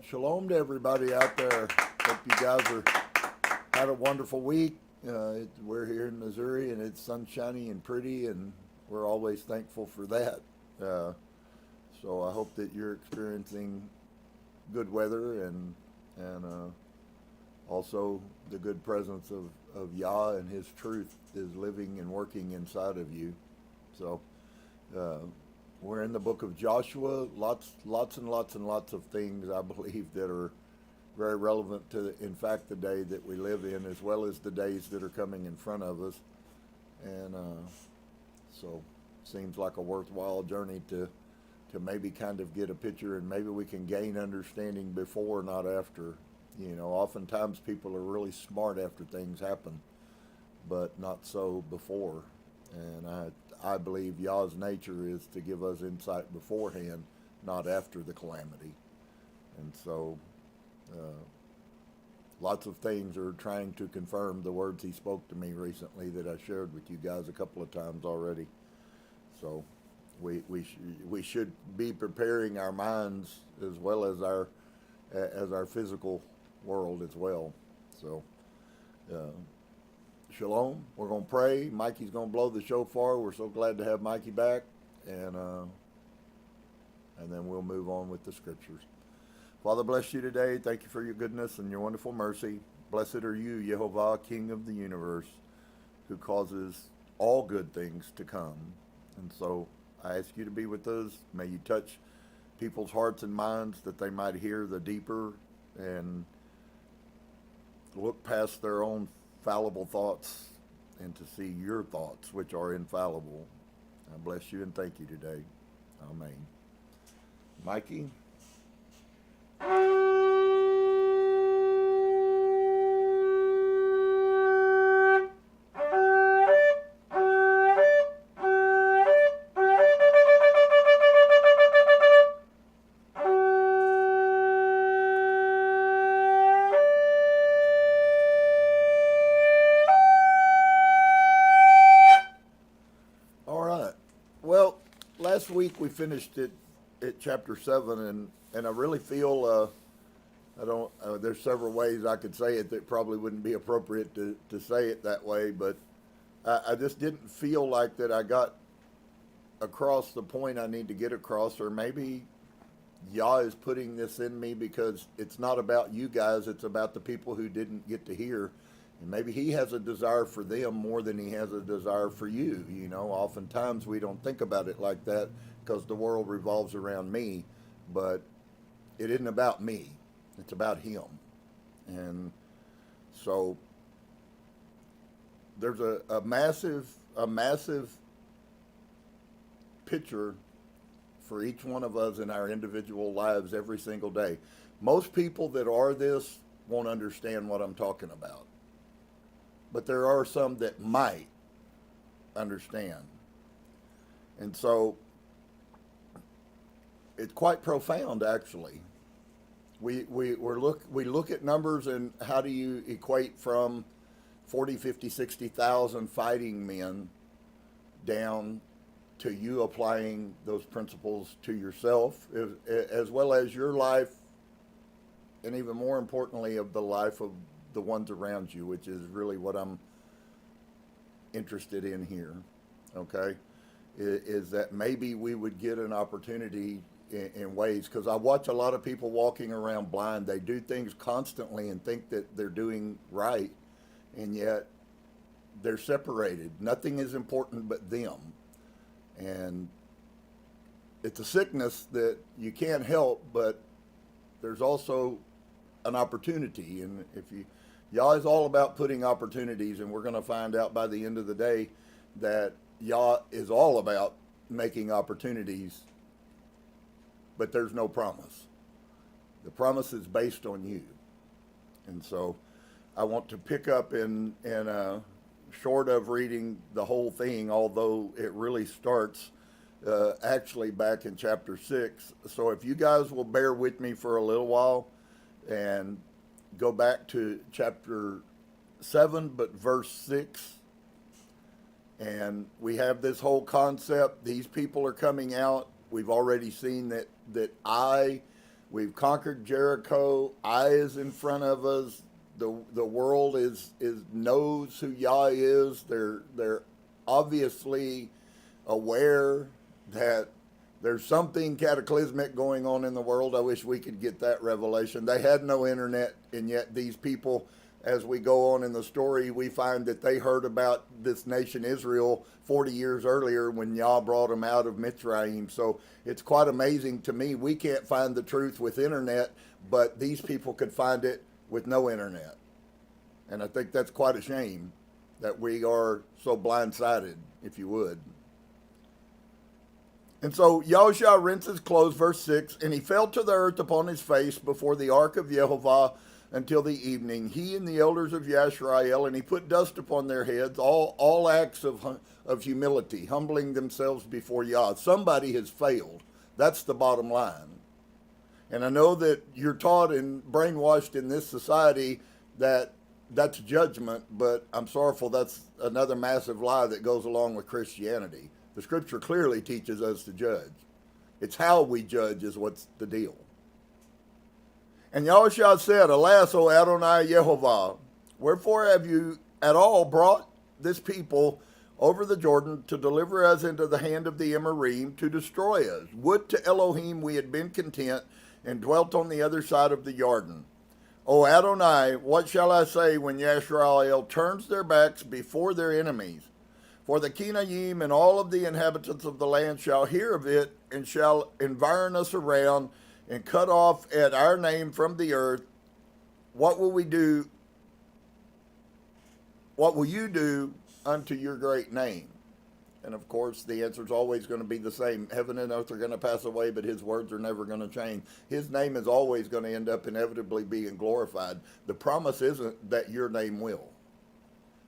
Shalom to everybody out there. Hope you guys had a wonderful week. We're here in Missouri and it's sunshiny and pretty, and we're always thankful for that. So I hope that you're experiencing good weather and also the good presence of Yah and His truth is living and working inside of you. So we're in the book of Joshua. Lots and lots of things, I believe, that are very relevant to, in fact, the day that we live in, as well as the days that are coming in front of us. And so seems like a worthwhile journey to maybe kind of get a picture, and maybe we can gain understanding before, not after. You know, oftentimes people are really smart after things happen, but not so before. And I believe Yah's nature is to give us insight beforehand, not after the calamity. And so lots of things are trying to confirm the words He spoke to me recently that I shared with you guys a couple of times already. So we should be preparing our minds as well as our physical world as well. So shalom. We're going to pray. Mikey's going to blow the shofar. We're so glad to have Mikey back, and then we'll move on with the scriptures. Father, bless you today. Thank you for your goodness and your wonderful mercy. Blessed are you, YEHOVAH, King of the universe, who causes all good things to come. And so I ask you to be with us. May you touch people's hearts and minds that they might hear the deeper and look past their own fallible thoughts and to see your thoughts, which are infallible. I bless you and thank you today. Amen. Mikey? Last week we finished it at chapter 7, and I really feel there's several ways I could say it that probably wouldn't be appropriate to say it that way, but I just didn't feel like that I got across the point I need to get across, or maybe Yah is putting this in me because it's not about you guys, it's about the people who didn't get to hear. And maybe He has a desire for them more than He has a desire for you. You know, oftentimes we don't think about it like that because the world revolves around me, but it isn't about me. It's about Him. And so there's a massive picture for each one of us in our individual lives every single day. Most people that are this won't understand what I'm talking about, but there are some that might understand. And so it's quite profound, actually. We look at numbers, and how do you equate from 40, 50, 60,000 fighting men down to you applying those principles to yourself, as well as your life, and even more importantly, of the life of the ones around you, which is really what I'm interested in here, okay, is that maybe we would get an opportunity in ways, because I watch a lot of people walking around blind. They do things constantly and think that they're doing right, and yet they're separated. Nothing is important but them. And it's a sickness that you can't help, but there's also an opportunity. And Yah is all about putting opportunities, and we're going to find out by the end of the day that Yah is all about making opportunities, but there's no promise. The promise is based on you. And so I want to pick up in short of reading the whole thing, although it really starts actually back in chapter 6. So if you guys will bear with me for a little while and go back to chapter 7, but verse 6. And we have this whole concept. These people are coming out. We've already seen that I We've conquered Jericho. Ai is in front of us. The world is knows who Yah is. They're obviously aware that there's something cataclysmic going on in the world. I wish we could get that revelation. They had no internet, and yet these people, as we go on in the story, we find that they heard about this nation Israel 40 years earlier when Yah brought them out of Mitzrayim. So it's quite amazing to me. We can't find the truth with internet, but these people could find it with no internet. And I think that's quite a shame that we are so blindsided, if you would. And so Yahushua rents his clothes, verse 6, and he fell to the earth upon his face before the ark of YEHOVAH until the evening, he and the elders of Yisrael, and he put dust upon their heads, all acts of humility, humbling themselves before Yah. Somebody has failed. That's the bottom line. And I know that you're taught and brainwashed in this society that that's judgment, but I'm sorrowful that's another massive lie that goes along with Christianity. The scripture clearly teaches us to judge. It's how we judge is what's the deal. And Yahushua said, Alas, O Adonai YEHOVAH, wherefore have you at all brought this people over the Jordan to deliver us into the hand of the Emorym to destroy us? Would to Elohim we had been content and dwelt on the other side of the Jordan. O Adonai, what shall I say when Yisrael turns their backs before their enemies? For the Canaan and all of the inhabitants of the land shall hear of it, and shall environ us around, and cut off at our name from the earth. What will we do? What will you do unto your great name? And of course, the answer is always going to be the same. Heaven and earth are going to pass away, but his words are never going to change. His name is always going to end up inevitably being glorified. The promise isn't that your name will.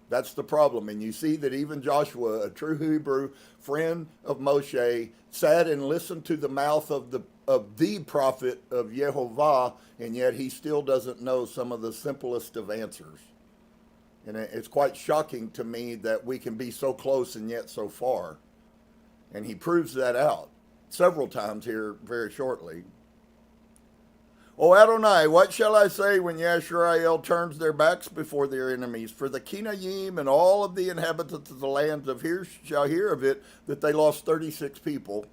That's the problem. And you see that even Joshua, a true Hebrew friend of Moshe, sat and listened to the mouth of the prophet of YEHOVAH, and yet he still doesn't know some of the simplest of answers. And it's quite shocking to me that we can be so close and yet so far. And he proves that out several times here very shortly. O Adonai, what shall I say when Yisrael turns their backs before their enemies? For the Canaan and all of the inhabitants of the lands of here shall hear of it, that they lost 36 people,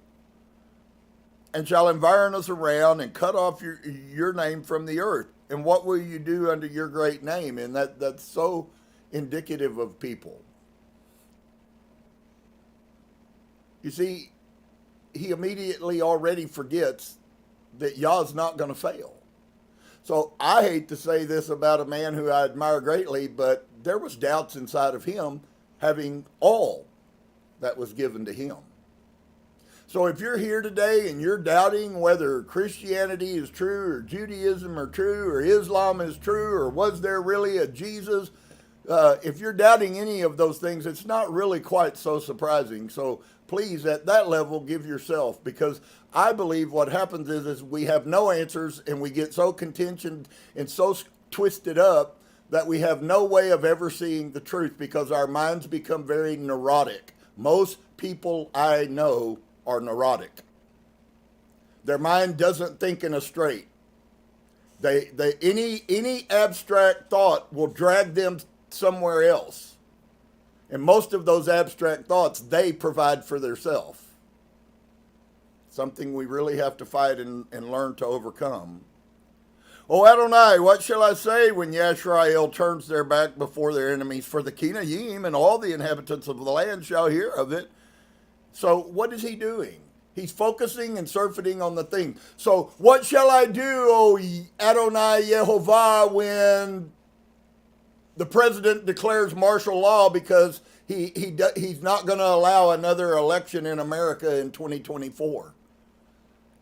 and shall environ us around and cut off your name from the earth. And what will you do under your great name? And that's so indicative of people. You see, he immediately already forgets that Yah's not going to fail. So I hate to say this about a man who I admire greatly, but there was doubts inside of him having all that was given to him. So if you're here today and you're doubting whether Christianity is true or Judaism are true or Islam is true or was there really a Jesus, if you're doubting any of those things, it's not really quite so surprising. So please, at that level, give yourself, because I believe what happens is we have no answers and we get so contentioned and so twisted up that we have no way of ever seeing the truth because our minds become very neurotic. Most people I know are neurotic. Their mind doesn't think in a straight. Any abstract thought will drag them somewhere else. And most of those abstract thoughts they provide for themselves. Something we really have to fight and learn to overcome. O Adonai, what shall I say when Yisrael turns their back before their enemies? For the Canaan and all the inhabitants of the land shall hear of it. So what is he doing? He's focusing and surfeiting on the thing. So what shall I do, O Adonai YEHOVAH, when the president declares martial law because he's not going to allow another election in America in 2024?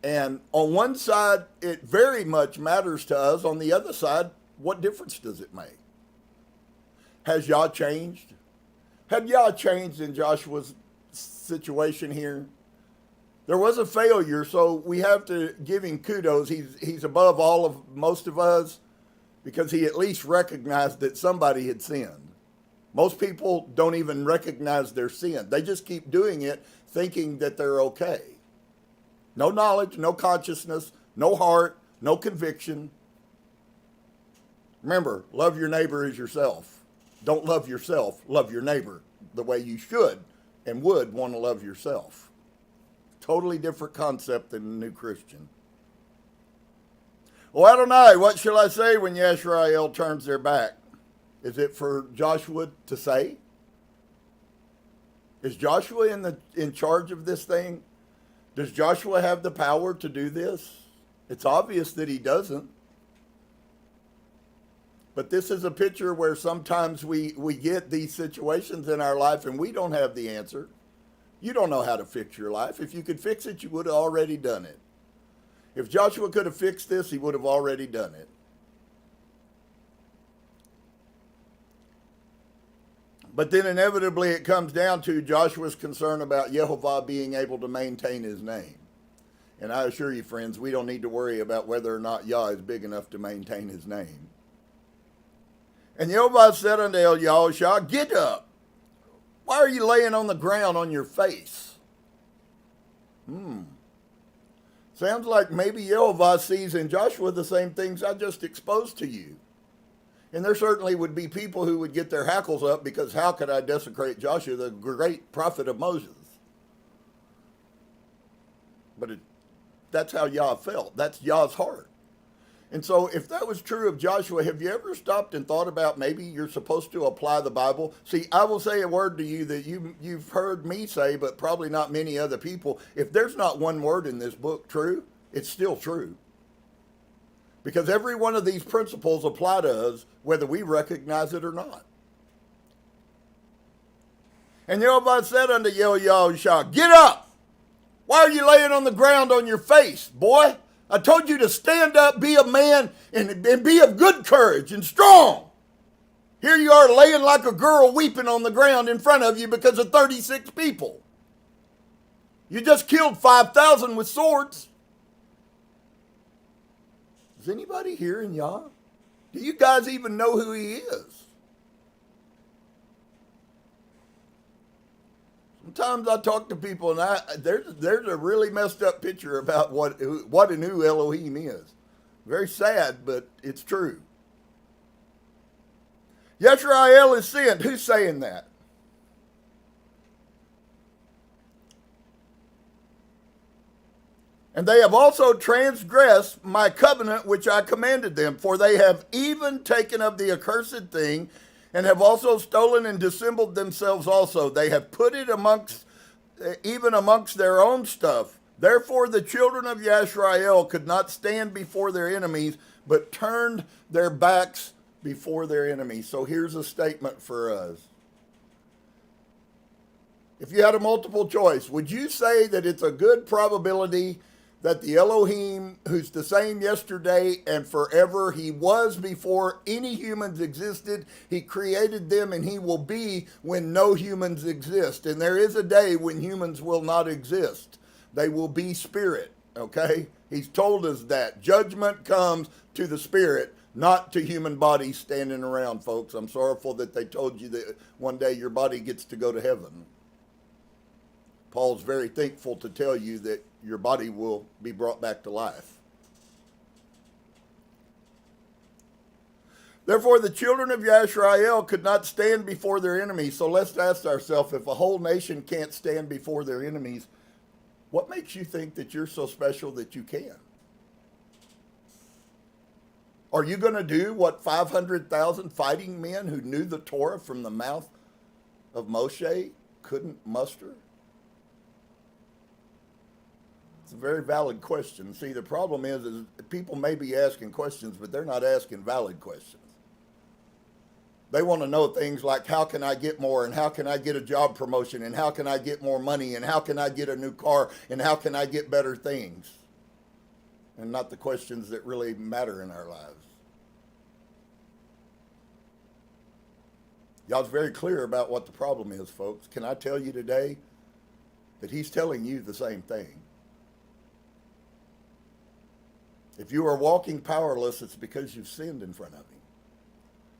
And on one side, it very much matters to us. On the other side, what difference does it make? Has Yah changed? Had Yah changed in Joshua's situation here? There was a failure, so we have to give him kudos. He's above all of most of us because he at least recognized that somebody had sinned. Most people don't even recognize their sin. They just keep doing it thinking that they're okay. No knowledge, no consciousness, no heart, no conviction. Remember, love your neighbor as yourself. Don't love yourself, love your neighbor the way you should and would want to love yourself. Totally different concept than a new Christian. Oh, Adonai, what shall I say when Yisrael turns their back? Is it for Joshua to say? Is Joshua in charge of this thing? Does Joshua have the power to do this? It's obvious that he doesn't. But this is a picture where sometimes we get these situations in our life and we don't have the answer. You don't know how to fix your life. If you could fix it, you would have already done it. If Joshua could have fixed this, he would have already done it. But then inevitably it comes down to Joshua's concern about YEHOVAH being able to maintain his name. And I assure you, friends, we don't need to worry about whether or not Yah is big enough to maintain his name. And YEHOVAH said unto YEHOVAH, get up. Why are you laying on the ground on your face? Sounds like maybe YEHOVAH sees in Joshua the same things I just exposed to you. And there certainly would be people who would get their hackles up because how could I desecrate Joshua, the great prophet of Moses? But that's how Yah felt. That's Yah's heart. And so if that was true of Joshua, have you ever stopped and thought about maybe you're supposed to apply the Bible? See, I will say a word to you that you've heard me say, but probably not many other people. If there's not one word in this book true, it's still true. Because every one of these principles apply to us, whether we recognize it or not. And YEHOVAH said unto YEHOVAH, get up! Why are you laying on the ground on your face, boy? I told you to stand up, be a man, and be of good courage and strong. Here you are laying like a girl weeping on the ground in front of you because of 36 people. You just killed 5,000 with swords. Is anybody hearing Yah? Do you guys even know who he is? Sometimes I talk to people and there's a really messed up picture about what and who Elohim is. Very sad, but it's true. Yisrael is sinned. Who's saying that? And they have also transgressed my covenant which I commanded them, for they have even taken of the accursed thing, and have also stolen and dissembled themselves also. They have put it even amongst their own stuff. Therefore the children of Yisrael could not stand before their enemies, but turned their backs before their enemies. So here's a statement for us. If you had a multiple choice, would you say that it's a good probability that the Elohim, who's the same yesterday and forever, he was before any humans existed, he created them, and he will be when no humans exist? And there is a day when humans will not exist. They will be spirit, okay? He's told us that. Judgment comes to the spirit, not to human bodies standing around, folks. I'm sorrowful that they told you that one day your body gets to go to heaven. Paul's very thankful to tell you that your body will be brought back to life. Therefore, the children of Yisrael could not stand before their enemies. So let's ask ourselves, if a whole nation can't stand before their enemies, what makes you think that you're so special that you can? Are you going to do what 500,000 fighting men who knew the Torah from the mouth of Moshe couldn't muster? It's a very valid question. See, the problem is people may be asking questions, but they're not asking valid questions. They want to know things like, how can I get more, and how can I get a job promotion, and how can I get more money, and how can I get a new car, and how can I get better things? And not the questions that really matter in our lives. Yah's very clear about what the problem is, folks. Can I tell you today that he's telling you the same thing? If you are walking powerless, it's because you've sinned in front of him.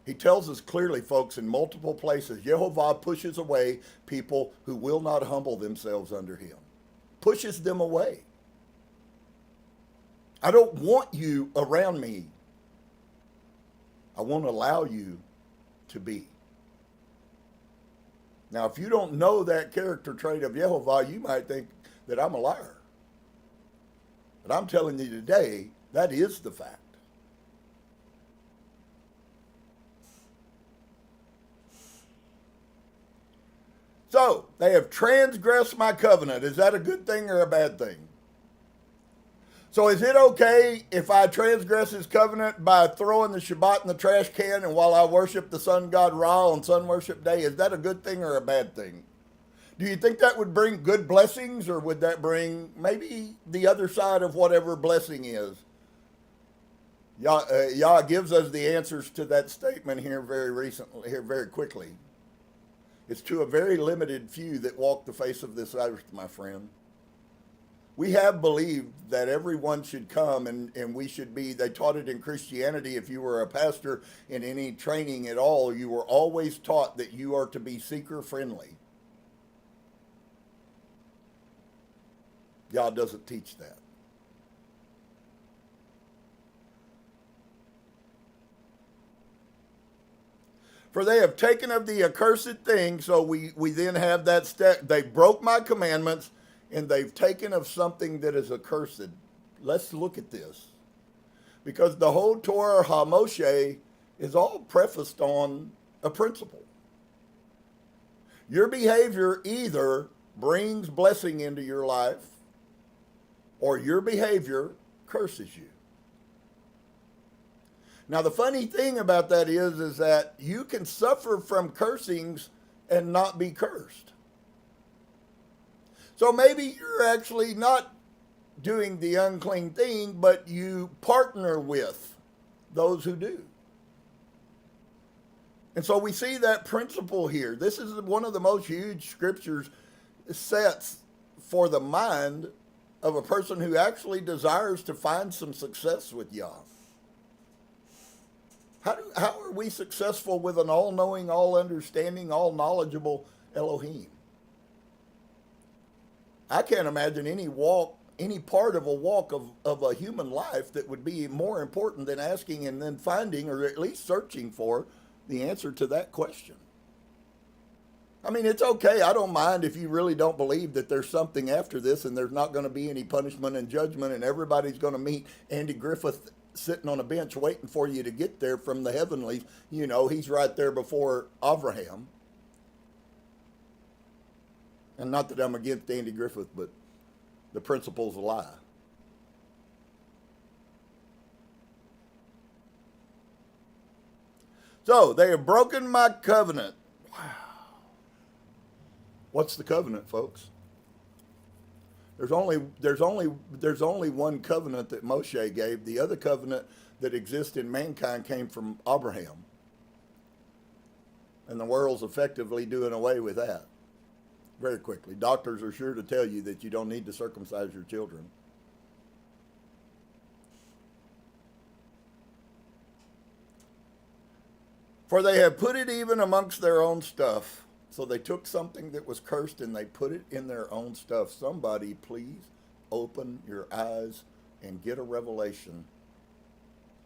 He tells us clearly, folks, in multiple places, YEHOVAH pushes away people who will not humble themselves under him. Pushes them away. I don't want you around me. I won't allow you to be. Now, if you don't know that character trait of YEHOVAH, you might think that I'm a liar. But I'm telling you today, that is the fact. So, they have transgressed my covenant. Is that a good thing or a bad thing? So is it okay if I transgress his covenant by throwing the Shabbat in the trash can and while I worship the sun god Ra on sun worship day? Is that a good thing or a bad thing? Do you think that would bring good blessings, or would that bring maybe the other side of whatever blessing is? Yah gives us the answers to that statement here very quickly. It's to a very limited few that walk the face of this earth, my friend. We have believed that everyone should come and we should be, they taught it in Christianity. If you were a pastor in any training at all, you were always taught that you are to be seeker friendly. God doesn't teach that. For they have taken of the accursed thing, so we then have that they broke my commandments, and they've taken of something that is accursed. Let's look at this. Because the whole Torah HaMoshe is all prefaced on a principle. Your behavior either brings blessing into your life, or your behavior curses you. Now, the funny thing about that is that you can suffer from cursings and not be cursed. So maybe you're actually not doing the unclean thing, but you partner with those who do. And so we see that principle here. This is one of the most huge scriptures sets for the mind of a person who actually desires to find some success with Yah. How are we successful with an all-knowing, all-understanding, all-knowledgeable Elohim? I can't imagine any part of a walk of a human life that would be more important than asking and then finding, or at least searching for, the answer to that question. I mean, it's okay. I don't mind if you really don't believe that there's something after this and there's not going to be any punishment and judgment and everybody's going to meet Andy Griffith sitting on a bench waiting for you to get there from the heavenlies. You know, he's right there before Abraham. And not that I'm against Andy Griffith, but the principle's a lie. So, they have broken my covenant. Wow. What's the covenant, folks? There's only one covenant that Moshe gave. The other covenant that exists in mankind came from Abraham. And the world's effectively doing away with that very quickly. Doctors are sure to tell you that you don't need to circumcise your children. For they have put it even amongst their own stuff. So they took something that was cursed and they put it in their own stuff. Somebody please open your eyes and get a revelation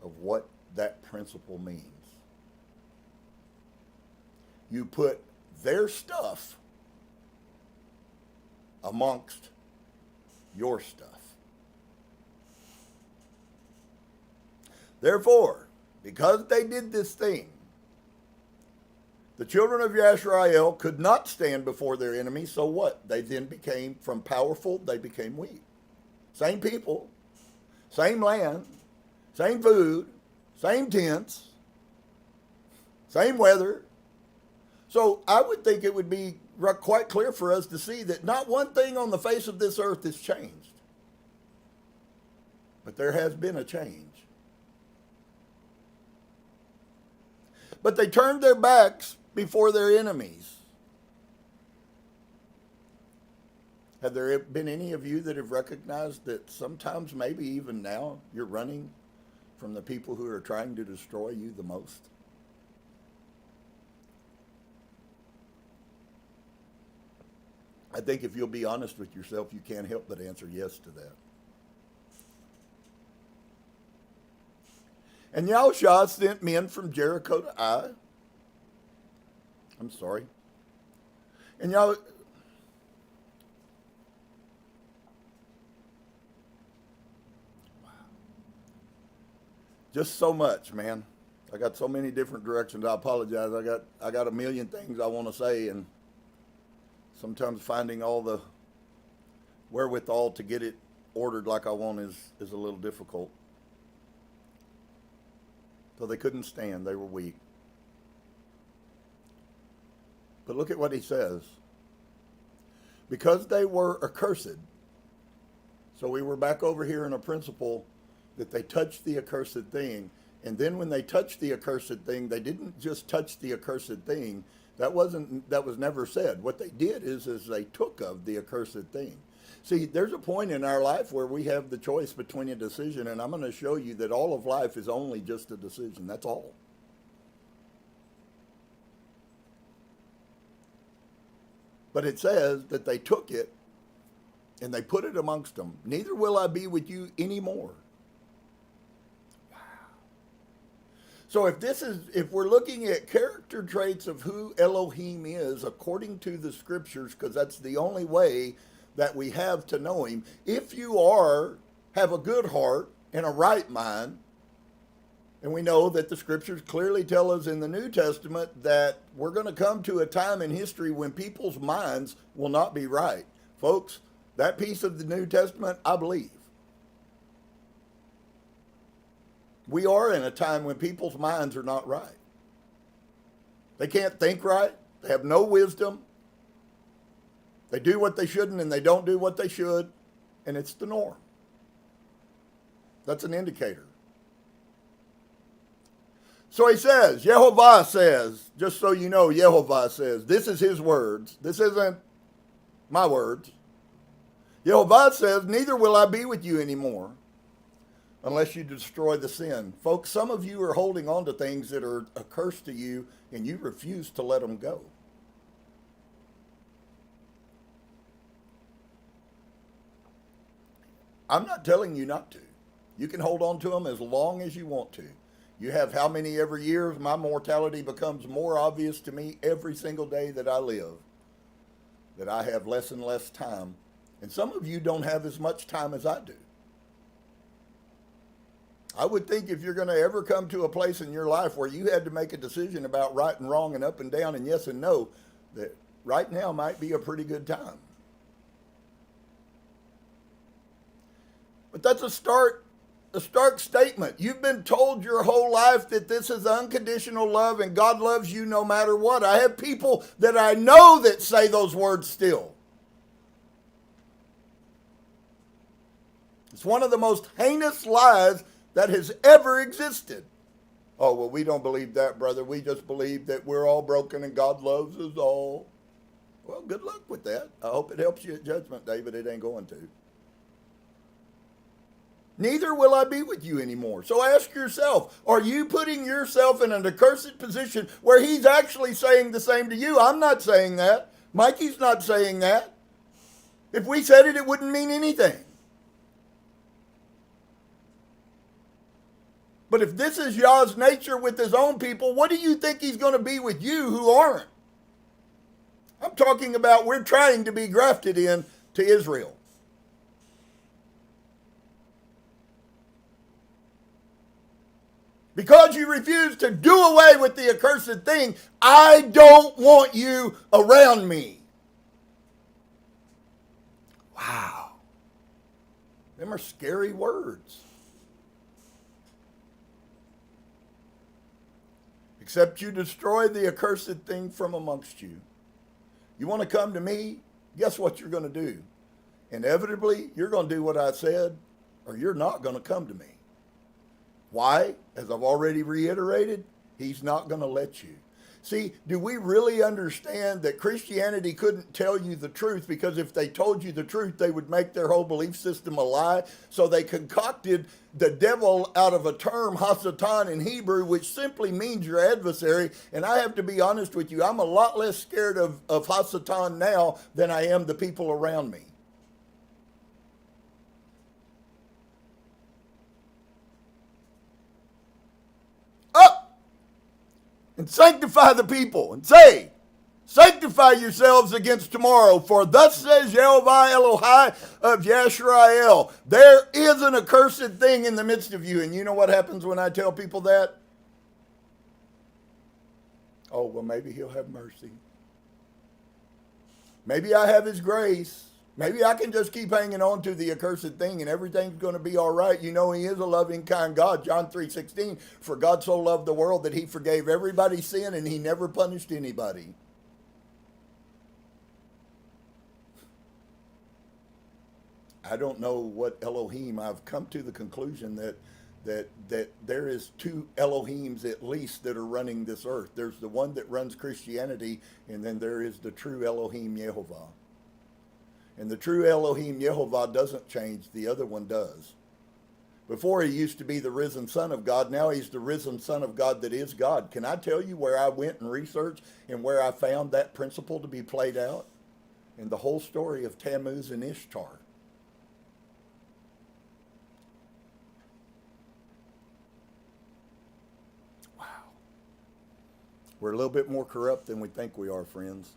of what that principle means. You put their stuff amongst your stuff. Therefore, because they did this thing, the children of Yisrael could not stand before their enemies, so what? They then became, from powerful, they became weak. Same people, same land, same food, same tents, same weather. So I would think it would be quite clear for us to see that not one thing on the face of this earth has changed. But there has been a change. But they turned their backs before their enemies. Have there been any of you that have recognized that sometimes, maybe even now, you're running from the people who are trying to destroy you the most? I think if you'll be honest with yourself, you can't help but answer yes to that. And Yahusha sent men from Jericho to Ai. I'm sorry. And Yahusha, just so much, man. I got so many different directions. I apologize. I got a million things I want to say, and sometimes finding all the wherewithal to get it ordered like I want is a little difficult. So they couldn't stand. They were weak. But look at what he says. Because they were accursed. So we were back over here in a principle that they touched the accursed thing. And then when they touched the accursed thing, they didn't just touch the accursed thing. That was never said. What they did is they took of the accursed thing. See, there's a point in our life where we have the choice between a decision, and I'm going to show you that all of life is only just a decision. That's all. But it says that they took it and they put it amongst them. Neither will I be with you anymore. Wow. So if we're looking at character traits of who Elohim is according to the scriptures, because that's the only way that we have to know him, if you have a good heart and a right mind, and we know that the scriptures clearly tell us in the New Testament that we're going to come to a time in history when people's minds will not be right. Folks, that piece of the New Testament, I believe. We are in a time when people's minds are not right. They can't think right. They have no wisdom. They do what they shouldn't and they don't do what they should, and it's the norm. That's an indicator. So he says, YEHOVAH says, just so you know, YEHOVAH says, this is his words. This isn't my words. YEHOVAH says, neither will I be with you anymore unless you destroy the sin. Folks, some of you are holding on to things that are a curse to you, and you refuse to let them go. I'm not telling you not to. You can hold on to them as long as you want to. You have how many every year? My mortality becomes more obvious to me every single day that I live, that I have less and less time. And some of you don't have as much time as I do. I would think if you're going to ever come to a place in your life where you had to make a decision about right and wrong and up and down and yes and no, that right now might be a pretty good time. But that's a stark statement. You've been told your whole life that this is unconditional love and God loves you no matter what. I have people that I know that say those words still. It's one of the most heinous lies that has ever existed. Oh, well, we don't believe that, brother. We just believe that we're all broken and God loves us all. Well, good luck with that. I hope it helps you at Judgment Day, but it ain't going to. Neither will I be with you anymore. So ask yourself, are you putting yourself in an accursed position where he's actually saying the same to you? I'm not saying that. Mikey's not saying that. If we said it, it wouldn't mean anything. But if this is Yah's nature with his own people, what do you think he's going to be with you who aren't? I'm talking about we're trying to be grafted in to Israel. Because you refuse to do away with the accursed thing, I don't want you around me. Wow. Them are scary words. Except you destroy the accursed thing from amongst you. You want to come to me? Guess what you're going to do? Inevitably, you're going to do what I said, or you're not going to come to me. Why? As I've already reiterated, he's not going to let you. See, do we really understand that Christianity couldn't tell you the truth? Because if they told you the truth, they would make their whole belief system a lie. So they concocted the devil out of a term, Hasatan in Hebrew, which simply means your adversary. And I have to be honest with you, I'm a lot less scared of Hasatan now than I am the people around me. and sanctify the people, and say, sanctify yourselves against tomorrow, for thus says YEHOVAH Elohai of Yisrael, there is an accursed thing in the midst of you. And you know what happens when I tell people that? Oh, well, maybe he'll have mercy. Maybe I have his grace. Maybe I can just keep hanging on to the accursed thing and everything's going to be all right. You know, he is a loving, kind God. John 3:16, for God so loved the world that he forgave everybody's sin and he never punished anybody. I don't know what Elohim. I've come to the conclusion that there is two Elohims at least that are running this earth. There's the one that runs Christianity, and then there is the true Elohim YEHOVAH. And the true Elohim YEHOVAH doesn't change. The other one does. Before he used to be the risen Son of God. Now he's the risen Son of God that is God. Can I tell you where I went and researched and where I found that principle to be played out? In the whole story of Tammuz and Ishtar. We're a little bit more corrupt than we think we are, friends.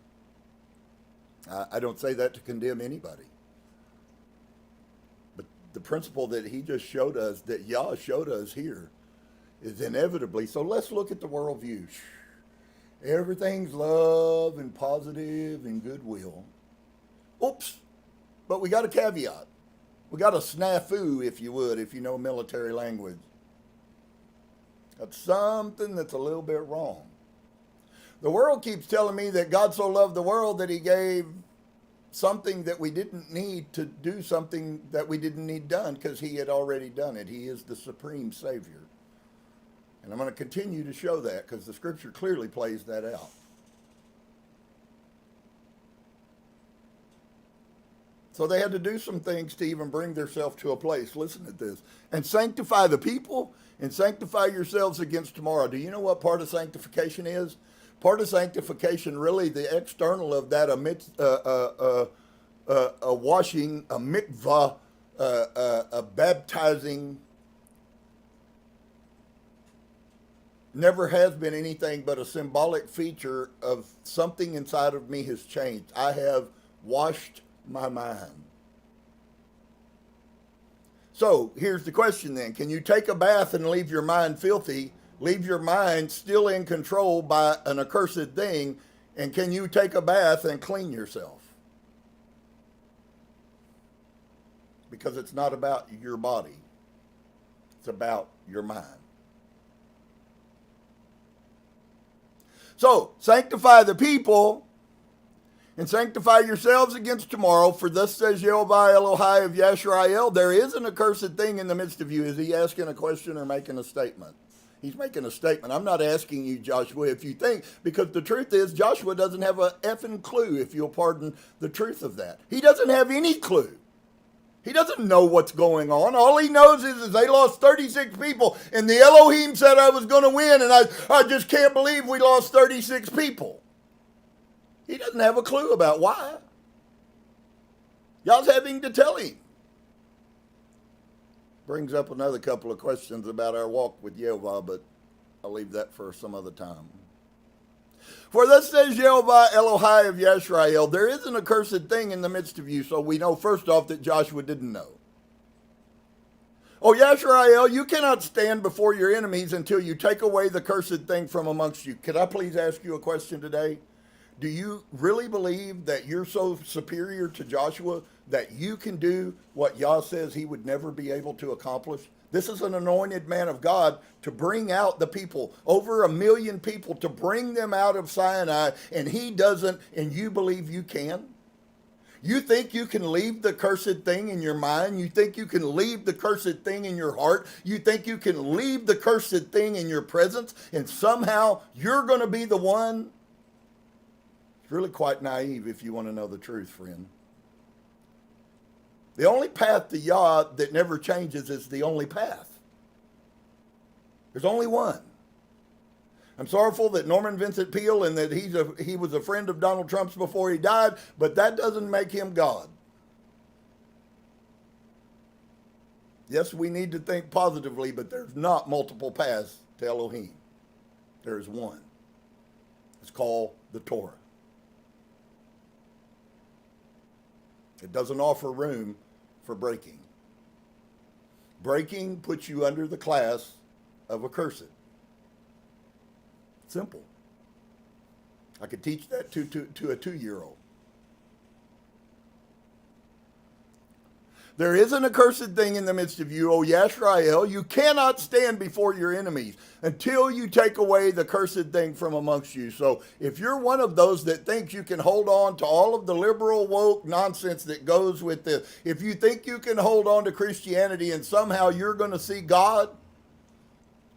I don't say that to condemn anybody. But the principle that he just showed us, that Yah showed us here, is inevitably. So let's look at the worldview. Everything's love and positive and goodwill. Oops. But we got a caveat. We got a snafu, if you would, if you know military language. That's something that's a little bit wrong. The world keeps telling me that God so loved the world that he gave something that we didn't need to do something that we didn't need done because he had already done it. He is the supreme Savior. And I'm going to continue to show that because the scripture clearly plays that out. So they had to do some things to even bring themselves to a place. Listen to this. And sanctify the people and sanctify yourselves against tomorrow. Do you know what part of sanctification is? Part of sanctification, really, the external of that, a washing, a mikvah, a baptizing, never has been anything but a symbolic feature of something inside of me has changed. I have washed my mind. So here's the question then. Can you take a bath and leave your mind filthy? Leave your mind still in control by an accursed thing, and can you take a bath and clean yourself? Because it's not about your body. It's about your mind. So, sanctify the people and sanctify yourselves against tomorrow, for thus says YEHOVAH Elohai of Yisrael, there is an accursed thing in the midst of you. Is he asking a question or making a statement? He's making a statement. I'm not asking you, Joshua, if you think, because the truth is Joshua doesn't have a effing clue, if you'll pardon the truth of that. He doesn't have any clue. He doesn't know what's going on. All he knows is they lost 36 people, and the Elohim said I was going to win, and I just can't believe we lost 36 people. He doesn't have a clue about why. Y'all's having to tell him. Brings up another couple of questions about our walk with YEHOVAH, but I'll leave that for some other time. For thus says YEHOVAH Elohai of Yisrael, there is an accursed thing in the midst of you. So we know first off that Joshua didn't know. Oh, Yisrael, you cannot stand before your enemies until you take away the cursed thing from amongst you. Could I please ask you a question today? Do you really believe that you're so superior to Joshua that you can do what Yah says he would never be able to accomplish? This is an anointed man of God to bring out the people, over 1 million people, to bring them out of Sinai, and he doesn't, and you believe you can? You think you can leave the cursed thing in your mind? You think you can leave the cursed thing in your heart? You think you can leave the cursed thing in your presence, and somehow you're going to be the one? It's really quite naive if you want to know the truth, friend. The only path to Yah that never changes is the only path. There's only one. I'm sorrowful that Norman Vincent Peale and that he was a friend of Donald Trump's before he died, but that doesn't make him God. Yes, we need to think positively, but there's not multiple paths to Elohim. There's one. It's called the Torah. It doesn't offer room for breaking. Breaking puts you under the class of accursed. Simple. I could teach that to a 2-year-old. There is an accursed thing in the midst of you, O Yisrael. You cannot stand before your enemies until you take away the cursed thing from amongst you. So if you're one of those that thinks you can hold on to all of the liberal woke nonsense that goes with this, if you think you can hold on to Christianity and somehow you're going to see God,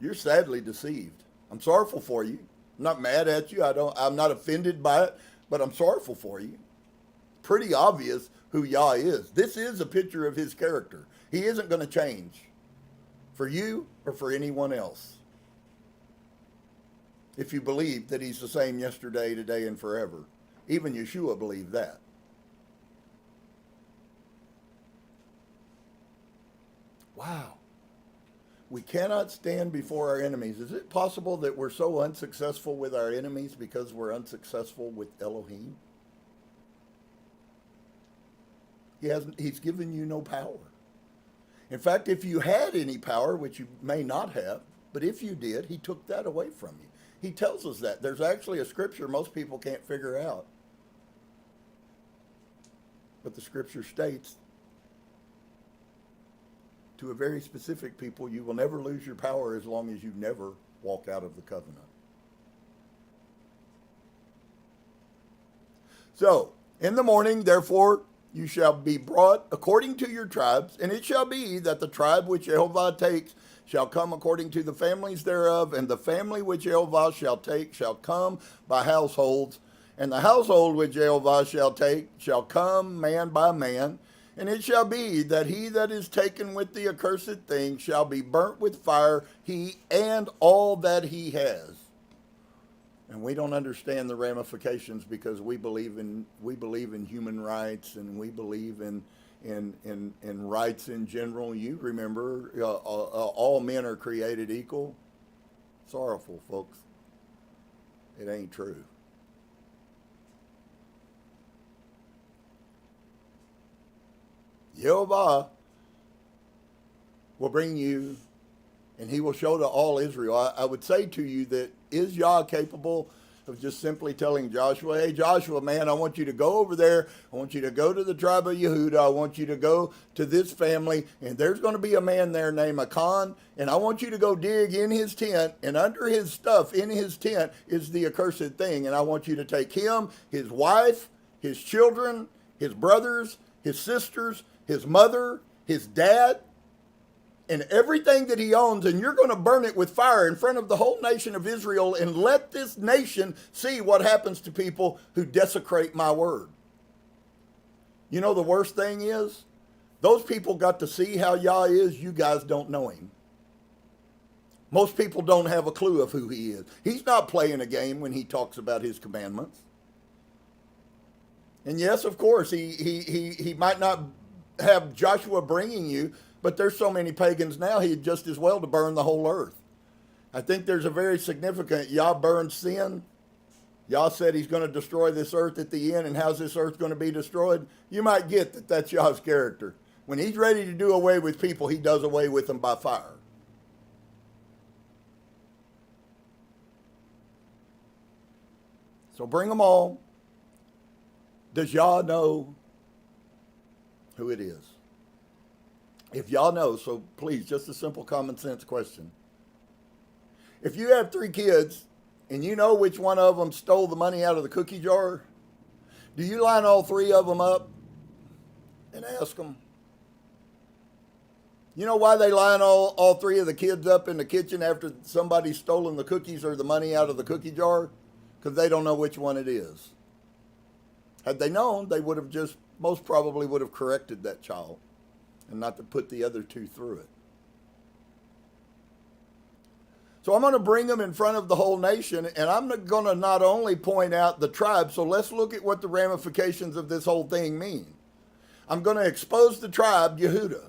you're sadly deceived. I'm sorrowful for you. I'm not mad at you. I'm not offended by it, but I'm sorrowful for you. Pretty obvious who Yah is. This is a picture of his character. He isn't going to change for you or for anyone else. If you believe that he's the same yesterday, today, and forever. Even Yeshua believed that. Wow. We cannot stand before our enemies. Is it possible that we're so unsuccessful with our enemies because we're unsuccessful with Elohim? He's given you no power. In fact, if you had any power, which you may not have, but if you did, he took that away from you. He tells us that. There's actually a scripture most people can't figure out. But the scripture states, to a very specific people, you will never lose your power as long as you never walk out of the covenant. So, in the morning, therefore, you shall be brought according to your tribes, and it shall be that the tribe which YEHOVAH takes shall come according to the families thereof, and the family which YEHOVAH shall take shall come by households, and the household which YEHOVAH shall take shall come man by man. And it shall be that he that is taken with the accursed thing shall be burnt with fire, he and all that he has. And we don't understand the ramifications because we believe in human rights, and we believe in rights in general. You remember, all men are created equal. Sorrowful, folks. It ain't true. YEHOVAH will bring you, and he will show to all Israel. I would say to you that, is Yah capable of just simply telling Joshua, hey, Joshua, man, I want you to go over there. I want you to go to the tribe of Yehudah. I want you to go to this family, and there's going to be a man there named Achan, and I want you to go dig in his tent, and under his stuff in his tent is the accursed thing, and I want you to take him, his wife, his children, his brothers, his sisters, his mother, his dad, and everything that he owns, and you're going to burn it with fire in front of the whole nation of Israel, and let this nation see what happens to people who desecrate my word. You know the worst thing is? Those people got to see how Yah is. You guys don't know him. Most people don't have a clue of who he is. He's not playing a game when he talks about his commandments. And yes, of course, he might not have Joshua bringing you, but there's so many pagans now, he'd just as well to burn the whole earth. I think there's a very significant, Yah burns sin. Yah said he's going to destroy this earth at the end, and how's this earth going to be destroyed? You might get that that's Yah's character. When he's ready to do away with people, he does away with them by fire. So bring them all. Does Yah know who it is? If y'all know, so please, just a simple common sense question. If you have 3 kids and you know which one of them stole the money out of the cookie jar, do you line all 3 of them up and ask them? You know why they line all 3 of the kids up in the kitchen after somebody's stolen the cookies or the money out of the cookie jar? Because they don't know which one it is. Had they known, they would have just, most probably would have corrected that child, and not to put the other 2 through it. So I'm going to bring them in front of the whole nation, and I'm going to not only point out the tribe, so let's look at what the ramifications of this whole thing mean. I'm going to expose the tribe, Yehudah.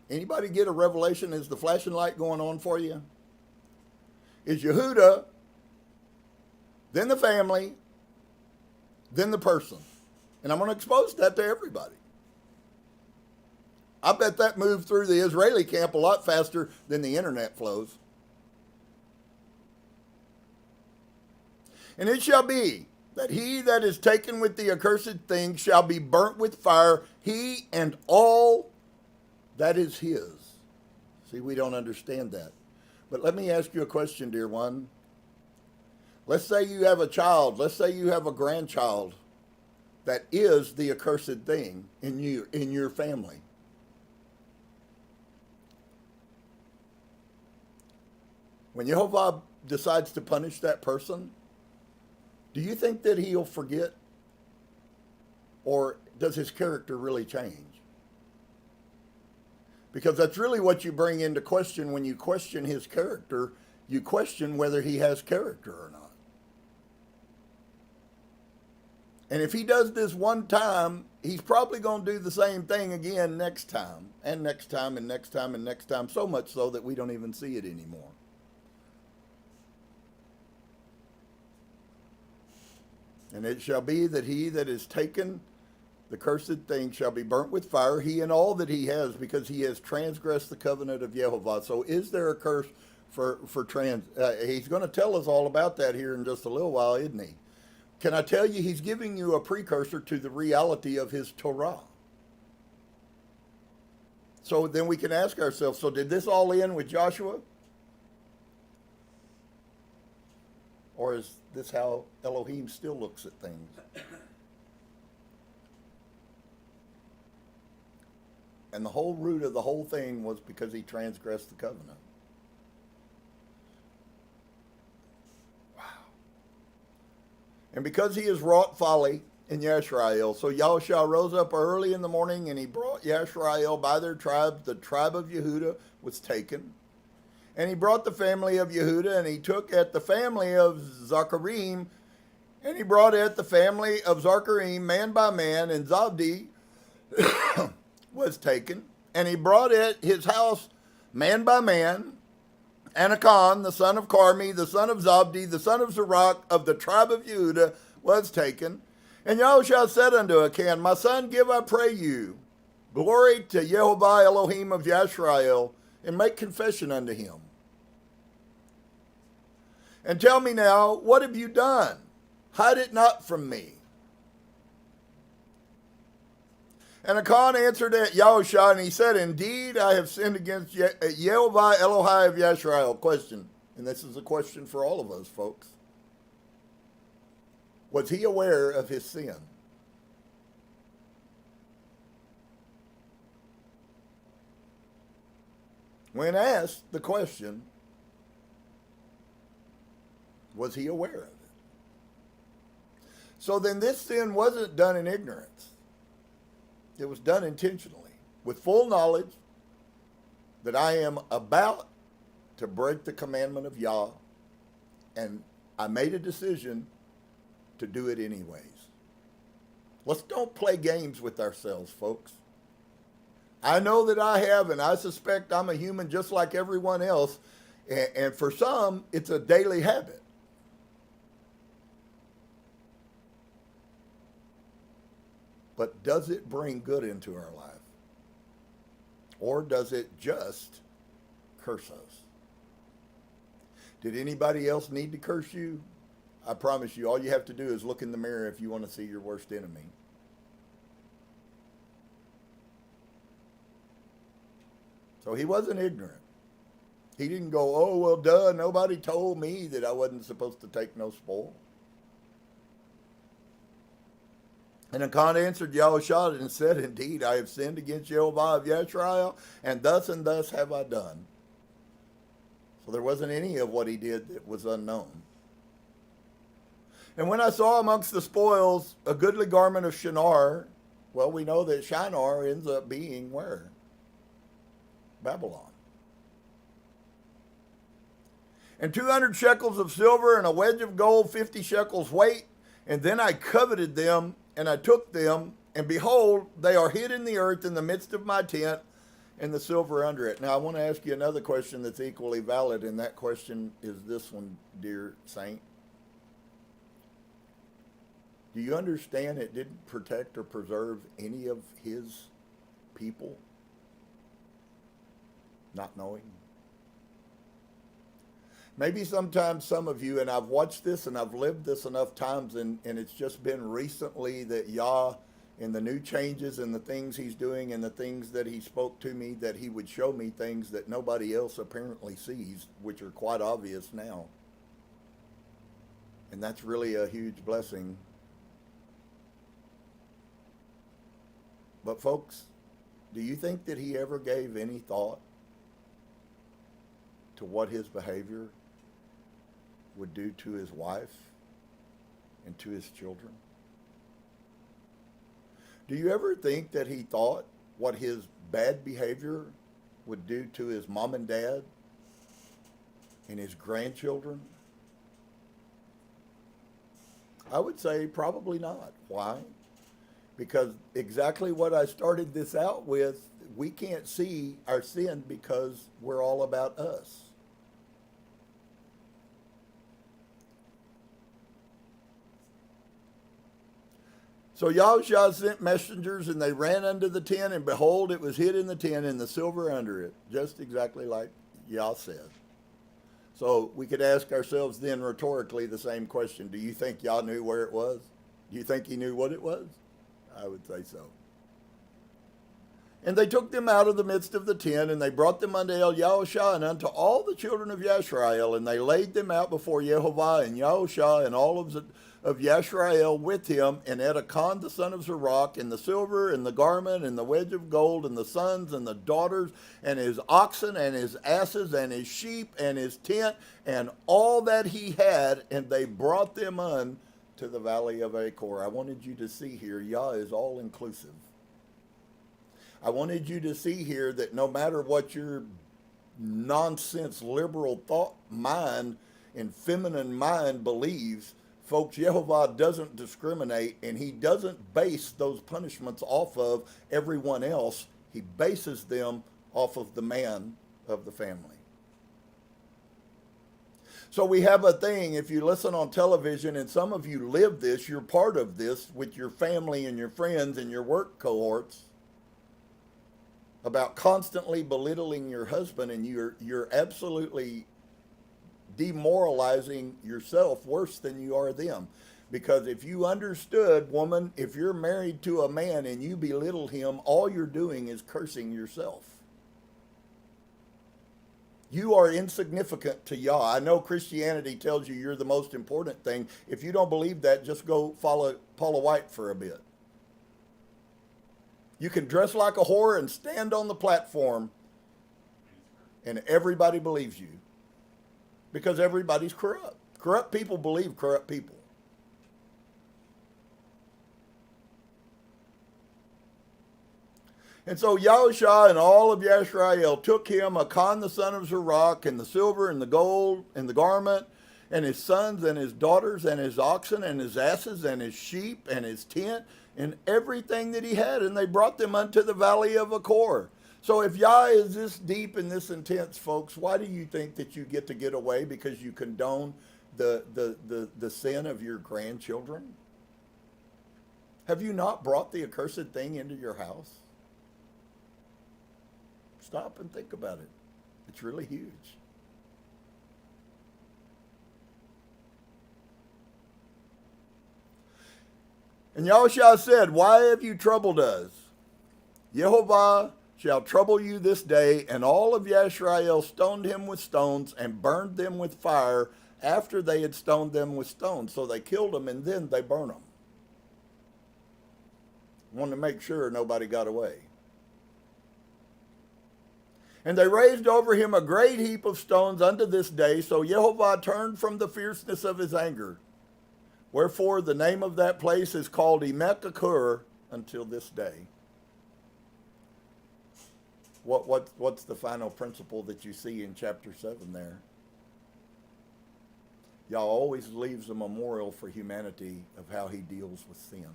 Anybody get a revelation? Is the flashing light going on for you? Is Yehudah then the family, then the person. And I'm going to expose that to everybody. I bet that moved through the Israeli camp a lot faster than the internet flows. And it shall be that he that is taken with the accursed thing shall be burnt with fire, he and all that is his. See, we don't understand that. But let me ask you a question, dear one. Let's say you have a child, let's say you have a grandchild that is the accursed thing in your family. When YEHOVAH decides to punish that person, do you think that he'll forget? Or does his character really change? Because that's really what you bring into question when you question his character. You question whether he has character or not. And if he does this one time, he's probably going to do the same thing again next time, and next time, and next time, and next time, so much so that we don't even see it anymore. And it shall be that he that is taken, the cursed thing, shall be burnt with fire, he and all that he has, because he has transgressed the covenant of YEHOVAH. So is there a curse for he's going to tell us all about that here in just a little while, isn't he? Can I tell you, he's giving you a precursor to the reality of his Torah. So then we can ask ourselves, so did this all end with Joshua? Or is this how Elohim still looks at things? And the whole root of the whole thing was because he transgressed the covenant. Wow. And because he has wrought folly in Yisrael, so Yahusha rose up early in the morning, and he brought Yisrael by their tribes. The tribe of Yehudah was taken. And he brought the family of Yehudah, and he took at the family of Zacharim, and he brought at the family of Zacharim man by man, and Zabdi was taken. And he brought at his house man by man, Anakan, the son of Carmi, the son of Zabdi, the son of Zerach, of the tribe of Yehudah, was taken. And Yahushua said unto Achan, my son, give, I pray you, glory to YEHOVAH Elohim of Yisrael, and make confession unto him. And tell me now, what have you done? Hide it not from me. And Achan answered at Yahushua, and he said, indeed, I have sinned against YEHOVAH Elohai of Yisrael. Question, and this is a question for all of us, folks. Was he aware of his sin? When asked the question, was he aware of it? So then this sin wasn't done in ignorance. It was done intentionally, with full knowledge that I am about to break the commandment of Yah, and I made a decision to do it anyways. Let's don't play games with ourselves, folks. I know that I have, and I suspect I'm a human just like everyone else, and for some, it's a daily habit. But does it bring good into our life? Or does it just curse us? Did anybody else need to curse you? I promise you, all you have to do is look in the mirror if you want to see your worst enemy. So he wasn't ignorant. He didn't go, oh, well, duh, nobody told me that I wasn't supposed to take no spoil. And Achan answered Yahushua and said, indeed, I have sinned against YEHOVAH of Yisrael, and thus have I done. So there wasn't any of what he did that was unknown. And when I saw amongst the spoils a goodly garment of Shinar, well, we know that Shinar ends up being where? Babylon. And 200 shekels of silver and a wedge of gold, 50 shekels weight. And then I coveted them, and I took them, and behold, they are hid in the earth in the midst of my tent, and the silver under it. Now, I want to ask you another question that's equally valid, and that question is this one, dear saint. Do you understand it didn't protect or preserve any of his people? Not knowing. Maybe sometimes some of you, and I've watched this and I've lived this enough times, and it's just been recently that Yah, in the new changes and the things he's doing and the things that he spoke to me, that he would show me things that nobody else apparently sees, which are quite obvious now. And that's really a huge blessing. But folks, do you think that he ever gave any thought to what his behavior would do to his wife and to his children? Do you ever think that he thought what his bad behavior would do to his mom and dad and his grandchildren? I would say probably not. Why? Because exactly what I started this out with, we can't see our sin because we're all about us. So Yahusha sent messengers, and they ran unto the tent, and behold, it was hid in the tent, and the silver under it, just exactly like Yah said. So we could ask ourselves then rhetorically the same question. Do you think Yah knew where it was? Do you think he knew what it was? I would say so. And they took them out of the midst of the tent, and they brought them unto Yahusha and unto all the children of Yisrael, and they laid them out before YEHOVAH, and Yahusha and all of Yisrael with him, and Edacon the son of Zerach, and the silver, and the garment, and the wedge of gold, and the sons, and the daughters, and his oxen, and his asses, and his sheep, and his tent, and all that he had, and they brought them unto the valley of Achor. I wanted you to see here, Yah is all inclusive. I wanted you to see here that no matter what your nonsense liberal thought mind and feminine mind believes, folks, YEHOVAH doesn't discriminate, and he doesn't base those punishments off of everyone else. He bases them off of the man of the family. So we have a thing, if you listen on television, and some of you live this, you're part of this with your family and your friends and your work cohorts, about constantly belittling your husband, and you're absolutely demoralizing yourself worse than you are them. Because if you understood, woman, if you're married to a man and you belittle him, all you're doing is cursing yourself. You are insignificant to Yah. I know Christianity tells you you're the most important thing. If you don't believe that, just go follow Paula White for a bit. You can dress like a whore and stand on the platform, and everybody believes you. Because everybody's corrupt. Corrupt people believe corrupt people. And so Yahusha and all of Yisrael took him, Achan the son of Zerach, and the silver and the gold and the garment, and his sons and his daughters and his oxen and his asses and his sheep and his tent and everything that he had, and they brought them unto the valley of Achor. So if Yah is this deep and this intense, folks, why do you think that you get away? Because you condone the sin of your grandchildren? Have you not brought the accursed thing into your house? Stop and think about it. It's really huge. And Yahusha said, why have you troubled us? YEHOVAH shall trouble you this day. And all of Yisrael stoned him with stones and burned them with fire after they had stoned them with stones. So they killed them and then they burned them. Wanted to make sure nobody got away. And they raised over him a great heap of stones unto this day. So YEHOVAH turned from the fierceness of his anger. Wherefore the name of that place is called Emek Achor until this day. What's the final principle that you see in chapter 7 there? Yah always leaves a memorial for humanity of how he deals with sin.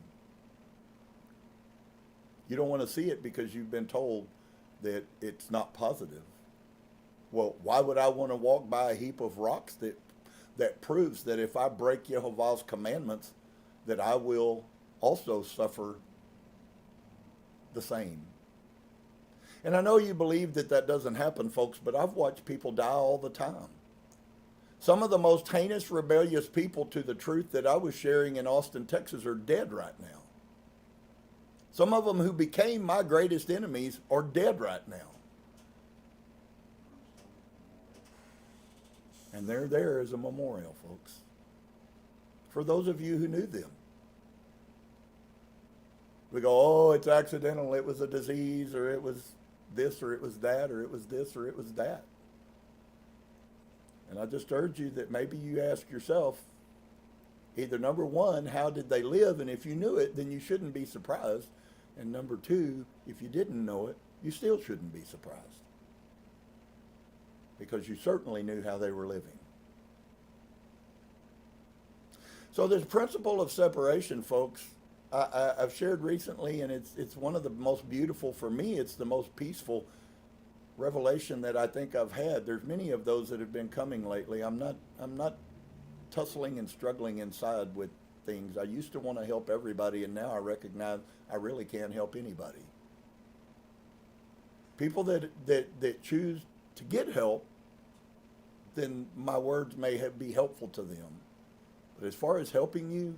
You don't want to see it because you've been told that it's not positive. Well, why would I want to walk by a heap of rocks that proves that if I break YEHOVAH's commandments, that I will also suffer the same. And I know you believe that that doesn't happen, folks, but I've watched people die all the time. Some of the most heinous, rebellious people to the truth that I was sharing in Austin, Texas are dead right now. Some of them who became my greatest enemies are dead right now. And they're there as a memorial, folks, for those of you who knew them. We go, oh, it's accidental, it was a disease, or it was this, or it was that, or it was this, or it was that. And I just urge you that maybe you ask yourself, either number one, how did they live? And if you knew it, then you shouldn't be surprised. And number two, if you didn't know it, you still shouldn't be surprised. Because you certainly knew how they were living. So this principle of separation, folks, I've shared recently, and it's one of the most beautiful, for me, it's the most peaceful revelation that I think I've had. There's many of those that have been coming lately. I'm not tussling and struggling inside with things. I used to want to help everybody, and now I recognize I really can't help anybody. People that choose to get help, then my words may be helpful to them. But as far as helping you,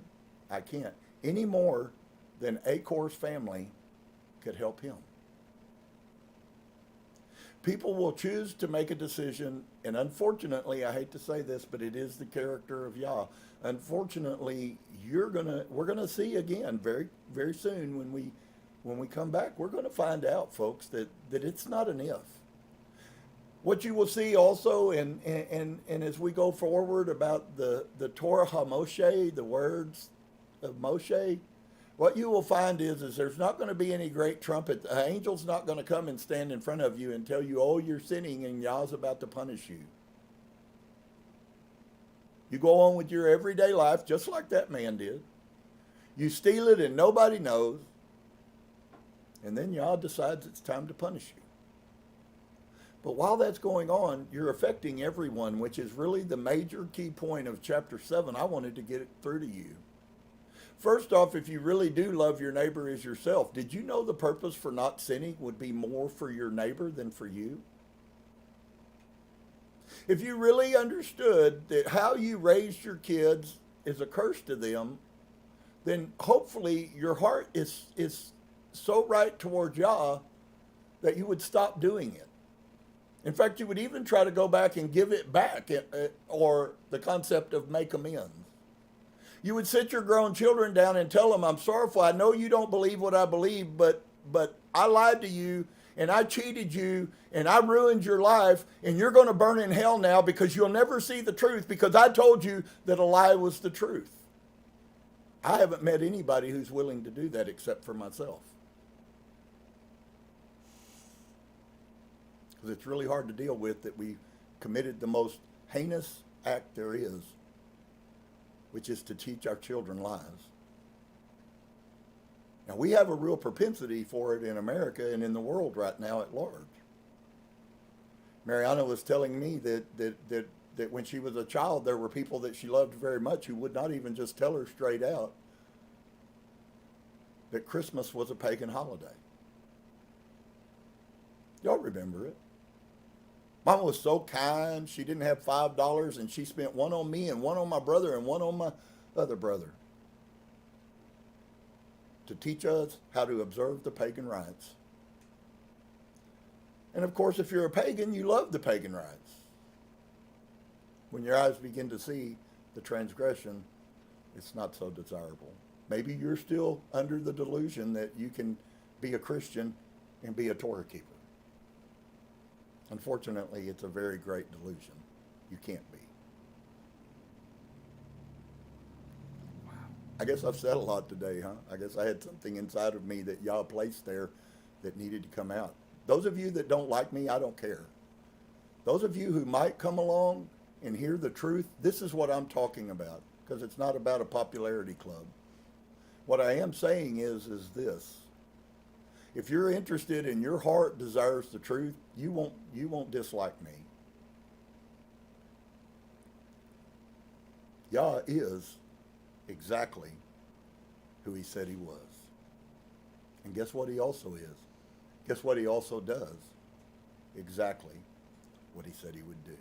I can't. Any more than Acor's family could help him. People will choose to make a decision, and unfortunately, I hate to say this, but it is the character of Yah. Unfortunately, we're gonna see again very, very soon when we come back. We're gonna find out, folks, that it's not an if. What you will see also, and as we go forward about the Torah HaMoshe, the words of Moshe, what you will find is there's not going to be any great trumpet. The angel's not going to come and stand in front of you and tell you, oh, you're sinning and Yah's about to punish you. You go on with your everyday life just like that man did. You steal it and nobody knows. And then Yah decides it's time to punish you. But while that's going on, you're affecting everyone, which is really the major key point of chapter 7. I wanted to get it through to you. First off, if you really do love your neighbor as yourself, did you know the purpose for not sinning would be more for your neighbor than for you? If you really understood that how you raised your kids is a curse to them, then hopefully your heart is so right towards Yah that you would stop doing it. In fact, you would even try to go back and give it back, or the concept of make amends. You would sit your grown children down and tell them, I'm sorrowful. I know you don't believe what I believe, but I lied to you, and I cheated you, and I ruined your life, and you're going to burn in hell now because you'll never see the truth because I told you that a lie was the truth. I haven't met anybody who's willing to do that except for myself. Because it's really hard to deal with that we committed the most heinous act there is, which is to teach our children lies. Now, we have a real propensity for it in America and in the world right now at large. Mariana was telling me that when she was a child, there were people that she loved very much who would not even just tell her straight out that Christmas was a pagan holiday. Y'all remember it. Mama was so kind. She didn't have $5, and she spent one on me and one on my brother and one on my other brother to teach us how to observe the pagan rites. And of course, if you're a pagan, you love the pagan rites. When your eyes begin to see the transgression, it's not so desirable. Maybe you're still under the delusion that you can be a Christian and be a Torah keeper. Unfortunately, it's a very great delusion. You can't be. Wow. I guess I've said a lot today, huh? I guess I had something inside of me that Yah placed there that needed to come out. Those of you that don't like me, I don't care. Those of you who might come along and hear the truth, this is what I'm talking about, because it's not about a popularity club. What I am saying is this. If you're interested and your heart desires the truth, you won't dislike me. Yah is exactly who he said he was. And guess what he also is? Guess what he also does? Exactly what he said he would do.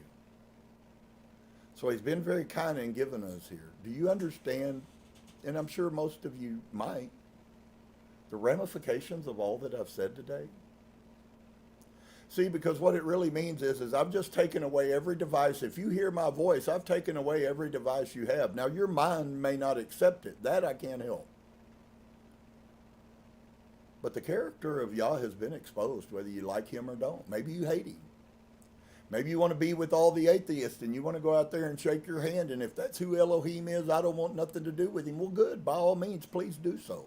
So he's been very kind in giving us here. Do you understand, and I'm sure most of you might, the ramifications of all that I've said today? See, because what it really means is I've just taken away every device. If you hear my voice, I've taken away every device you have. Now, your mind may not accept it. That I can't help. But the character of Yah has been exposed, whether you like him or don't. Maybe you hate him. Maybe you want to be with all the atheists and you want to go out there and shake your hand. And if that's who Elohim is, I don't want nothing to do with him. Well, good. By all means, please do so.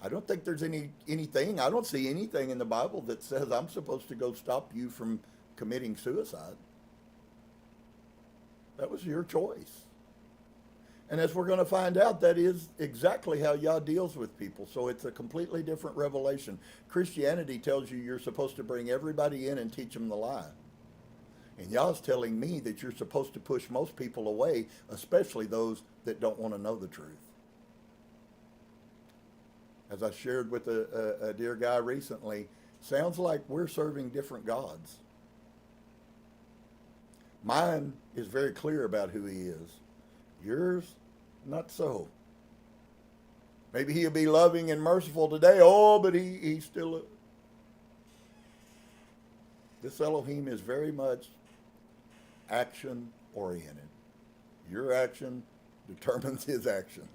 I don't think there's anything, I don't see anything in the Bible that says I'm supposed to go stop you from committing suicide. That was your choice. And as we're going to find out, that is exactly how Yah deals with people. So it's a completely different revelation. Christianity tells you you're supposed to bring everybody in and teach them the lie. And Yah's telling me that you're supposed to push most people away, especially those that don't want to know the truth. As I shared with a dear guy recently, sounds like we're serving different gods. Mine is very clear about who he is. Yours, not so. Maybe he'll be loving and merciful today. Oh, but he's still... This Elohim is very much action-oriented. Your action determines his action.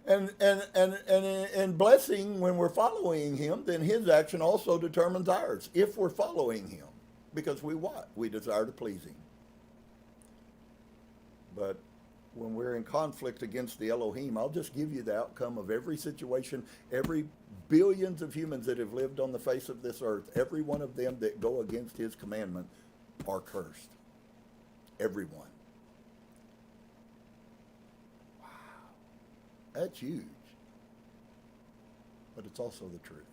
And blessing, when we're following him, then his action also determines ours, if we're following him. Because we what? We desire to please him. But when we're in conflict against the Elohim, I'll just give you the outcome of every situation, every billions of humans that have lived on the face of this earth, every one of them that go against his commandment are cursed. Everyone. Wow. That's huge. But it's also the truth.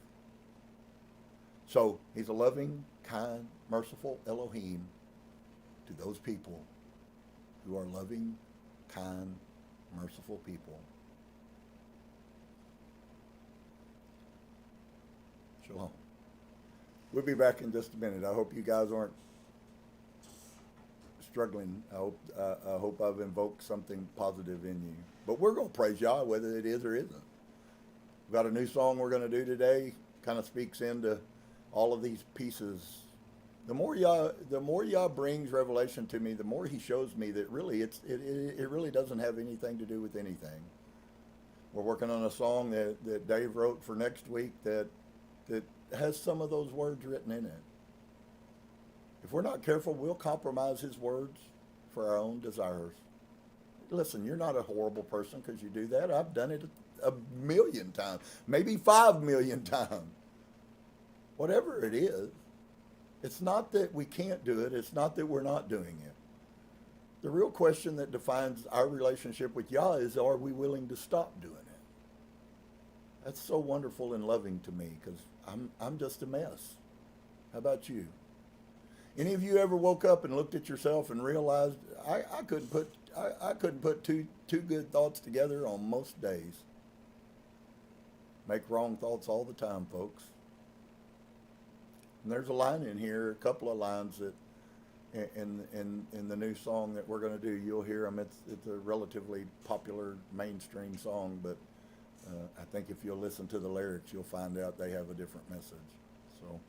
So he's a loving, kind, merciful Elohim to those people who are loving, kind, merciful people. Shalom. We'll be back in just a minute. I hope you guys aren't struggling. I hope I've invoked something positive in you. But we're going to praise Yah, whether it is or isn't. We've got a new song we're going to do today. Kind of speaks into all of these pieces. The more Yah brings revelation to me, the more he shows me that really it really doesn't have anything to do with anything. We're working on a song that Dave wrote for next week that has some of those words written in it. If we're not careful, we'll compromise his words for our own desires. Listen, you're not a horrible person because you do that. I've done it a million times, maybe 5 million times. Whatever it is. It's not that we can't do it. It's not that we're not doing it. The real question that defines our relationship with Yah is, are we willing to stop doing it? That's so wonderful and loving to me because I'm just a mess. How about you? Any of you ever woke up and looked at yourself and realized I couldn't put two good thoughts together on most days? Make wrong thoughts all the time, folks. And there's a line in here, a couple of lines that in the new song that we're going to do, you'll hear them. It's a relatively popular mainstream song, but I think if you'll listen to the lyrics, you'll find out they have a different message. So,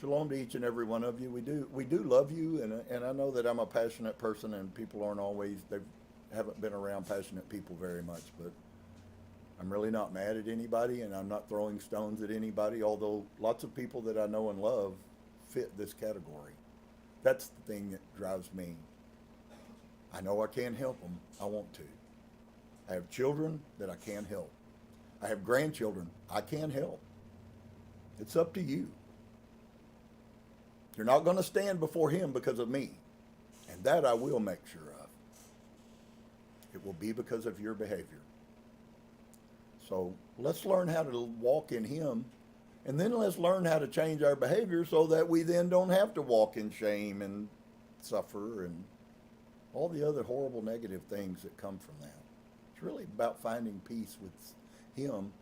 shalom to each and every one of you. We do love you, and I know that I'm a passionate person, and people haven't been around passionate people very much, but I'm really not mad at anybody, and I'm not throwing stones at anybody, although lots of people that I know and love fit this category. That's the thing that drives me. I know I can't help them. I want to. I have children that I can't help. I have grandchildren I can't help. It's up to you. You're not going to stand before him because of me, and that I will make sure of. It will be because of your behavior. So let's learn how to walk in him, and then let's learn how to change our behavior so that we then don't have to walk in shame and suffer and all the other horrible negative things that come from that. It's really about finding peace with him,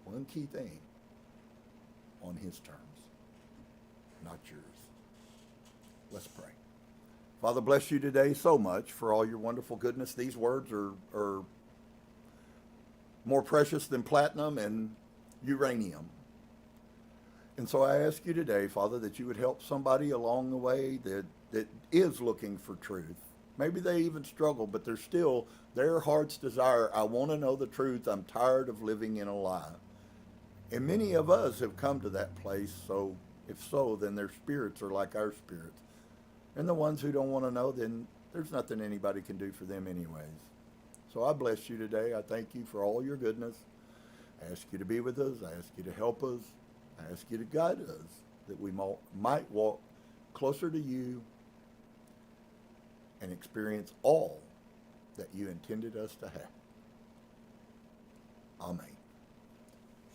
one key thing, on his terms, not yours. Let's pray. Father, bless you today so much for all your wonderful goodness. These words are more precious than platinum and uranium. And so I ask you today, Father, that you would help somebody along the way that is looking for truth. Maybe they even struggle, but they're still, their heart's desire, I want to know the truth. I'm tired of living in a lie. And many of us have come to that place, so if so, then their spirits are like our spirits. And the ones who don't want to know, then there's nothing anybody can do for them anyways. So I bless you today. I thank you for all your goodness. I ask you to be with us. I ask you to help us. I ask you to guide us, that we might walk closer to you and experience all that you intended us to have. Amen.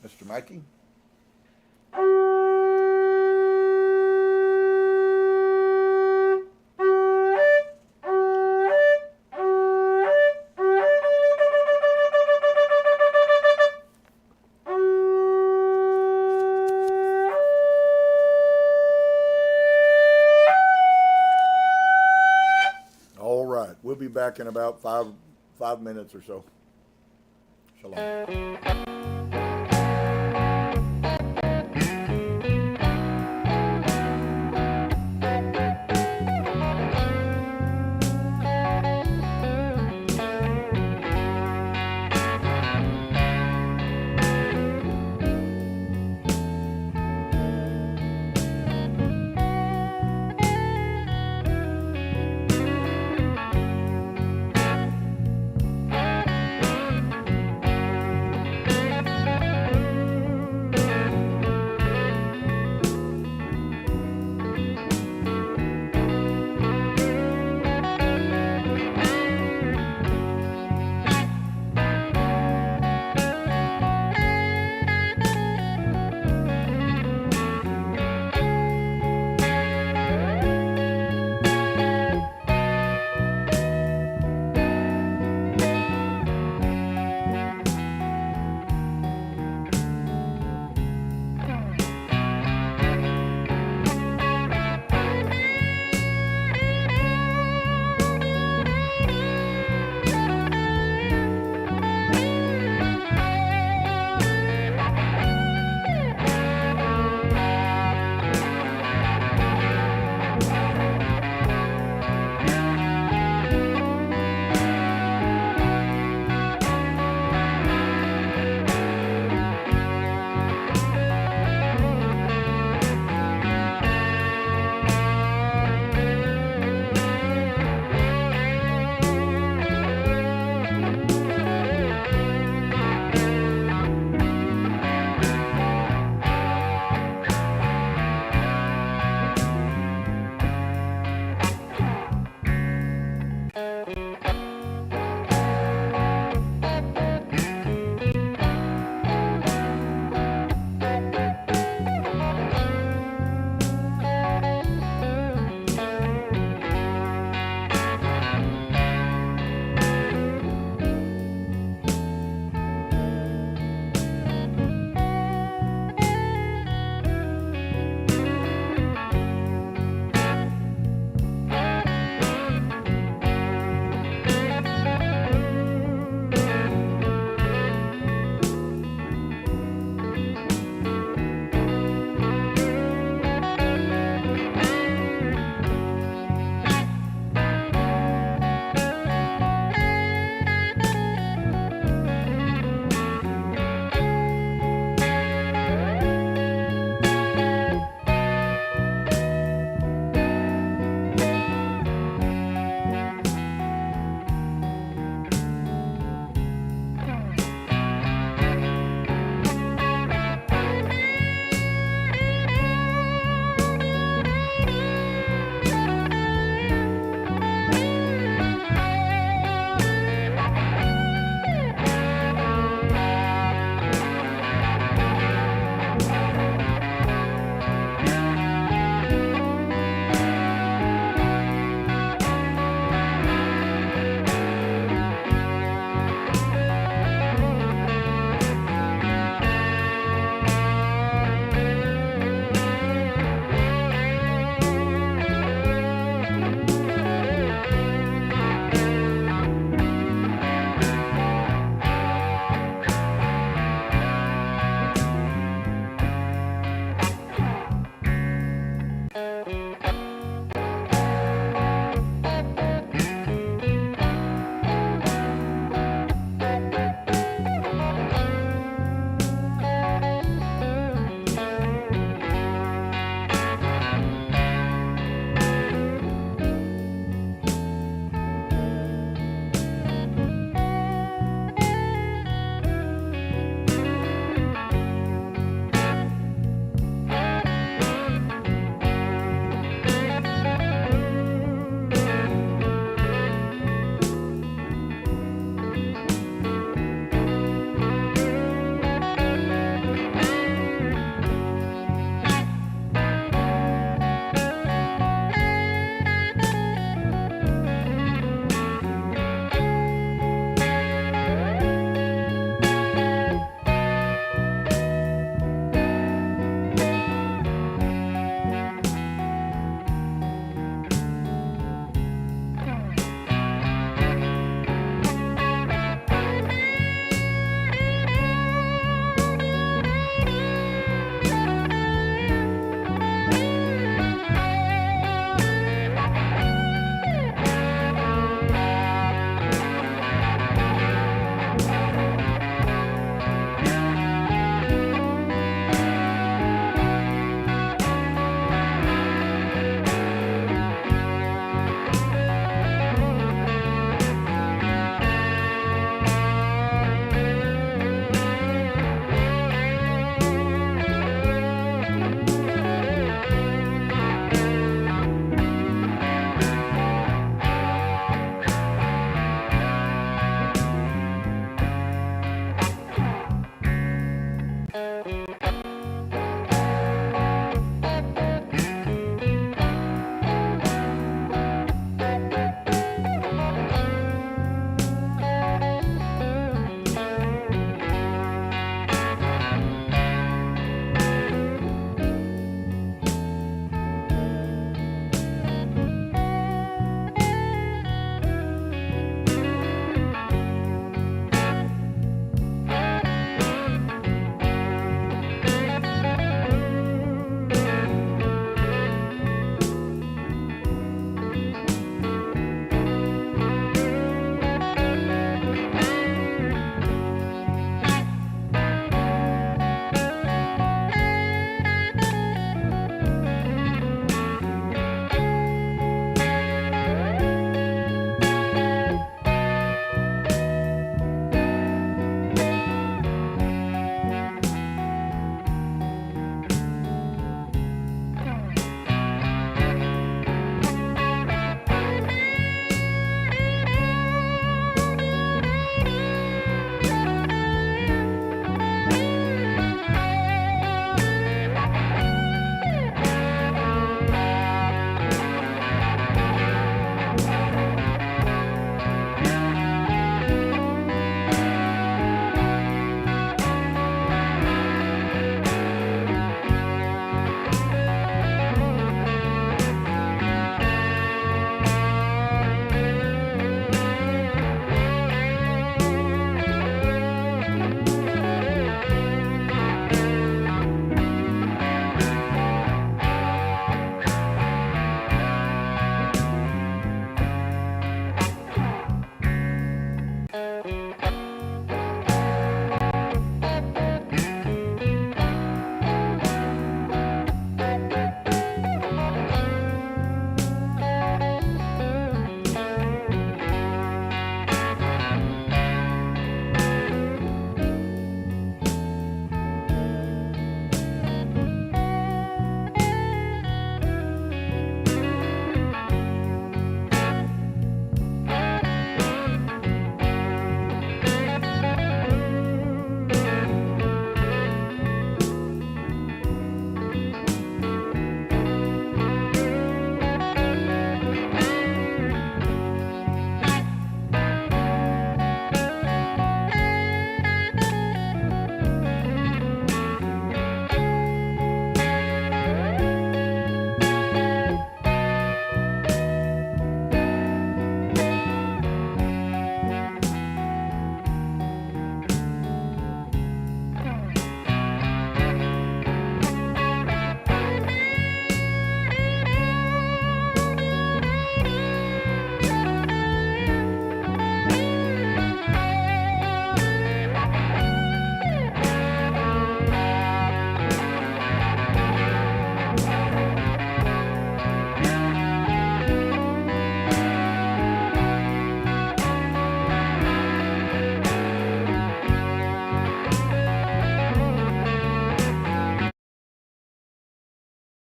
Mr. Mackey? All right. We'll be back in about five minutes or so. Shalom.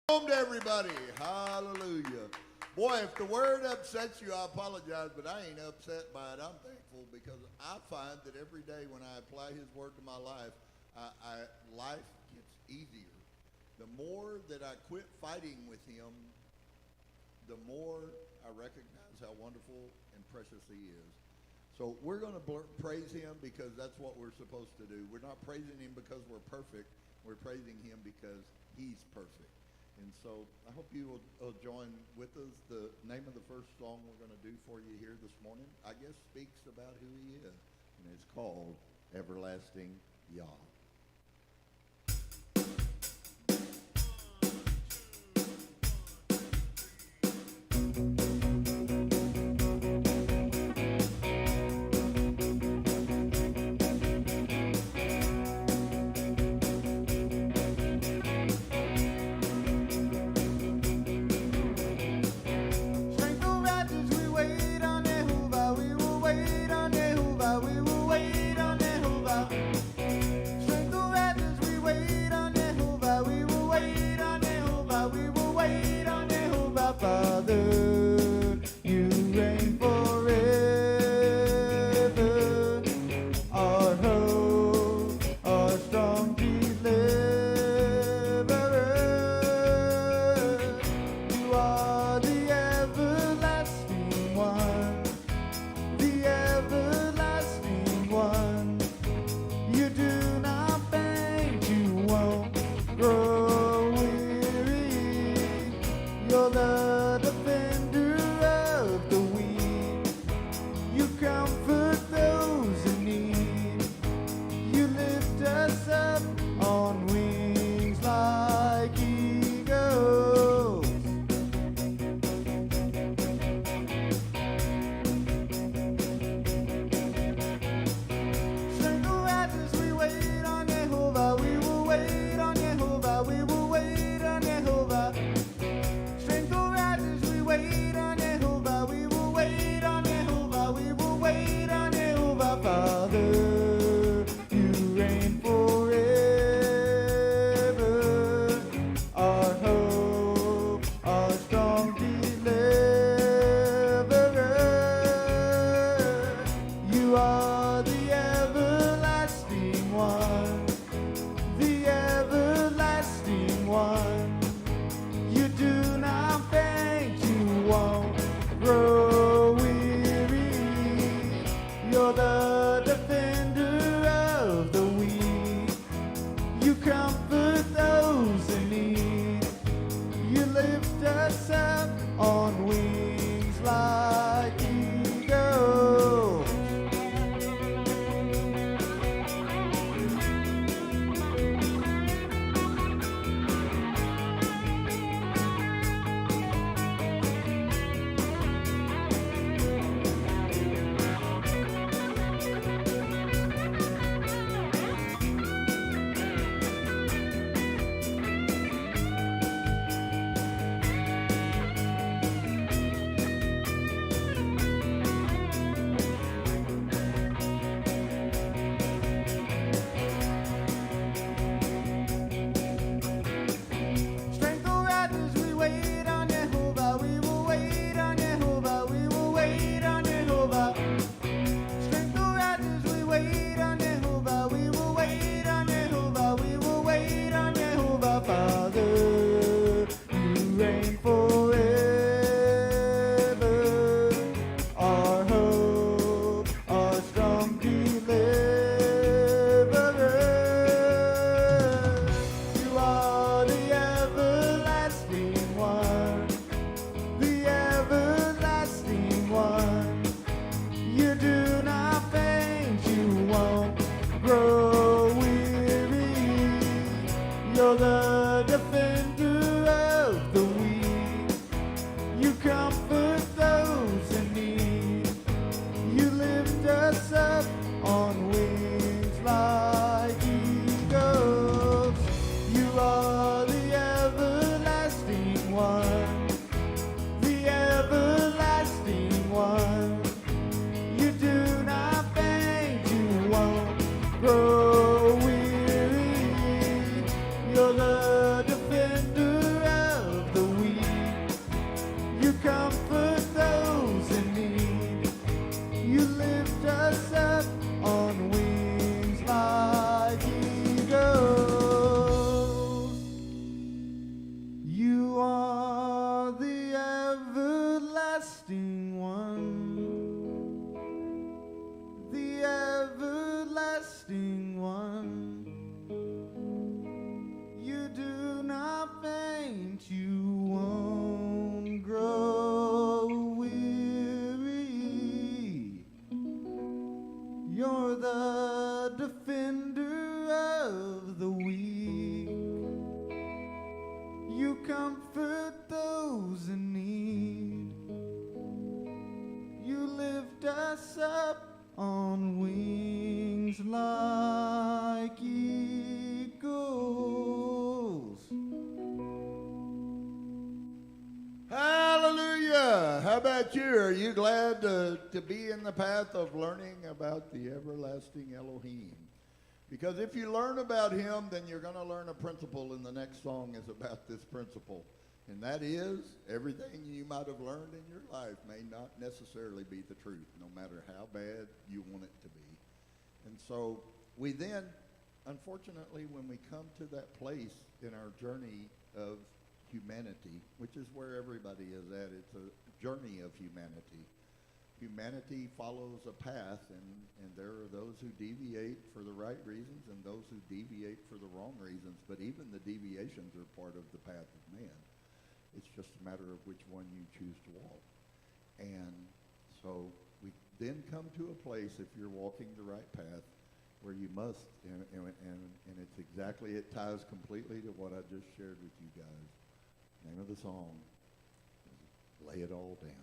Home to everybody. Hallelujah. Boy, if the word upsets you, I apologize, but I ain't upset by it. I'm thankful because I find that every day when I apply his word to my life, life gets easier. The more that I quit fighting with him, the more I recognize how wonderful and precious he is. So we're going to praise him because that's what we're supposed to do. We're not praising him because we're perfect. We're praising him because he's perfect. And so I hope you will join with us. The name of the first song we're going to do for you here this morning, I guess, speaks about who he is. And it's called Everlasting Yah. We will wait on YEHOVAH. comfort those in need. You lift us up on wings like eagles. Are you glad to be in the path of learning about the everlasting Elohim? Because if you learn about him, then you're going to learn a principle, and the next song is about this principle. And that is, everything you might have learned in your life may not necessarily be the truth, no matter how bad you want it to be. And so we then, unfortunately, when we come to that place in our journey of humanity, which is where everybody is at, it's a journey of humanity. Humanity follows a path, and there are those who deviate for the right reasons and those who deviate for the wrong reasons, but even the deviations are part of the path of man. It's just a matter of which one you choose to walk. And so we then come to a place, if you're walking the right path, where you must, and it's exactly, it ties completely to what I just shared with you guys. The name of the song is Lay It All Down.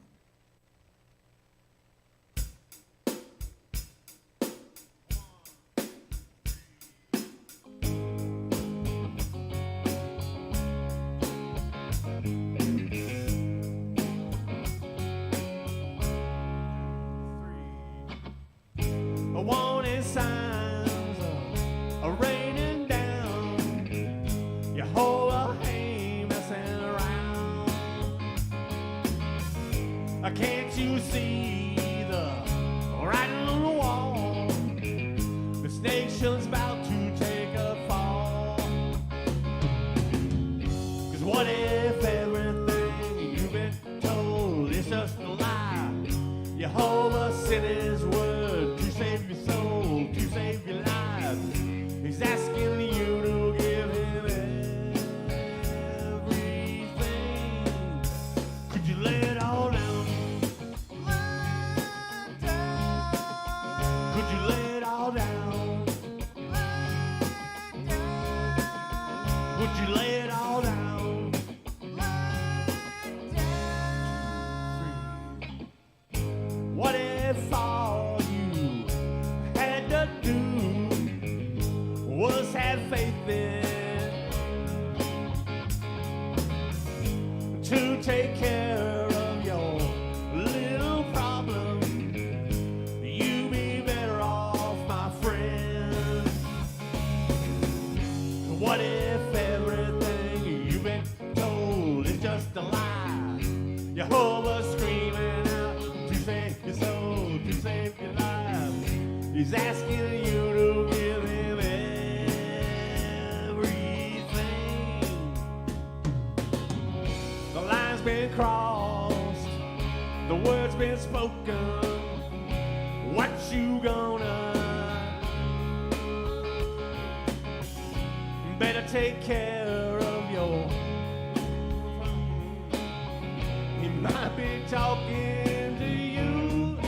Warning signs are raining down. YEHOVAH messing around. Can't you see the writing on the wall? This nation's about to take a fall. 'Cause what if everything you've been told is just a lie? YEHOVAH sent his word to save your soul, to save your life. He's asking you to give him Could you lay it all down? What if all you had to do was have faith in to take care of your little problem? You'd be better off, my friend. What if everything you've been told is just a lie? Jehovah's screaming out to save your soul, to save your life. He's asking you to give him everything. The line's been crossed, the word's been spoken. What you gonna? Better take care of your. He might be talking to you.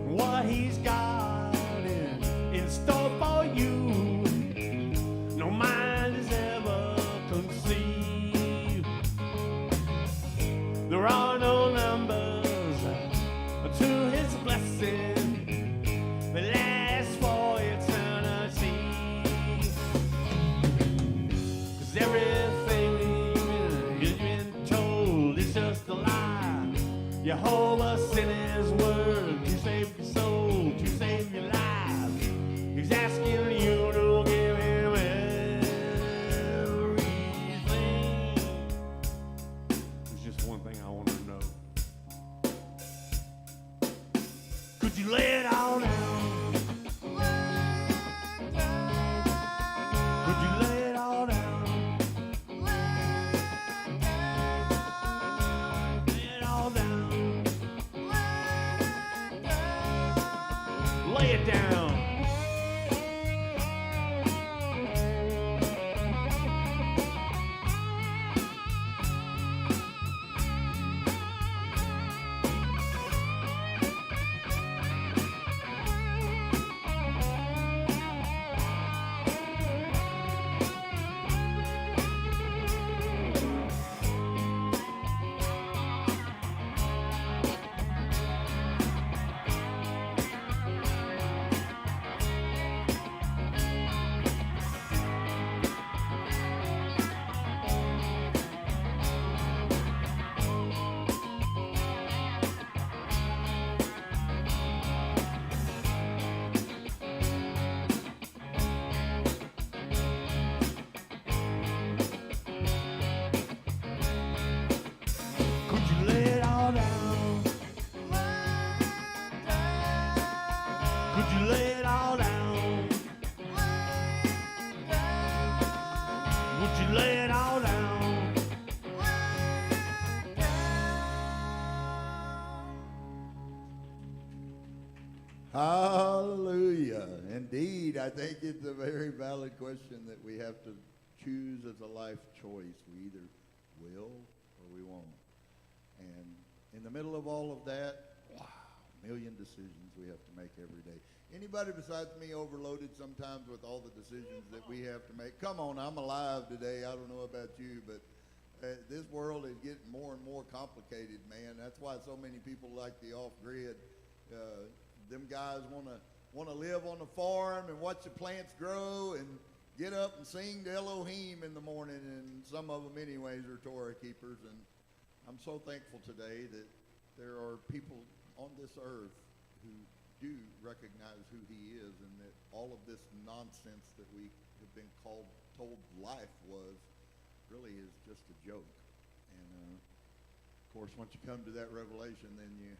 What he's got in store for you, no mind has ever conceived. There are no numbers to his blessing that lasts for eternity. 'Cause everything you've been told is just a lie. Jehovah sent his word to save your soul, to save your life. He's asking you to give him everything. There's just one thing I want to know. Could you lay it all down? Could you lay it all down? Lay it all down. Lay it down. Could you lay it all down? Could you lay it all down? Would you lay it all down? Hallelujah. Indeed, I think it's a very valid question that we have to choose as a life choice. We either will or we won't. And in the middle of all of that, wow, a million decisions we have to make every day. Anybody besides me overloaded sometimes with all the decisions that we have to make? Come on, I'm alive today. I don't know about you, but this world is getting more and more complicated, man. That's why so many people like the off-grid. Them guys want want to live on the farm and watch the plants grow and get up and sing to Elohim in the morning, and some of them anyways are Torah keepers. And I'm so thankful today that there are people on this earth who do recognize who he is, and that all of this nonsense that we have been told life was really is just a joke. And of course, once you come to that revelation, then you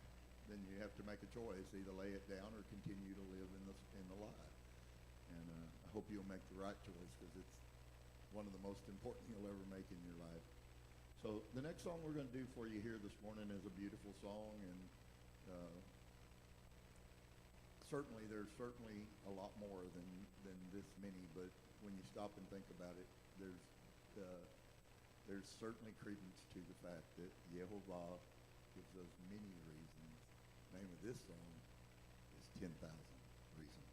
have to make a choice: either lay it down or continue to live in the lie. And I hope you'll make the right choice, because it's one of the most important you'll ever make in your life. So the next song we're going to do for you here this morning is a beautiful song, and there's certainly a lot more than this many, but when you stop and think about it, there's certainly credence to the fact that YEHOVAH gives us many reasons. The name of this song is 10,000 Reasons.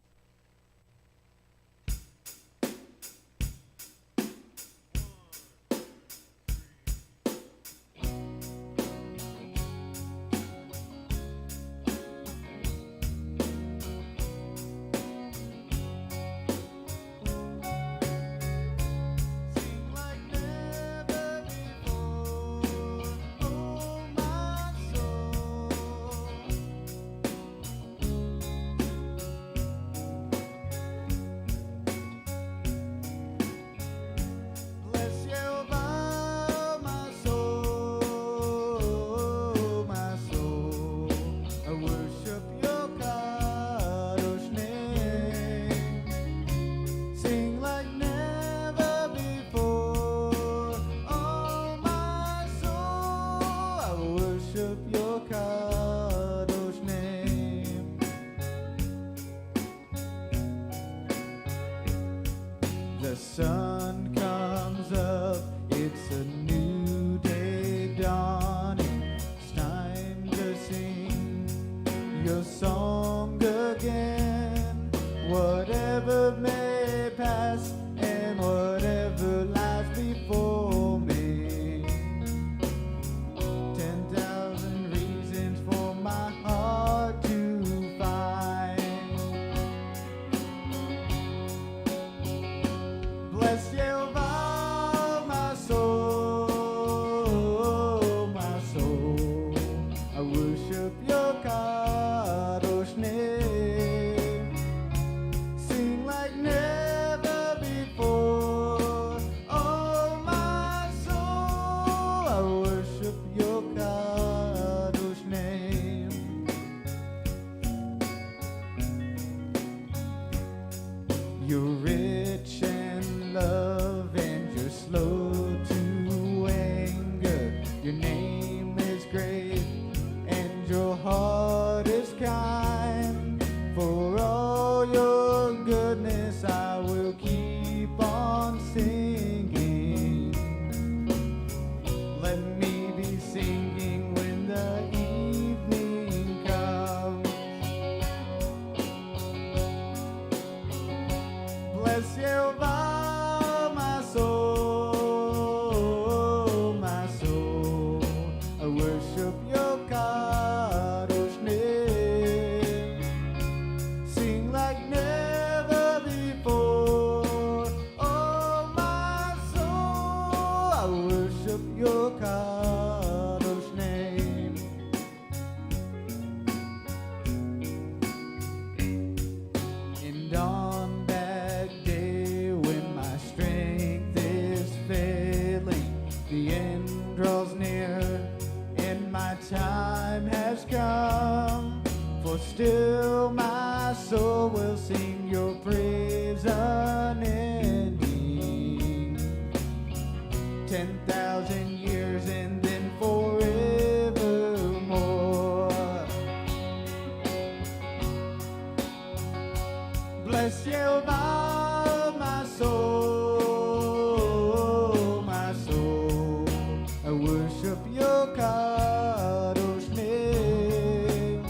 The sun comes up, it's a new day dawning. It's time to sing your song again. Whatever may pass and whatever lies before me. 10,000 reasons for my heart to find. Bless YEHOVAH, my soul, my soul. I worship your kadosh name. Sing like never before. Oh, my soul, I worship your kadosh name. You're rich and love, and you're slow to anger. Your name is great, and your heart is kind. For all your goodness, I will keep on singing. Let me be singing when the evening comes. Bless YEHOVAH, my soul, my soul. I worship your kadosh name. Sing like never before. Oh, my soul, I worship your kadosh name. And on that day when my strength is failing, the end draws near and my time has come. For still my soul will sing your praise unending. 10,000 years and then forevermore. Bless YEHOVAH, my soul, my soul. I worship your kadosh name.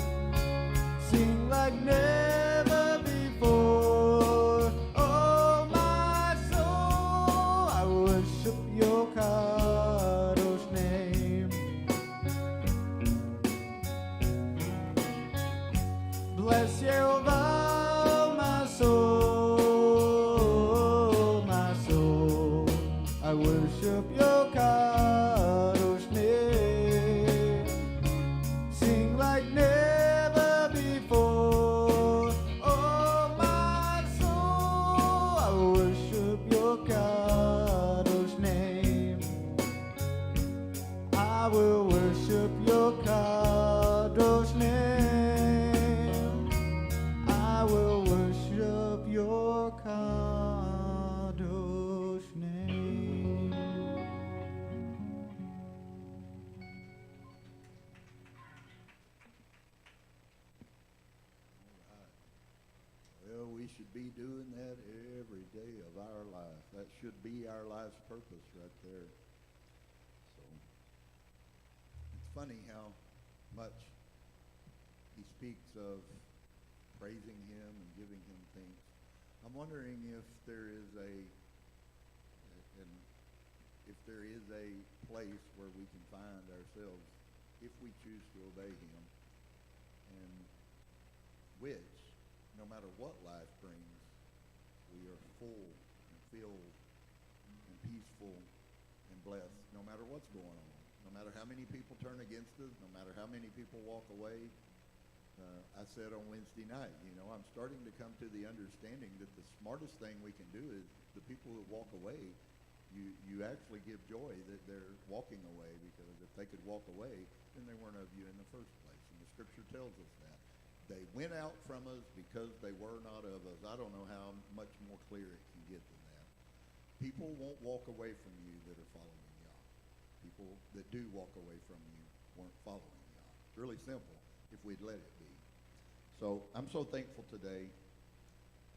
Sing like never before. Oh, my soul, I worship your kadosh name. Bless YEHOVAH, should be doing that every day of our life. That should be our life's purpose right there. So it's funny how much he speaks of praising him and giving him things. I'm wondering if there is a place where we can find ourselves if we choose to obey him, and which, no matter what life brings, we are full and filled and peaceful and blessed, no matter what's going on, no matter how many people turn against us, no matter how many people walk away. I said on Wednesday night, I'm starting to come to the understanding that the smartest thing we can do is the people who walk away, you actually give joy that they're walking away, because if they could walk away, then they weren't of you in the first place. And the scripture tells us that. They went out from us because they were not of us. I don't know how much more clear it can get than that. People won't walk away from you that are following Yah. People that do walk away from you weren't following Yah. It's really simple if we'd let it be. So I'm so thankful today.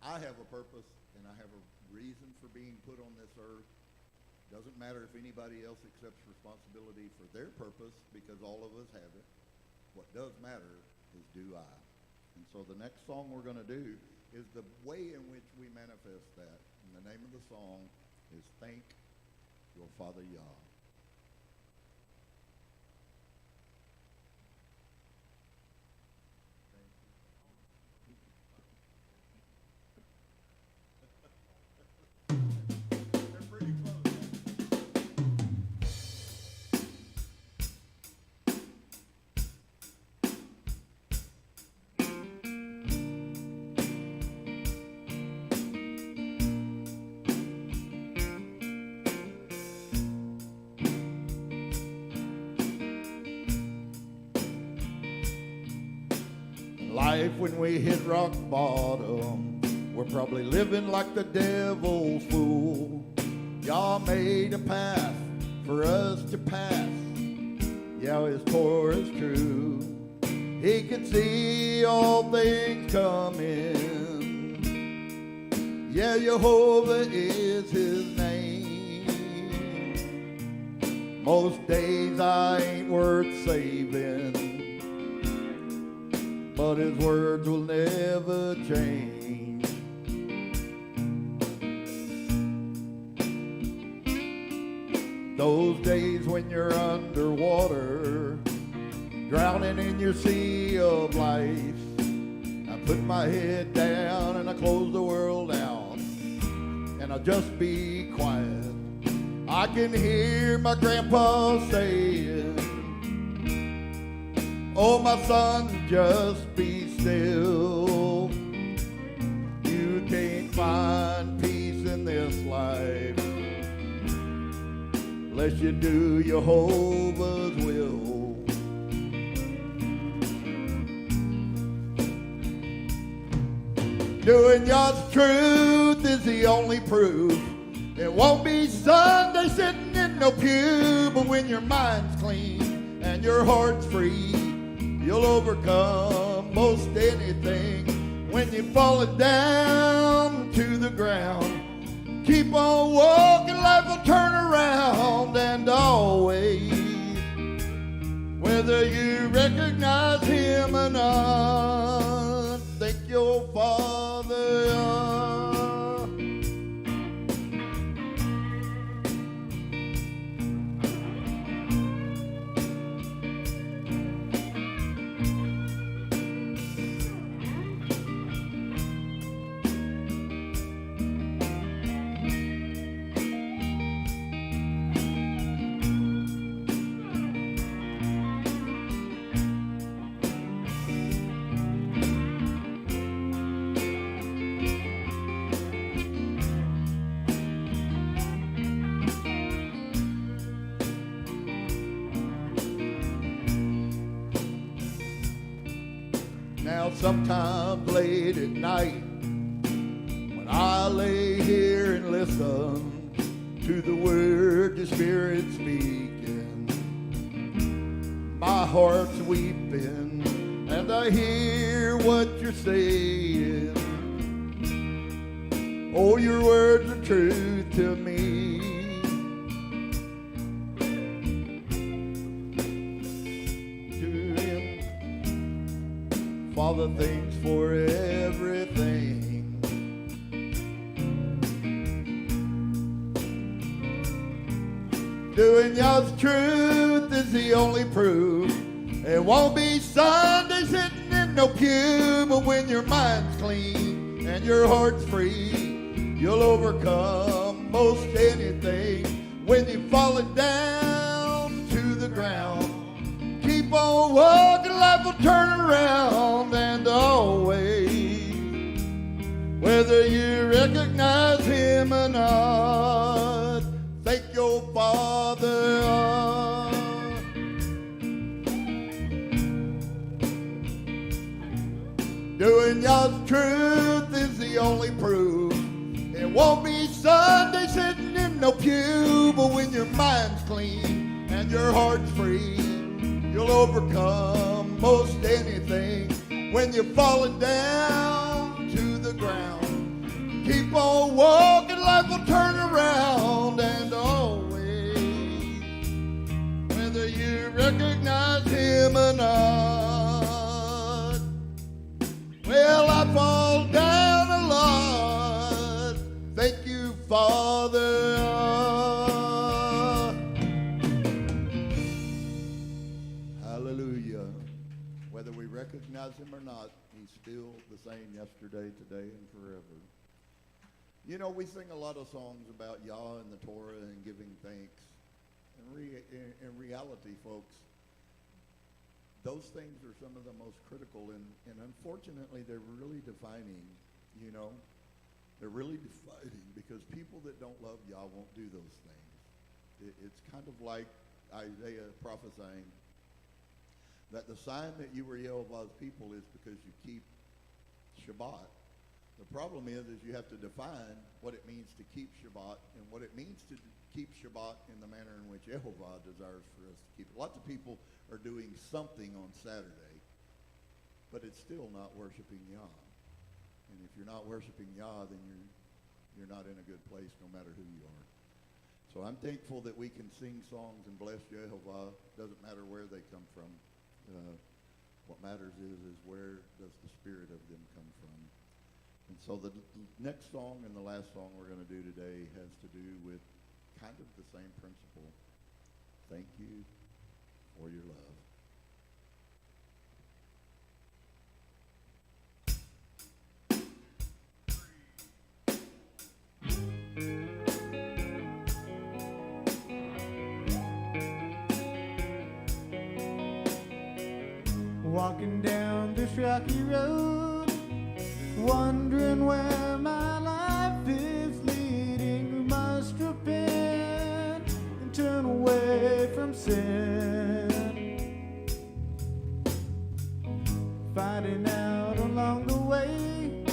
I have a purpose and I have a reason for being put on this earth. Doesn't matter if anybody else accepts responsibility for their purpose, because all of us have it. What does matter is, do I? And so the next song we're going to do is the way in which we manifest that. And the name of the song is Thank Your Father Yah. Life, when we hit rock bottom, we're probably living like the devil's fool. Yah made a path for us to pass. Yeah, his Torah is true. He could see all things coming. Yeah, YEHOVAH is his name. Most days I ain't worth saving, but his words will never change. Those days when you're underwater, drowning in your sea of life, I put my head down and I close the world out, and I just be quiet. I can hear my grandpa saying, oh, my son, just be still. You can't find peace in this life unless you do YEHOVAH's will. Doing Yah's truth is the only proof. It won't be Sunday sitting in no pew, but when your mind's clean and your heart's free, you'll overcome most anything. When you're falling down to the ground, keep on walking, life will turn around. And always, whether you recognize him or not, thank your Father. Now sometimes late at night, when I lay here and listen to the word the Spirit speaking, my heart's weeping and I hear what you're saying. Oh, your words are truth to me. To him, Father, thanks for everything. Doing God's truth is the only proof. It won't be Sunday sitting in no pew, but when your mind's clean and your heart's free, you'll overcome most anything. When you've fallen down to the ground, keep on walking, life will turn around. And always, whether you recognize him or not, thank your Father. Doing God's truth is the only proof. It won't be Sunday sitting in no pew, but when your mind's clean and your heart's free, you'll overcome most anything. When you're falling down to the ground, keep on walking, life will turn around. And always, whether you recognize him or not, well, I fall down a lot. Thank you, Father. Hallelujah. Whether we recognize him or not, he's still the same yesterday, today, and forever. You know, we sing a lot of songs about Yah and the Torah and giving thanks. In reality, folks, those things are some of the most critical, and unfortunately, they're really defining, you know. They're really defining, because people that don't love Yah won't do those things. It's kind of like Isaiah prophesying that the sign that you were YEHOVAH's people is because you keep Shabbat. The problem is you have to define what it means to keep Shabbat and what it means to keep Shabbat in the manner in which YEHOVAH desires for us to keep it. Lots of people are doing something on Saturday, but it's still not worshiping Yah. And if you're not worshiping Yah, then you're not in a good place no matter who you are. So I'm thankful that we can sing songs and bless YEHOVAH. Doesn't matter where they come from. What matters is where does the spirit of them come from. And so the next song and the last song we're going to do today has to do with kind of the same principle. Thank you for your love. Walking down this rocky road, wondering where my life is leading. We must repent and turn away from sin. Finding out along the way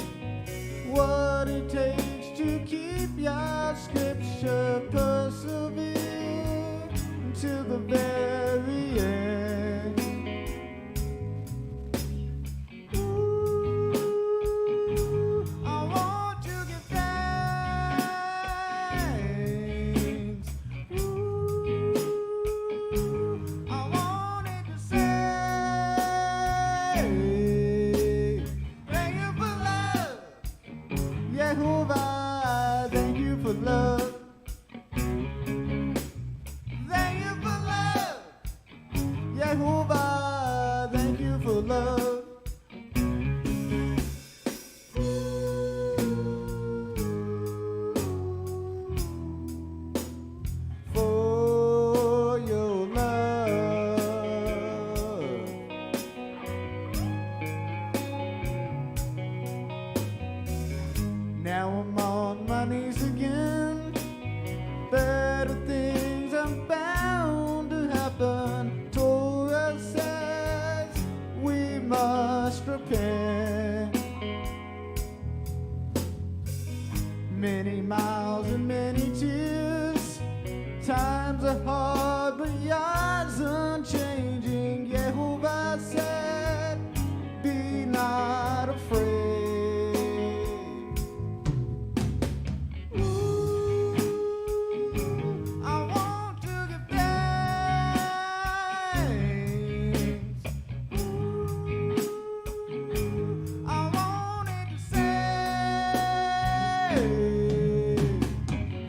what it takes to keep your scripture, persevere until the very end. YEHOVAH, thank you for love. Thank you for love. YEHOVAH, thank you for love. For your love. Now I'm on my knees again. Better things are bound to happen. Torah says we must repent. Many miles and many tears. Times are hard, but Yah's unchanging. YEHOVAH said, be not afraid.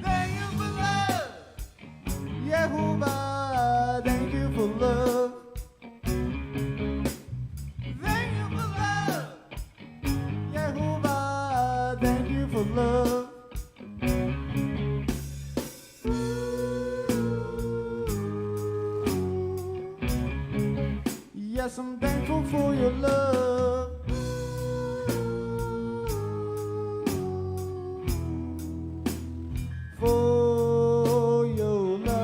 Thank you for love. Yehovah, thank you for love. Thank you for love. Yehovah, thank you for love. Yes, I'm thankful for your love. For your love.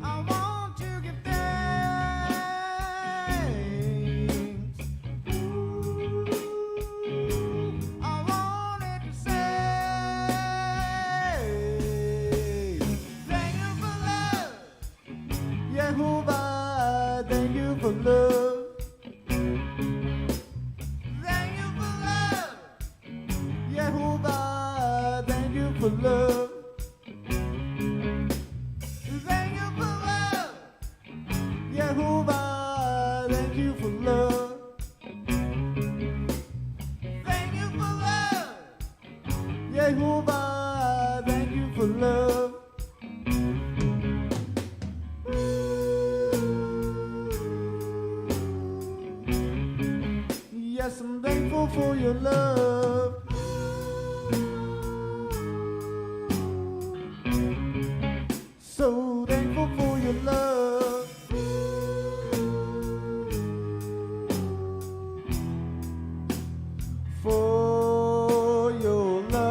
I want to give thanks. I wanted to say thank you for love. Yehovah, thank you for love. Thank you for love. Yehovah, thank you for love. Thank you for love. Yehovah, thank you for love. Thank you for love. Yehovah, thank you for love. Yes, I'm thankful for your love. So thankful for your love. For your love.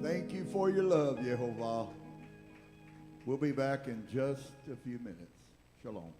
Thank you for your love, Yehovah. We'll be back in just a few minutes. Shalom.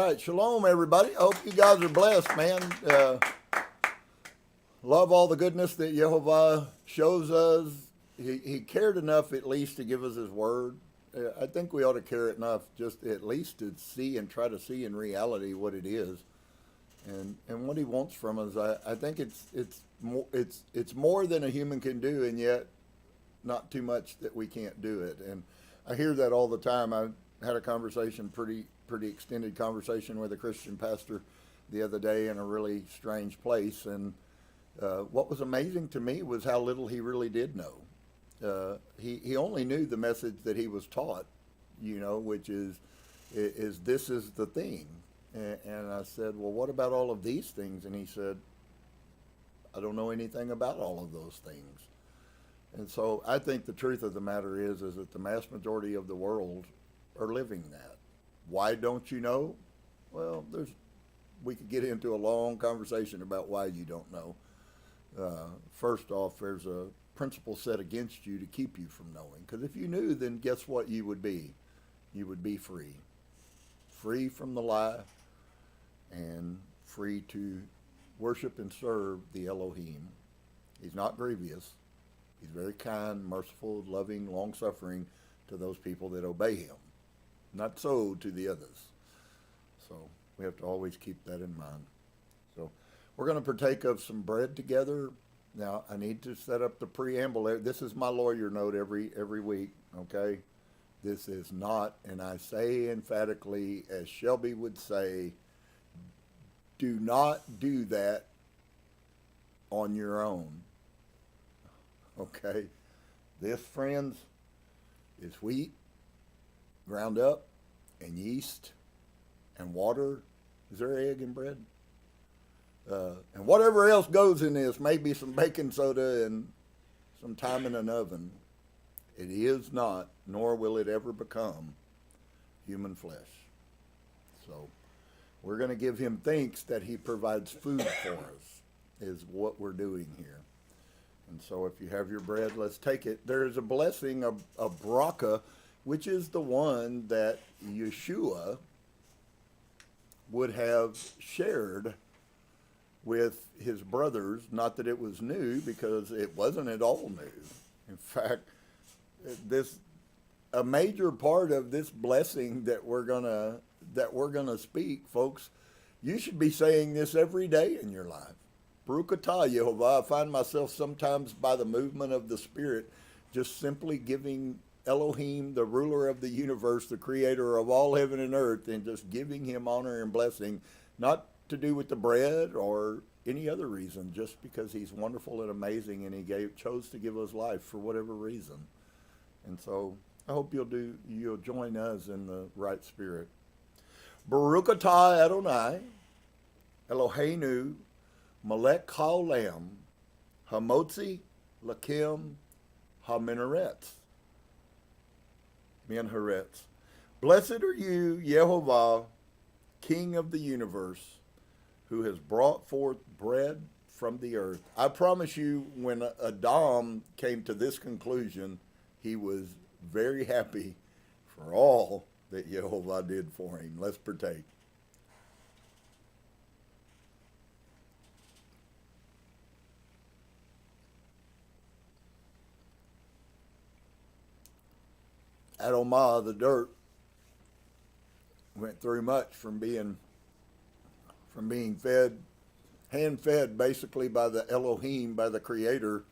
right, shalom, everybody. I hope you guys are blessed, man. Love all the goodness that YEHOVAH shows us. He cared enough at least to give us his word. I think we ought to care enough just at least to see and try to see in reality what it is and what he wants from us. I think it's more than a human can do, and yet not too much that we can't do it. And I hear that all the time. I had a conversation, pretty extended conversation with a Christian pastor the other day in a really strange place, and what was amazing to me was how little he really did know. He only knew the message that he was taught, which is this is the thing. And I said, well, what about all of these things? And he said, I don't know anything about all of those things. And so I think the truth of the matter is that the mass majority of the world are living that. Why don't you know? Well, we could get into a long conversation about why you don't know. First off, there's a principle set against you to keep you from knowing. Because if you knew, then guess what you would be? You would be free. Free from the lie and free to worship and serve the Elohim. He's not grievous. He's very kind, merciful, loving, long-suffering to those people that obey him. Not so to the others. So we have to always keep that in mind. So we're going to partake of some bread together. Now, I need to set up the preamble. This is my lawyer note every week, okay? This is not, and I say emphatically, as Shelby would say, do not do that on your own, okay? This, friends, is wheat, ground up, and yeast, and water. Is there egg in bread? And whatever else goes in this, maybe some baking soda and some time in an oven. It is not, nor will it ever become, human flesh. So we're going to give him thanks that he provides food for us, is what we're doing here. And so if you have your bread, let's take it. There is a blessing, a bracha, which is the one that Yeshua would have shared with his brothers. Not that it was new, because it wasn't at all new. In fact, a major part of this blessing that we're gonna speak, folks, you should be saying this every day in your life. Baruch atah, YEHOVAH. I find myself sometimes by the movement of the Spirit just simply giving Elohim, the ruler of the universe, the creator of all heaven and earth, and just giving him honor and blessing, not to do with the bread or any other reason, just because he's wonderful and amazing, and he chose to give us life for whatever reason. And so I hope you'll join us in the right spirit. Baruch atah Adonai, Eloheinu, melech haolam, hamotzi lakim haminaretz. Minharetz. Blessed are you, YEHOVAH, King of the universe, who has brought forth bread from the earth. I promise you, when Adam came to this conclusion, he was very happy for all that YEHOVAH did for him. Let's partake. Adamah, the dirt, went through much from being fed, hand-fed basically by the Elohim, by the Creator,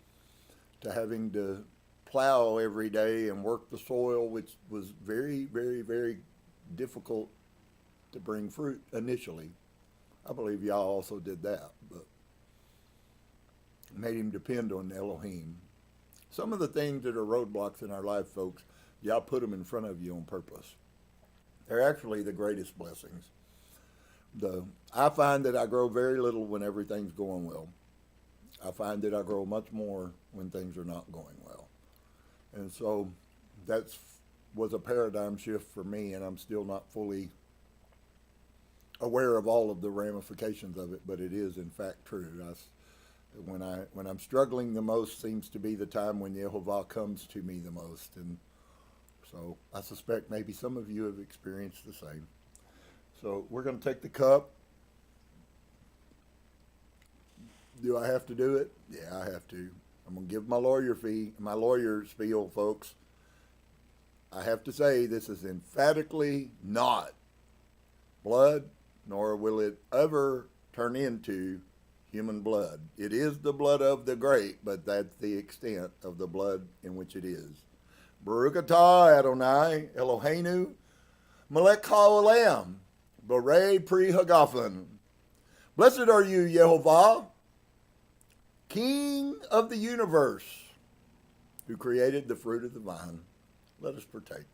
to having to plow every day and work the soil, which was very, very, very difficult to bring fruit initially. I believe Yah also did that, but made him depend on Elohim. Some of the things that are roadblocks in our life, folks, Yah put them in front of you on purpose. They're actually the greatest blessings. I find that I grow very little when everything's going well. I find that I grow much more when things are not going well. And so that was a paradigm shift for me, and I'm still not fully aware of all of the ramifications of it, but it is in fact true. When I'm struggling the most seems to be the time when YEHOVAH comes to me the most. And so I suspect maybe some of you have experienced the same. So we're going to take the cup. Do I have to do it? Yeah, I have to. I'm going to give my lawyer spiel, folks. I have to say this is emphatically not blood, nor will it ever turn into human blood. It is the blood of the grape, but that's the extent of the blood in which it is. Baruch atah Adonai Eloheinu melech haolam borei pri hagafen. Blessed are you, YEHOVAH, King of the universe, who created the fruit of the vine. Let us partake.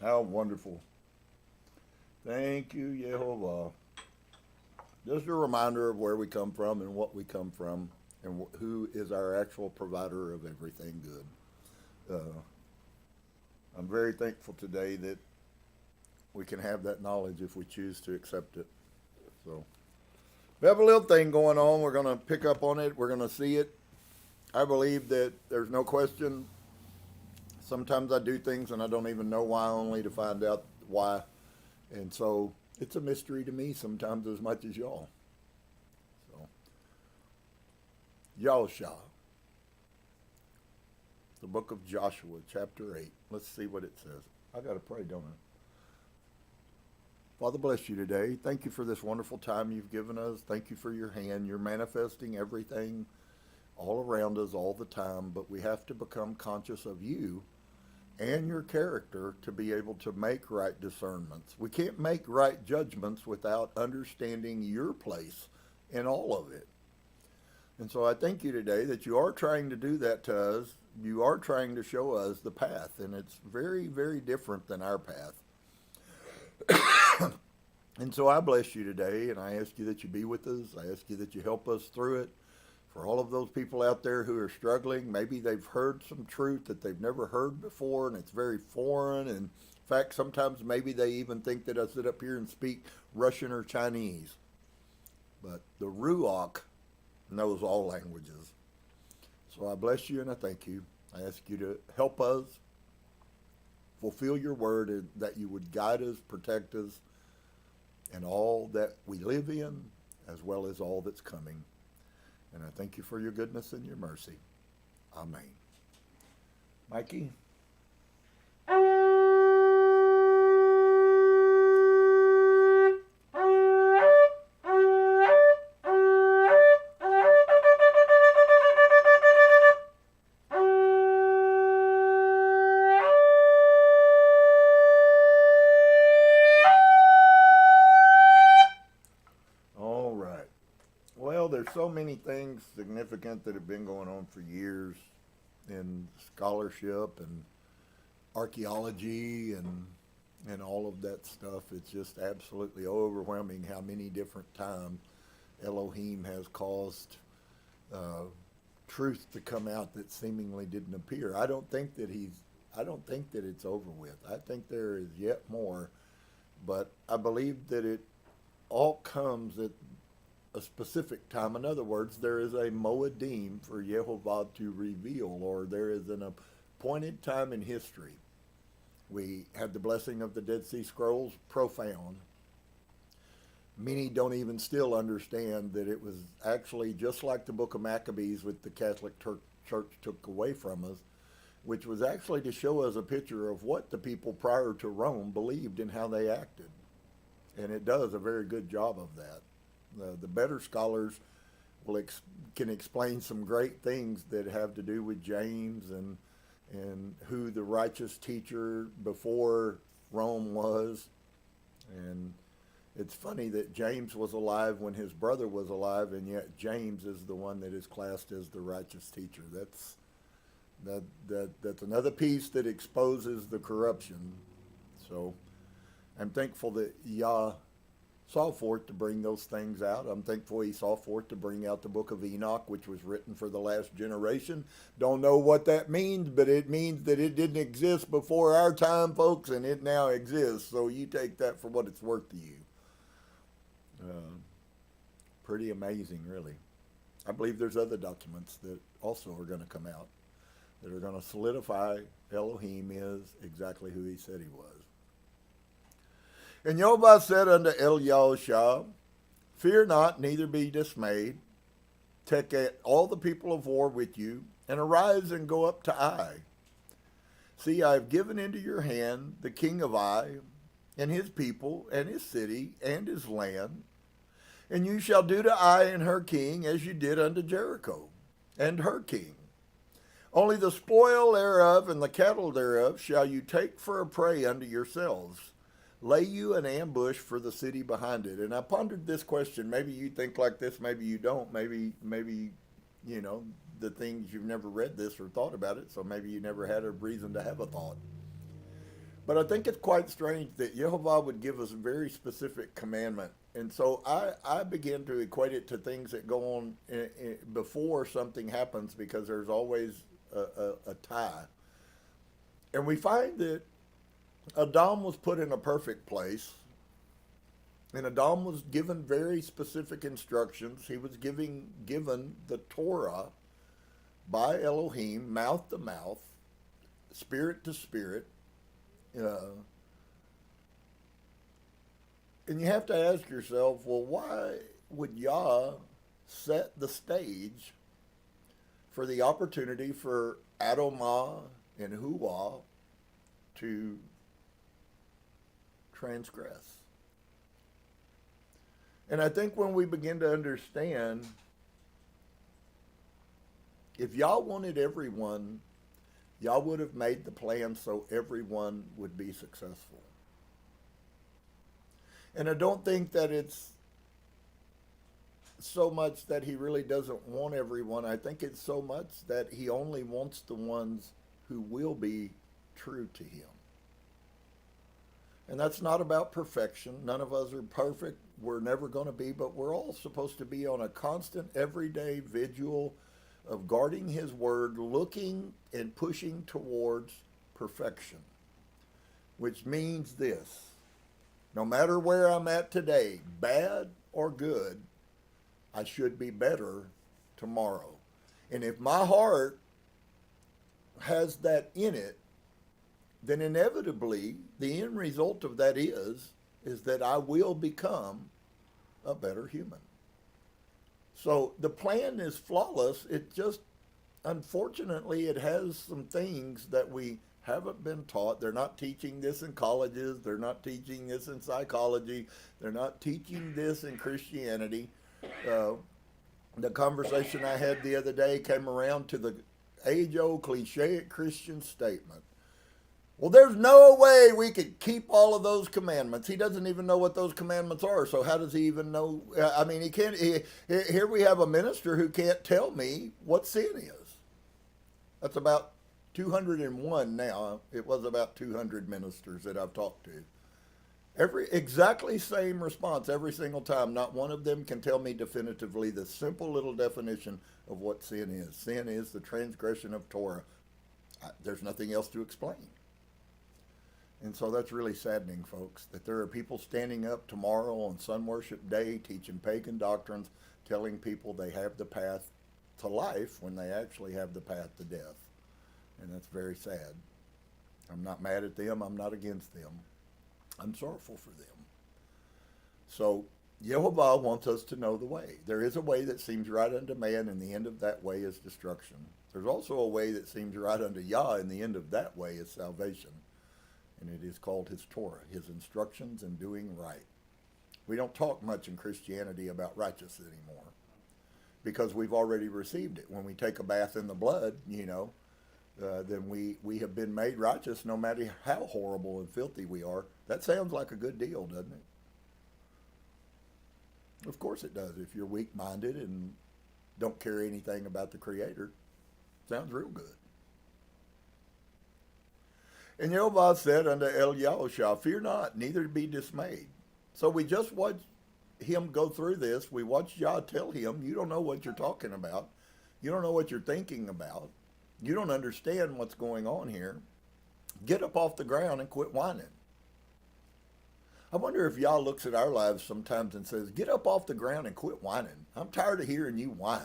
How wonderful. Thank you, YEHOVAH. Just a reminder of where we come from and what we come from and who is our actual provider of everything good. I'm very thankful today that we can have that knowledge if we choose to accept it. So we have a little thing going on. We're going to pick up on it. We're going to see it. I believe that there's no question. Sometimes I do things and I don't even know why, only to find out why. And so it's a mystery to me sometimes as much as y'all. So, Yahusha, the book of Joshua, chapter 8. Let's see what it says. I got to pray, don't I? Father, bless you today. Thank you for this wonderful time you've given us. Thank you for your hand. You're manifesting everything all around us all the time, but we have to become conscious of you and your character to be able to make right discernments. We can't make right judgments without understanding your place in all of it. And so I thank you today that you are trying to do that to us. You are trying to show us the path, and it's very, very different than our path. And so I bless you today, and I ask you that you be with us. I ask you that you help us through it. For all of those people out there who are struggling, maybe they've heard some truth that they've never heard before, and it's very foreign. And in fact, sometimes maybe they even think that I sit up here and speak Russian or Chinese. But the Ruach knows all languages. So I bless you and I thank you. I ask you to help us fulfill your word, and that you would guide us, protect us, and all that we live in, as well as all that's coming. And I thank you for your goodness and your mercy. Amen. Mikey? There's so many things significant that have been going on for years in scholarship and archaeology and all of that stuff. It's just absolutely overwhelming how many different times Elohim has caused truth to come out that seemingly didn't appear. I don't think that it's over with. I think there is yet more, but I believe that it all comes at a specific time. In other words, there is a Moedim for YEHOVAH to reveal, or there is an appointed time in history. We had the blessing of the Dead Sea Scrolls, profound. Many don't even still understand that it was actually just like the Book of Maccabees, with the Catholic Church took away from us, which was actually to show us a picture of what the people prior to Rome believed and how they acted. And it does a very good job of that. The better scholars can explain some great things that have to do with James and who the righteous teacher before Rome was. And it's funny that James was alive when his brother was alive, and yet James is the one that is classed as the righteous teacher. That's another piece that exposes the corruption. So I'm thankful that Yah saw forth to bring those things out. I'm thankful he saw forth to bring out the Book of Enoch, which was written for the last generation. Don't know what that means, but it means that it didn't exist before our time, folks, and it now exists. So you take that for what it's worth to you. Pretty amazing, really. I believe there's other documents that also are going to come out. that are going to solidify Elohim is exactly who he said he was. And YEHOVAH said unto Yahusha, fear not, neither be dismayed. Take all the people of war with you, and arise and go up to Ai. See, I have given into your hand the king of Ai, and his people, and his city, and his land. And you shall do to Ai and her king as you did unto Jericho, and her king. Only the spoil thereof and the cattle thereof shall you take for a prey unto yourselves. Lay you an ambush for the city behind it. And I pondered this question. Maybe you think like this, maybe you don't. Maybe, you know, the things you've never read this or thought about it, so maybe you never had a reason to have a thought. But I think it's quite strange that YEHOVAH would give us a very specific commandment. And so I began to equate it to things that go on before something happens, because there's always a tie. And we find that Adam was put in a perfect place, and Adam was given very specific instructions. He was given the Torah by Elohim, mouth to mouth, spirit to spirit. And you have to ask yourself, well, why would Yah set the stage for the opportunity for ahopmo and YEHOVAH to transgress? And I think when we begin to understand, if Yah wanted everyone, Yah would have made the plan so everyone would be successful. And I don't think that it's so much that he really doesn't want everyone. I think it's so much that he only wants the ones who will be true to him. And that's not about perfection. None of us are perfect. We're never going to be, but we're all supposed to be on a constant, everyday vigil of guarding his word, looking and pushing towards perfection, which means this: no matter where I'm at today, bad or good, I should be better tomorrow. And if my heart has that in it, then inevitably the end result of that is that I will become a better human. So the plan is flawless. It just, unfortunately, it has some things that we haven't been taught. They're not teaching this in colleges. They're not teaching this in psychology. They're not teaching this in Christianity. The conversation I had the other day came around to the age-old cliche Christian statement. Well, there's no way we could keep all of those commandments. He doesn't even know what those commandments are, so how does he even know? I mean, he can't. Here we have a minister who can't tell me what sin is. That's about 201 now. It was about 200 ministers that I've talked to. Exactly same response every single time. Not one of them can tell me definitively the simple little definition of what sin is. Sin is the transgression of Torah. There's nothing else to explain. And so that's really saddening, folks, that there are people standing up tomorrow on Sun Worship Day teaching pagan doctrines, telling people they have the path to life when they actually have the path to death. And that's very sad. I'm not mad at them. I'm not against them. I'm sorrowful for them. So YEHOVAH wants us to know the way. There is a way that seems right unto man, and the end of that way is destruction. There's also a way that seems right unto Yah, and the end of that way is salvation. And it is called his Torah, his instructions in doing right. We don't talk much in Christianity about righteousness anymore because we've already received it. When we take a bath in the blood, then we have been made righteous no matter how horrible and filthy we are. That sounds like a good deal, doesn't it? Of course it does. If you're weak-minded and don't care anything about the Creator, sounds real good. And YEHOVAH said unto Yahusha, fear not, neither be dismayed. So we just watched him go through this. We watched Yah tell him, you don't know what you're talking about. You don't know what you're thinking about. You don't understand what's going on here. Get up off the ground and quit whining. I wonder if Yah looks at our lives sometimes and says, get up off the ground and quit whining. I'm tired of hearing you whine.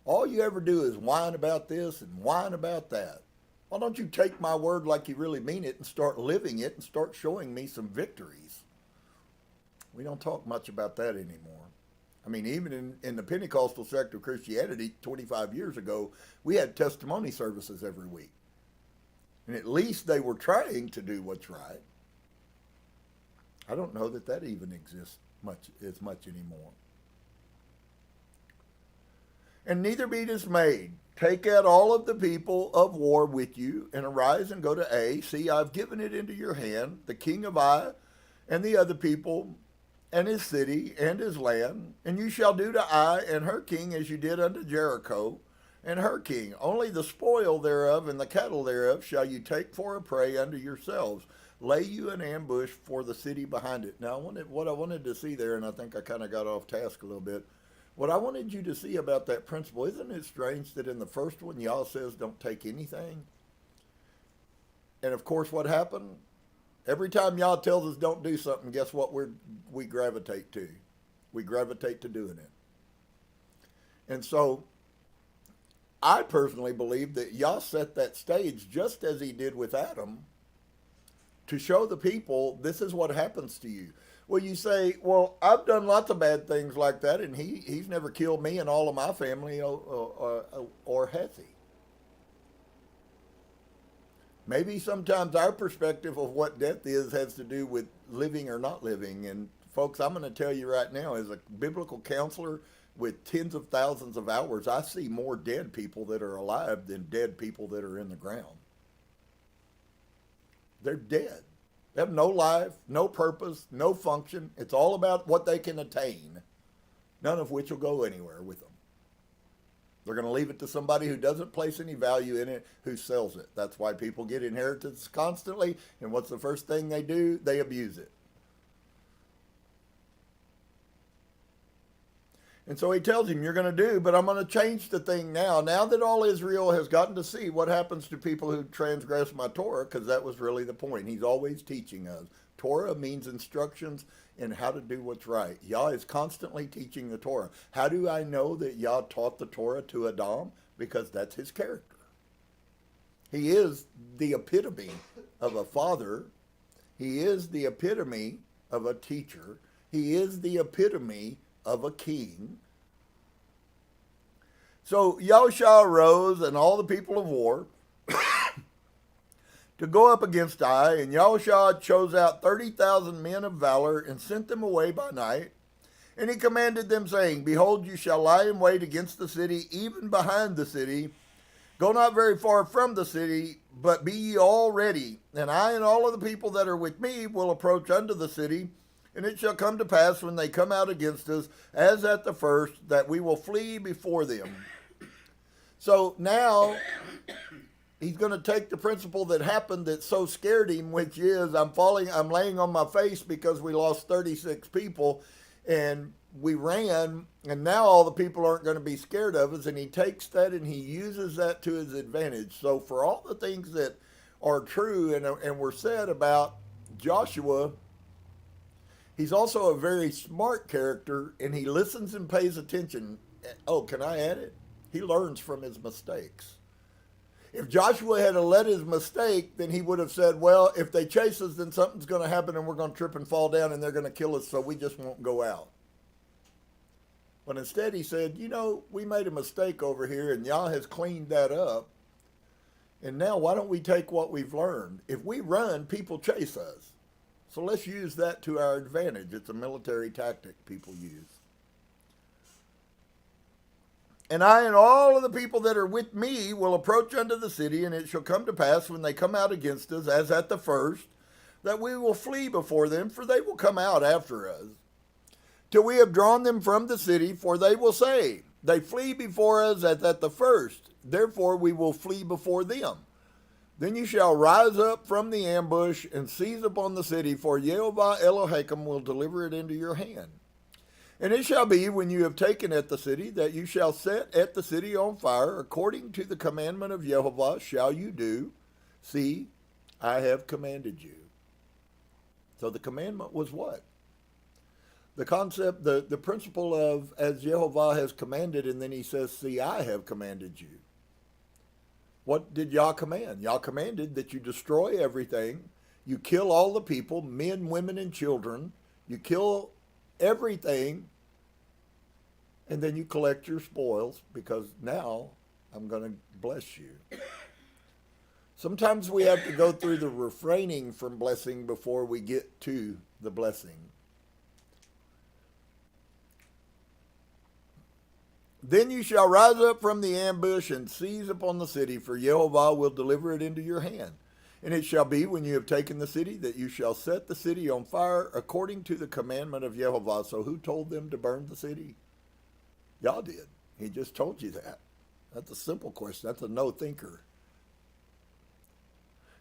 All you ever do is whine about this and whine about that. Why don't you take my word like you really mean it and start living it and start showing me some victories? We don't talk much about that anymore. I mean, even in the Pentecostal sector of Christianity 25 years ago, we had testimony services every week. And at least they were trying to do what's right. I don't know that that even exists as much anymore. And neither be dismayed. Take out all of the people of war with you, and arise and go to Ai. See, I've given it into your hand, the king of Ai, and the other people, and his city, and his land. And you shall do to Ai and her king as you did unto Jericho and her king. Only the spoil thereof and the cattle thereof shall you take for a prey unto yourselves. Lay you an ambush for the city behind it. Now, what I wanted to see there, and I think I kind of got off task a little bit, what I wanted you to see about that principle, isn't it strange that in the first one, Yah says don't take anything? And of course, what happened? Every time Yah tells us don't do something, guess what we gravitate to? We gravitate to doing it. And so, I personally believe that Yah set that stage just as he did with Adam to show the people this is what happens to you. Well, you say, well, I've done lots of bad things like that, and he's never killed me and all of my family, or has he? Maybe sometimes our perspective of what death is has to do with living or not living. And folks, I'm going to tell you right now, as a biblical counselor with tens of thousands of hours, I see more dead people that are alive than dead people that are in the ground. They're dead. They have no life, no purpose, no function. It's all about what they can attain, none of which will go anywhere with them. They're going to leave it to somebody who doesn't place any value in it, who sells it. That's why people get inheritance constantly, and what's the first thing they do? They abuse it. And so he tells him, you're going to do, but I'm going to change the thing now. Now that all Israel has gotten to see what happens to people who transgress my Torah, because that was really the point. He's always teaching us. Torah means instructions in how to do what's right. Yah is constantly teaching the Torah. How do I know that Yah taught the Torah to Adam? Because that's his character. He is the epitome of a father. He is the epitome of a teacher. He is the epitome of a king. So Yahusha arose and all the people of war to go up against Ai, and Yahusha chose out 30,000 men of valor and sent them away by night. And he commanded them, saying, behold, you shall lie in wait against the city, even behind the city. Go not very far from the city, but be ye all ready. And I and all of the people that are with me will approach unto the city. And it shall come to pass when they come out against us, as at the first, that we will flee before them. So now he's going to take the principle that happened that so scared him, which is I'm laying on my face because we lost 36 people and we ran, and now all the people aren't going to be scared of us. And he takes that and he uses that to his advantage. So for all the things that are true and were said about Joshua, he's also a very smart character, and he listens and pays attention. Oh, can I add it? He learns from his mistakes. If Joshua had let his mistake, then he would have said, well, if they chase us, then something's going to happen and we're going to trip and fall down and they're going to kill us, so we just won't go out. But instead he said, we made a mistake over here and Yah has cleaned that up. And now why don't we take what we've learned? If we run, people chase us. So let's use that to our advantage. It's a military tactic people use. And I and all of the people that are with me will approach unto the city, and it shall come to pass when they come out against us, as at the first, that we will flee before them, for they will come out after us, till we have drawn them from the city, for they will say, they flee before us as at the first, therefore we will flee before them. Then you shall rise up from the ambush and seize upon the city, for YEHOVAH Elohim will deliver it into your hand. And it shall be, when you have taken at the city, that you shall set at the city on fire, according to the commandment of YEHOVAH shall you do. See, I have commanded you. So the commandment was what? The concept, the principle of as Yehovah has commanded, and then he says, see, I have commanded you. What did Yah command? Yah commanded that you destroy everything. You kill all the people, men, women, and children. You kill everything, and then you collect your spoils, because now I'm going to bless you. Sometimes we have to go through the refraining from blessing before we get to the blessing. Then you shall rise up from the ambush and seize upon the city, for Yehovah will deliver it into your hand. And it shall be, when you have taken the city, that you shall set the city on fire according to the commandment of Yehovah. So who told them to burn the city? Y'all did. He just told you that. That's a simple question. That's a no thinker.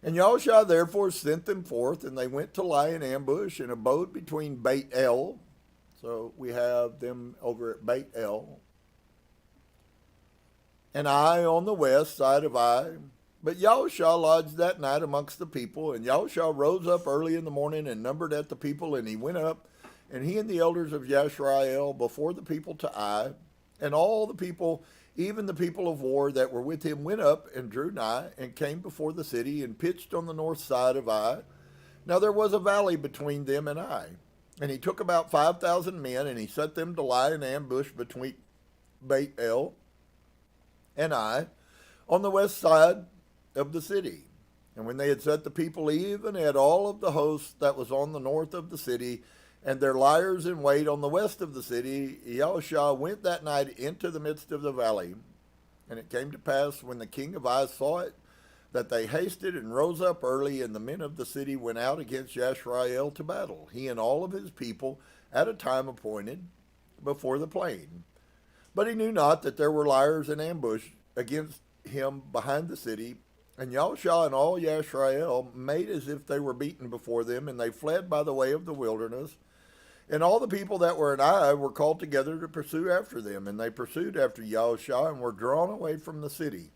And Yahushua therefore sent them forth, and they went to lie in ambush and abode between Beit El. So we have them over at Beit El. And Ai on the west side of Ai. But Yahushua lodged that night amongst the people, and Yahushua rose up early in the morning and numbered at the people, and he went up, and he and the elders of Yisrael before the people to Ai, and all the people, even the people of war that were with him, went up and drew nigh, and came before the city, and pitched on the north side of Ai. Now there was a valley between them and Ai, and he took about 5,000 men, and he set them to lie in ambush between Beit El and Ai, on the west side of the city. And when they had set the people even at all of the host that was on the north of the city, and their liers in wait on the west of the city, Yahushua went that night into the midst of the valley. And it came to pass, when the king of Ai saw it, that they hasted and rose up early, and the men of the city went out against Yisrael to battle, he and all of his people, at a time appointed, before the plain. But he knew not that there were liers in ambush against him behind the city. And Yahushua and all Yisrael made as if they were beaten before them, and they fled by the way of the wilderness. And all the people that were in Ai were called together to pursue after them. And they pursued after Yahushua, and were drawn away from the city.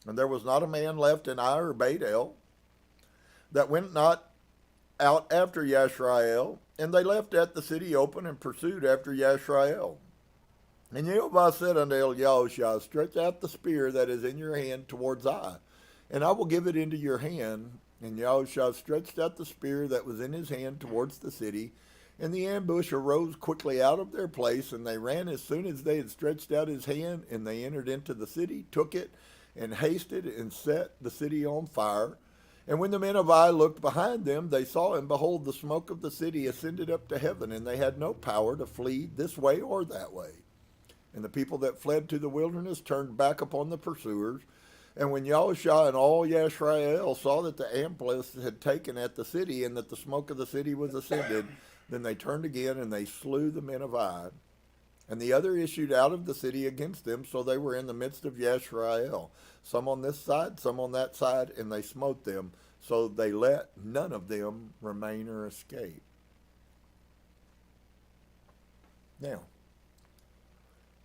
And there was not a man left in Ai or Beit El that went not out after Yisrael. And they left at the city open, and pursued after Yisrael. And Yehovah said unto Yahushua, stretch out the spear that is in your hand towards Ai, and I will give it into your hand. And Yahushua stretched out the spear that was in his hand towards the city, and the ambush arose quickly out of their place, and they ran as soon as they had stretched out his hand, and they entered into the city, took it, and hasted, and set the city on fire. And when the men of Ai looked behind them, they saw, and behold, the smoke of the city ascended up to heaven, and they had no power to flee this way or that way. And the people that fled to the wilderness turned back upon the pursuers. And when Yahushua and all Yisrael saw that the ambush had taken at the city, and that the smoke of the city was ascended, then they turned again, and they slew the men of Ai. And the other issued out of the city against them, so they were in the midst of Yisrael, some on this side, some on that side, and they smote them, so they let none of them remain or escape. Now,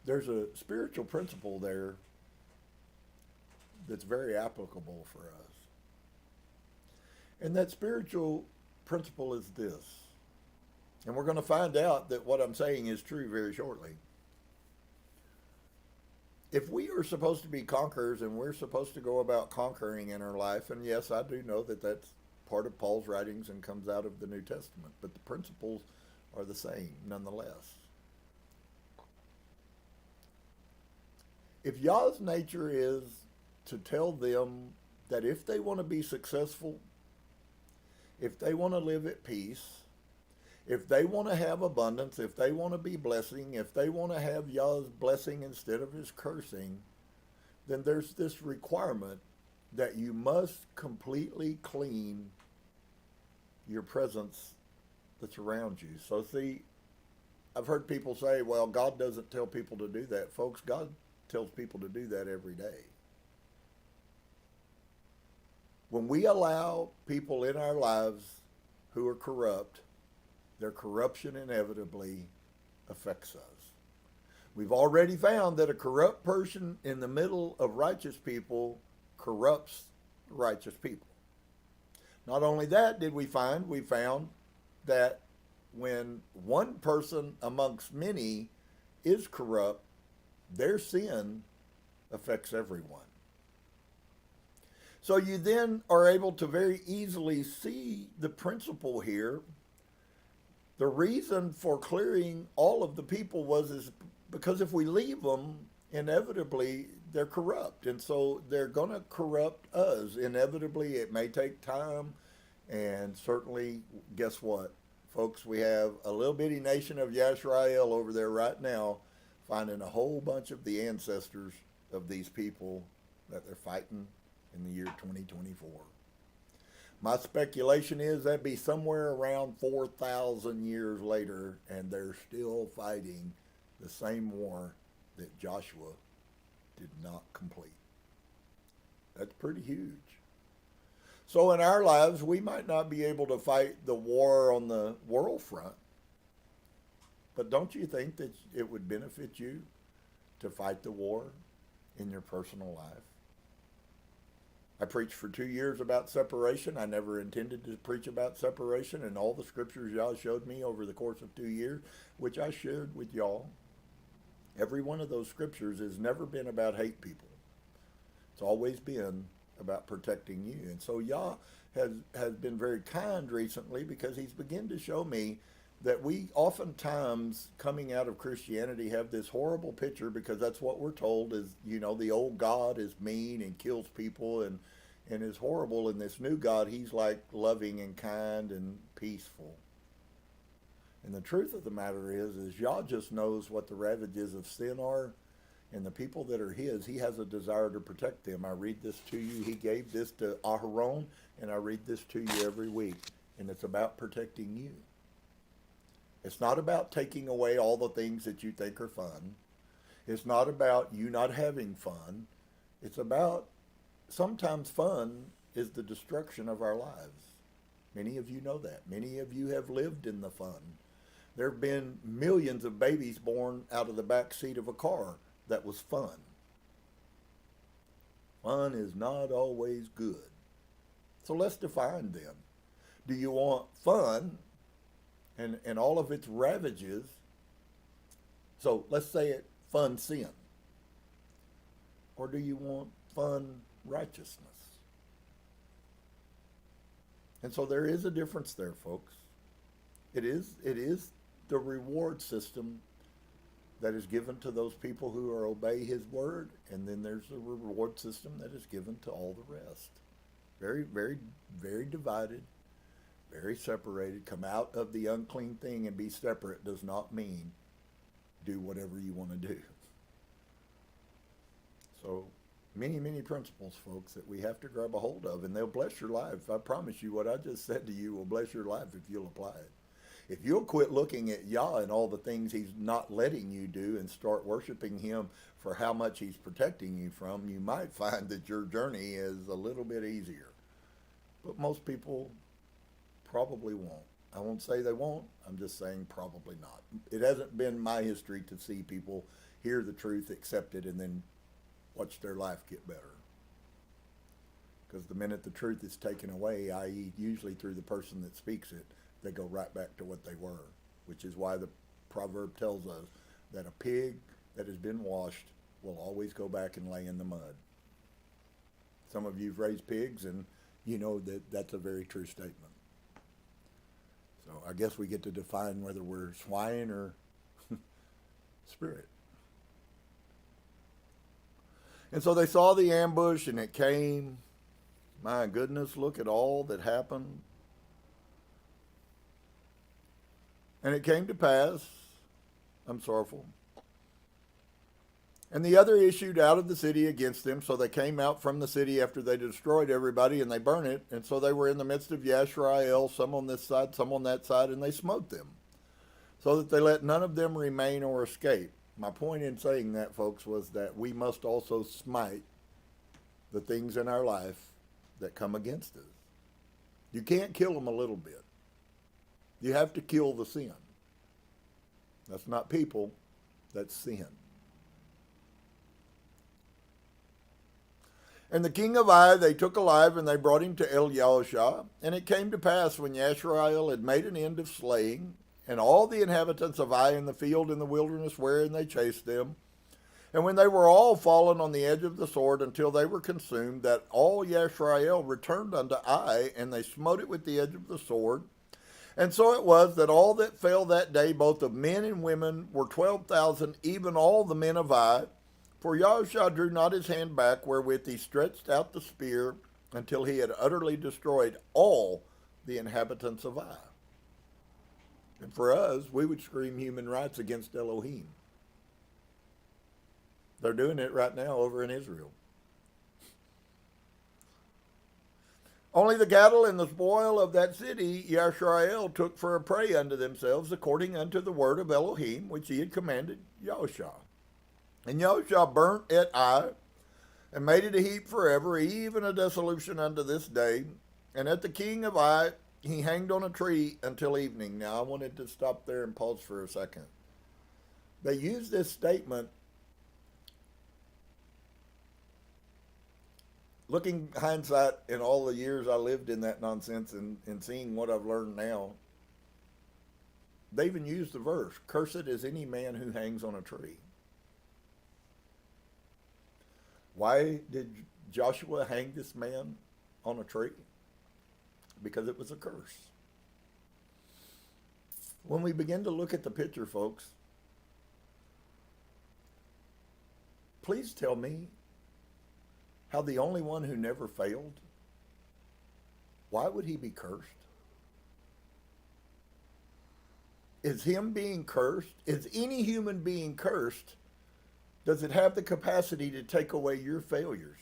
there's a spiritual principle there that's very applicable for us. And that spiritual principle is this. And we're going to find out that what I'm saying is true very shortly. If we are supposed to be conquerors, and we're supposed to go about conquering in our life, and yes, I do know that that's part of Paul's writings and comes out of the New Testament, but the principles are the same nonetheless. If Yah's nature is to tell them that if they want to be successful, if they want to live at peace, if they want to have abundance, if they want to be blessing, if they want to have Yah's blessing instead of his cursing, then there's this requirement that you must completely clean your presence that's around you. So see, I've heard people say, well, God doesn't tell people to do that. Folks, God tells people to do that every day. When we allow people in our lives who are corrupt, their corruption inevitably affects us. We've already found that a corrupt person in the middle of righteous people corrupts righteous people. Not only that did we found that when one person amongst many is corrupt, their sin affects everyone. So you then are able to very easily see the principle here. The reason for clearing all of the people is because if we leave them, inevitably they're corrupt. And so they're going to corrupt us. Inevitably, it may take time. And certainly, guess what? Folks, we have a little bitty nation of Yisrael over there right now finding a whole bunch of the ancestors of these people that they're fighting in the year 2024. My speculation is that'd be somewhere around 4,000 years later, and they're still fighting the same war that Joshua did not complete. That's pretty huge. So in our lives, we might not be able to fight the war on the world front, but don't you think that it would benefit you to fight the war in your personal life? I preached for 2 years about separation. I never intended to preach about separation, and all the scriptures y'all showed me over the course of 2 years, which I shared with y'all, every one of those scriptures has never been about hate people. It's always been about protecting you. And so Yah has been very kind recently, because he's begun to show me that we oftentimes, coming out of Christianity, have this horrible picture, because that's what we're told is, the old God is mean and kills people and is horrible. And this new God, he's like loving and kind and peaceful. And the truth of the matter is Yah just knows what the ravages of sin are. And the people that are his, he has a desire to protect them. I read this to you. He gave this to Aharon, and I read this to you every week. And it's about protecting you. It's not about taking away all the things that you think are fun. It's not about you not having fun. It's about sometimes fun is the destruction of our lives. Many of you know that. Many of you have lived in the fun. There have been millions of babies born out of the back seat of a car that was fun. Fun is not always good. So let's define them. Do you want fun and all of its ravages? So let's say it fun sin. Or do you want fun righteousness? And so there is a difference there, folks. It is the reward system that is given to those people who are obey his word, and then there's the reward system that is given to all the rest. Very, very, very divided, very separated. Come out of the unclean thing and be separate does not mean do whatever you want to do. So many, many principles, folks, that we have to grab a hold of, and they'll bless your life. I promise you, what I just said to you will bless your life if you'll apply it. If you'll quit looking at Yah and all the things he's not letting you do and start worshiping him for how much he's protecting you from, you might find that your journey is a little bit easier. But most people probably won't. I won't say they won't. I'm just saying probably not. It hasn't been my history to see people hear the truth, accept it, and then watch their life get better. Because the minute the truth is taken away, i.e. usually through the person that speaks it, they go right back to what they were, which is why the proverb tells us that a pig that has been washed will always go back and lay in the mud. Some of you have raised pigs, and you know that that's a very true statement. So I guess we get to define whether we're swine or spirit. And so they saw the ambush, and it came. My goodness, look at all that happened. And it came to pass, I'm sorrowful, and the other issued out of the city against them. So they came out from the city after they destroyed everybody, and they burned it. And so they were in the midst of Yisrael, some on this side, some on that side, and they smote them, so that they let none of them remain or escape. My point in saying that, folks, was that we must also smite the things in our life that come against us. You can't kill them a little bit. You have to kill the sin. That's not people, that's sin. And the king of Ai they took alive, and they brought him to El Yahusha. And it came to pass, when Yisrael had made an end of slaying, and all the inhabitants of Ai in the field in the wilderness wherein they chased them. And when they were all fallen on the edge of the sword until they were consumed, that all Yisrael returned unto Ai, and they smote it with the edge of the sword. And so it was that all that fell that day, both of men and women, were 12,000, even all the men of Ai. For Yahusha drew not his hand back, wherewith he stretched out the spear, until he had utterly destroyed all the inhabitants of Ai. And for us, we would scream human rights against Elohim. They're doing it right now over in Israel. Only the cattle and the spoil of that city Yisrael took for a prey unto themselves, according unto the word of Elohim, which he had commanded Yahusha. And Yahusha burnt at Ai, and made it a heap forever, even a dissolution unto this day. And at the king of Ai he hanged on a tree until evening. Now I wanted to stop there and pause for a second. They use this statement, looking hindsight in all the years I lived in that nonsense and seeing what I've learned now, they even use the verse, cursed is any man who hangs on a tree. Why did Joshua hang this man on a tree? Because it was a curse. When we begin to look at the picture, folks, please tell me how the only one who never failed, why would he be cursed? Is him being cursed? Is any human being cursed? Does it have the capacity to take away your failures?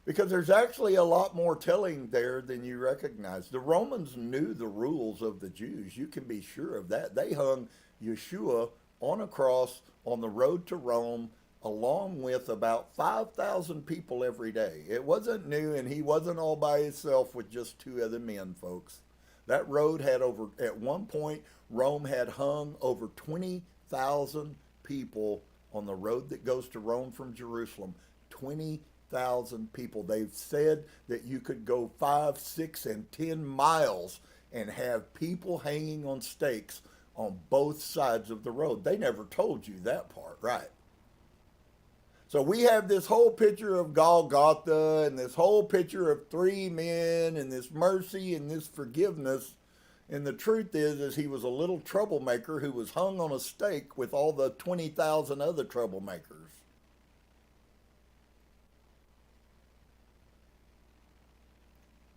Because there's actually a lot more telling there than you recognize. The Romans knew the rules of the Jews. You can be sure of that. They hung Yeshua on a cross on the road to Rome, along with about 5,000 people every day. It wasn't new, and he wasn't all by himself with just two other men, folks. That road had at one point, Rome had hung over 20,000 people on the road that goes to Rome from Jerusalem. 20,000 people. They've said that you could go 5, 6, and 10 miles and have people hanging on stakes on both sides of the road. They never told you that part, right? So we have this whole picture of Golgotha and this whole picture of three men and this mercy and this forgiveness. And the truth is he was a little troublemaker who was hung on a stake with all the 20,000 other troublemakers.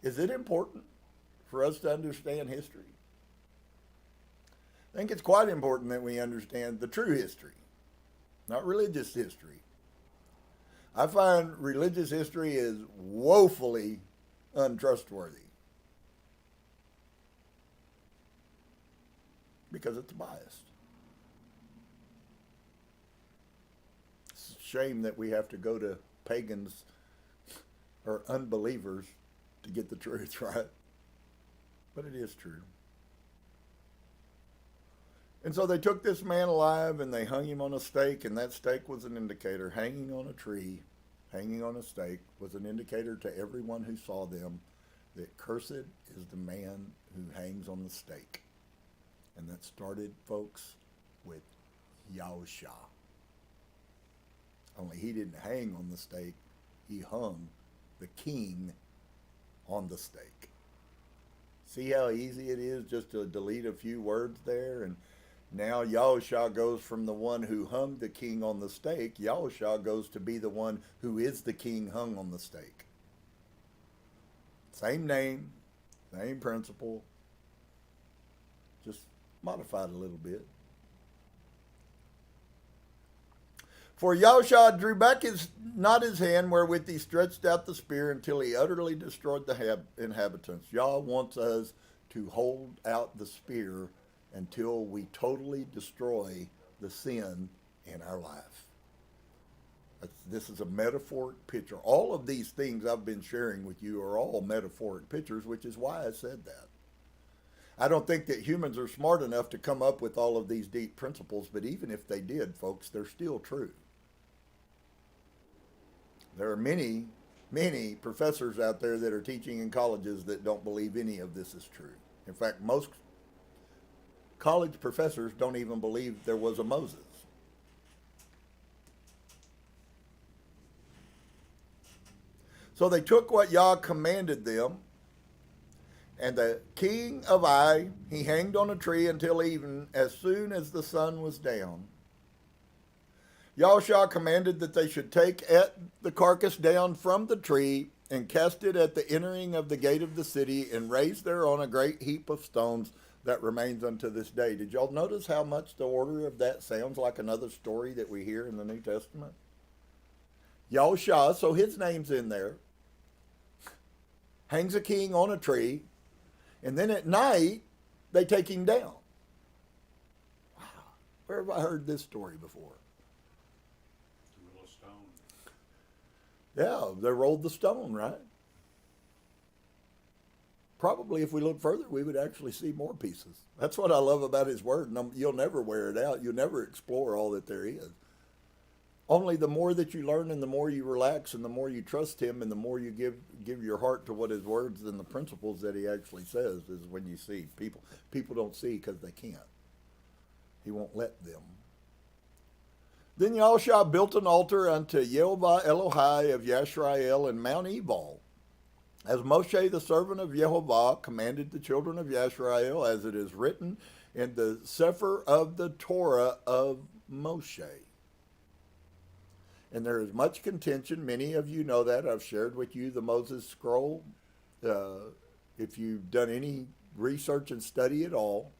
Is it important for us to understand history? I think it's quite important that we understand the true history, not religious history. I find religious history is woefully untrustworthy because it's biased. It's a shame that we have to go to pagans or unbelievers to get the truth, right? But it is true. And so they took this man alive and they hung him on a stake, and that stake was an indicator. Hanging on a tree, hanging on a stake was an indicator to everyone who saw them that cursed is the man who hangs on the stake. And that started, folks, with Yahusha. Only he didn't hang on the stake, he hung the king on the stake. See how easy it is just to delete a few words there? And now Yahusha goes from the one who hung the king on the stake, Yahusha goes to be the one who is the king hung on the stake. Same name, same principle, just modified a little bit. For Yahusha drew back not his hand wherewith he stretched out the spear until he utterly destroyed the inhabitants. Yah wants us to hold out the spear until we totally destroy the sin in our life. This is a metaphoric picture. All of these things I've been sharing with you are all metaphoric pictures, which is why I said that. I don't think that humans are smart enough to come up with all of these deep principles, but even if they did, folks, they're still true. There are many, many professors out there that are teaching in colleges that don't believe any of this is true. In fact, most college professors don't even believe there was a Moses. So they took what Yah commanded them, and the king of Ai, he hanged on a tree until even, as soon as the sun was down. Yahushua commanded that they should take the carcass down from the tree and cast it at the entering of the gate of the city and raise thereon a great heap of stones that remains unto this day. Did y'all notice how much the order of that sounds like another story that we hear in the New Testament? Yahushua, so his name's in there, hangs a king on a tree, and then at night they take him down. Wow, where have I heard this story before? Yeah, they rolled the stone, right? Probably if we look further, we would actually see more pieces. That's what I love about his word. You'll never wear it out. You'll never explore all that there is. Only the more that you learn and the more you relax and the more you trust him and the more you give your heart to what his words and the principles that he actually says is when you see. People don't see because they can't. He won't let them. Then Yahushua built an altar unto YEHOVAH Elohai of Yisrael in Mount Ebal, as Moshe the servant of YEHOVAH commanded the children of Yisrael, as it is written in the Sefer of the Torah of Moshe. And there is much contention. Many of you know that. I've shared with you the Moses scroll. If you've done any research and study at all,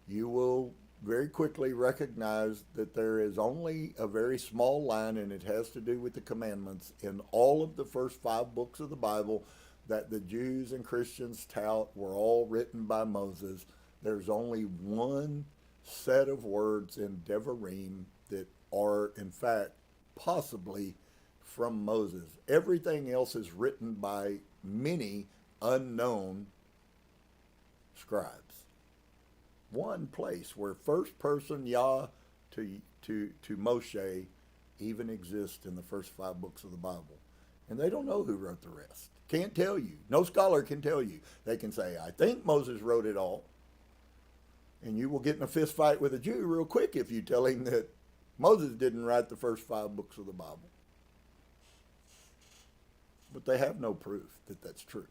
you will very quickly recognize that there is only a very small line, and it has to do with the commandments in all of the first 5 books of the Bible that the Jews and Christians tout were all written by Moses. There's only one set of words in Devarim that are, in fact, possibly from Moses. Everything else is written by many unknown scribes. One place where first person Yah to Moshe even exists in the first 5 books of the Bible. And they don't know who wrote the rest. Can't tell you. No scholar can tell you. They can say, I think Moses wrote it all. And you will get in a fist fight with a Jew real quick if you tell him that Moses didn't write the first 5 books of the Bible. But they have no proof that that's true.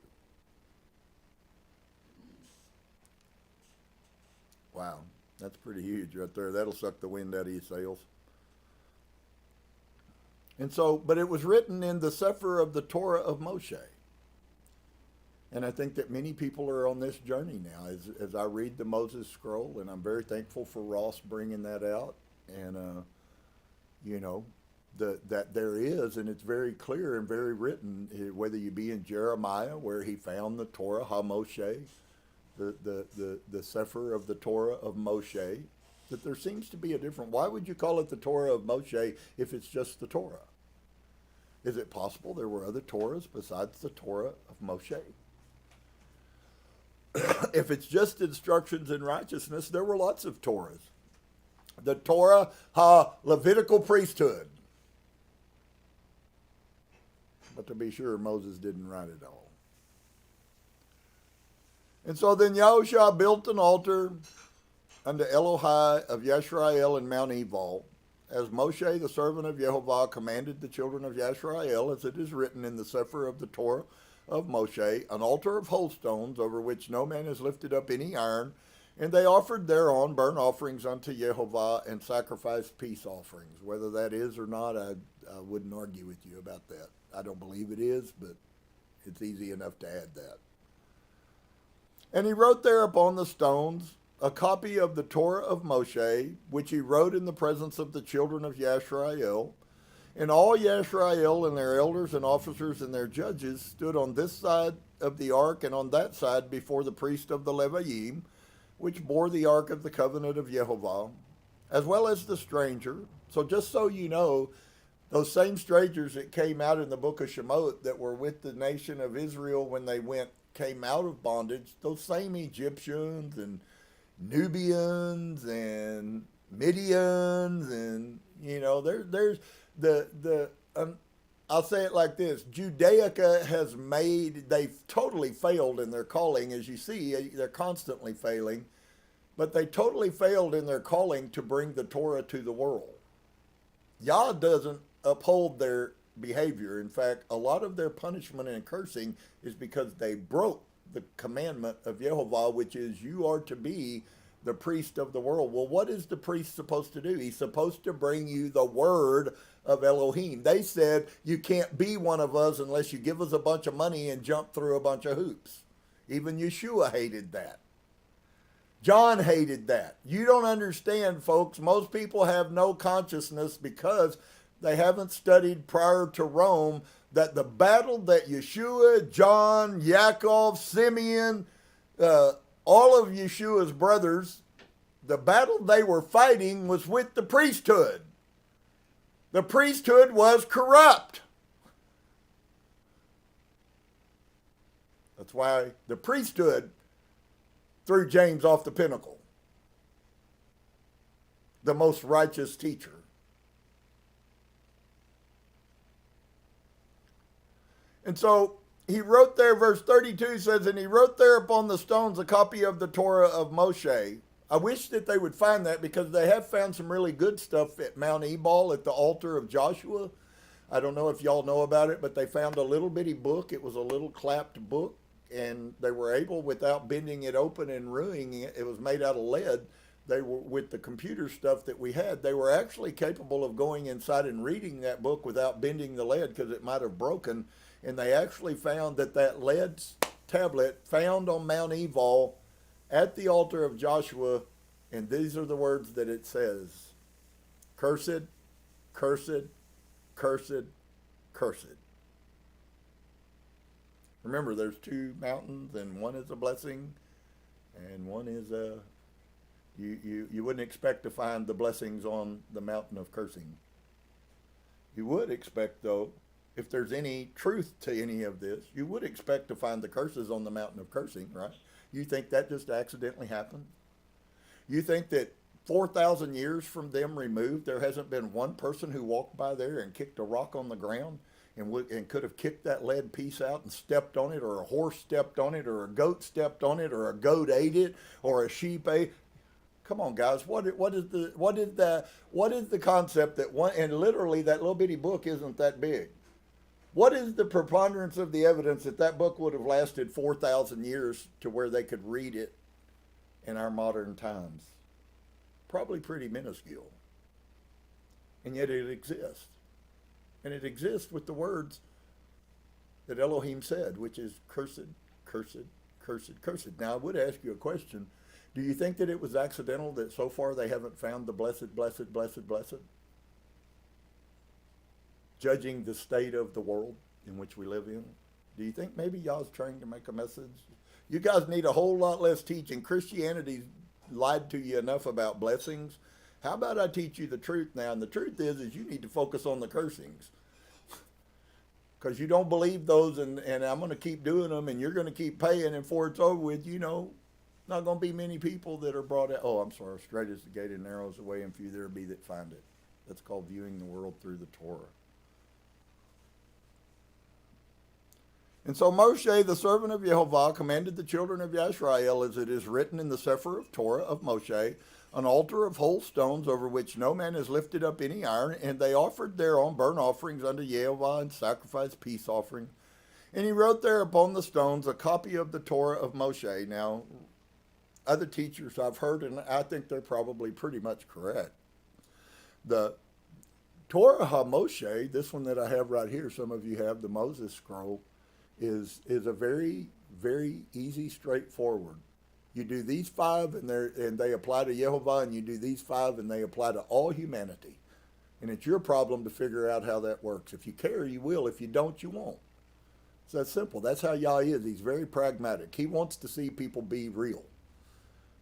Wow, that's pretty huge right there. That'll suck the wind out of your sails. And so, but it was written in the Sefer of the Torah of Moshe. And I think that many people are on this journey now as I read the Moses scroll, and I'm very thankful for Ross bringing that out. And, you know, that there is, and it's very clear and very written, whether you be in Jeremiah, where he found the Torah HaMoshe, the Sefer of the Torah of Moshe, that there seems to be a different. Why would you call it the Torah of Moshe if it's just the Torah? Is it possible there were other Torahs besides the Torah of Moshe? If it's just instructions in righteousness, there were lots of Torahs. The Torah Levitical priesthood. But to be sure, Moses didn't write it all. And so then Yahushua built an altar unto Elohai of Yisrael in Mount Ebal, as Moshe the servant of YEHOVAH commanded the children of Yisrael, as it is written in the Sefer of the Torah of Moshe, an altar of whole stones, over which no man has lifted up any iron, and they offered thereon burnt offerings unto YEHOVAH and sacrificed peace offerings. Whether that is or not, I wouldn't argue with you about that. I don't believe it is, but it's easy enough to add that. And he wrote there upon the stones a copy of the Torah of Moshe, which he wrote in the presence of the children of Yisrael. And all Yisrael and their elders and officers and their judges stood on this side of the ark and on that side before the priest of the Leviim, which bore the ark of the covenant of YEHOVAH, as well as the stranger. So just so you know, those same strangers that came out in the book of Shemot that were with the nation of Israel when they came out of bondage, those same Egyptians and Nubians and Midians, and you know, there's the I'll say it like this. Judaica they've totally failed in their calling. As you see, they're constantly failing. But they totally failed in their calling to bring the Torah to the world. Yah doesn't uphold their behavior. In fact, a lot of their punishment and cursing is because they broke the commandment of YEHOVAH, which is you are to be the priest of the world. Well, what is the priest supposed to do? He's supposed to bring you the word of Elohim. They said you can't be one of us unless you give us a bunch of money and jump through a bunch of hoops. Even Yeshua hated that. John hated that. You don't understand, folks. Most people have no consciousness because they haven't studied prior to Rome that the battle that Yeshua, John, Yaakov, Simeon, all of Yeshua's brothers, the battle they were fighting was with the priesthood. The priesthood was corrupt. That's why the priesthood threw James off the pinnacle, the most righteous teacher. And so he wrote there, verse 32 says, and he wrote there upon the stones a copy of the Torah of Moshe. I wish that they would find that because they have found some really good stuff at Mount Ebal at the altar of Joshua. I don't know if y'all know about it, but they found a little bitty book. It was a little clapped book, and they were able, without bending it open and ruining it, it was made out of lead. They were, with the computer stuff that we had, they were actually capable of going inside and reading that book without bending the lead because it might have broken. And they actually found that that lead tablet found on Mount Ebal at the altar of Joshua, and these are the words that it says: cursed, cursed, cursed, cursed. Remember, there's two mountains, and one is a blessing, and one is a... You wouldn't expect to find the blessings on the mountain of cursing. You would expect, though, if there's any truth to any of this, you would expect to find the curses on the mountain of cursing, right? You think that just accidentally happened? You think that 4,000 years from them removed, there hasn't been one person who walked by there and kicked a rock on the ground and could have kicked that lead piece out and stepped on it, or a horse stepped on it, or a goat stepped on it, or a goat ate it, or a sheep ate? Come on, guys. What is the concept that one, and literally that little bitty book isn't that big. What is the preponderance of the evidence that that book would have lasted 4,000 years to where they could read it in our modern times? Probably pretty minuscule. And yet it exists. And it exists with the words that Elohim said, which is cursed, cursed, cursed, cursed. Now, I would ask you a question. Do you think that it was accidental that so far they haven't found the blessed, blessed, blessed, blessed? Judging the state of the world in which we live in? Do you think maybe y'all's trying to make a message? You guys need a whole lot less teaching. Christianity lied to you enough about blessings. How about I teach you the truth now? And the truth is you need to focus on the cursings. Because you don't believe those, and I'm going to keep doing them, and you're going to keep paying, and before it's over with, not going to be many people that are brought out. Oh, I'm sorry. Straight is the gate and narrow is the way, and few there be that find it. That's called viewing the world through the Torah. And so Moshe, the servant of YEHOVAH, commanded the children of Yisrael, as it is written in the Sefer of Torah of Moshe, an altar of whole stones over which no man has lifted up any iron, and they offered thereon burnt offerings unto YEHOVAH and sacrificed peace offering. And he wrote there upon the stones a copy of the Torah of Moshe. Now, other teachers I've heard, and I think they're probably pretty much correct. The Torah HaMoshe, this one that I have right here, some of you have the Moses scroll, is a very, very easy, straightforward. You do these five, and they apply to YEHOVAH, and you do these five, and they apply to all humanity. And it's your problem to figure out how that works. If you care, you will. If you don't, you won't. It's that simple. That's how Yah is. He's very pragmatic. He wants to see people be real.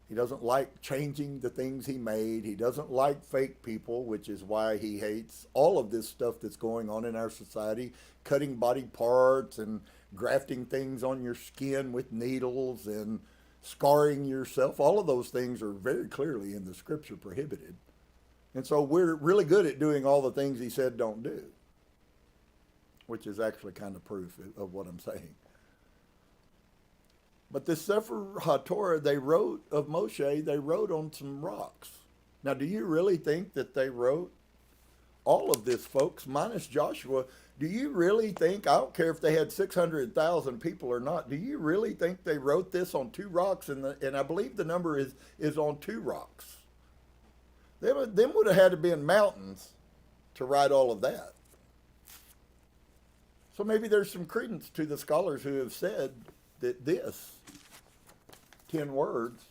He doesn't like changing the things he made. He doesn't like fake people, which is why he hates all of this stuff that's going on in our society, cutting body parts and grafting things on your skin with needles and scarring yourself. All of those things are very clearly in the scripture prohibited. And so we're really good at doing all the things he said don't do. which is actually kind of proof of what I'm saying. But this Sefer HaTorah they wrote of Moshe, they wrote on some rocks. Now, do you really think that they wrote all of this, folks, minus Joshua? Do you really think, I don't care if they had 600,000 people or not, do you really think they wrote this on 2 rocks? And I believe the number is on 2 rocks. Them would have had to be in mountains to write all of that. So maybe there's some credence to the scholars who have said that this 10 words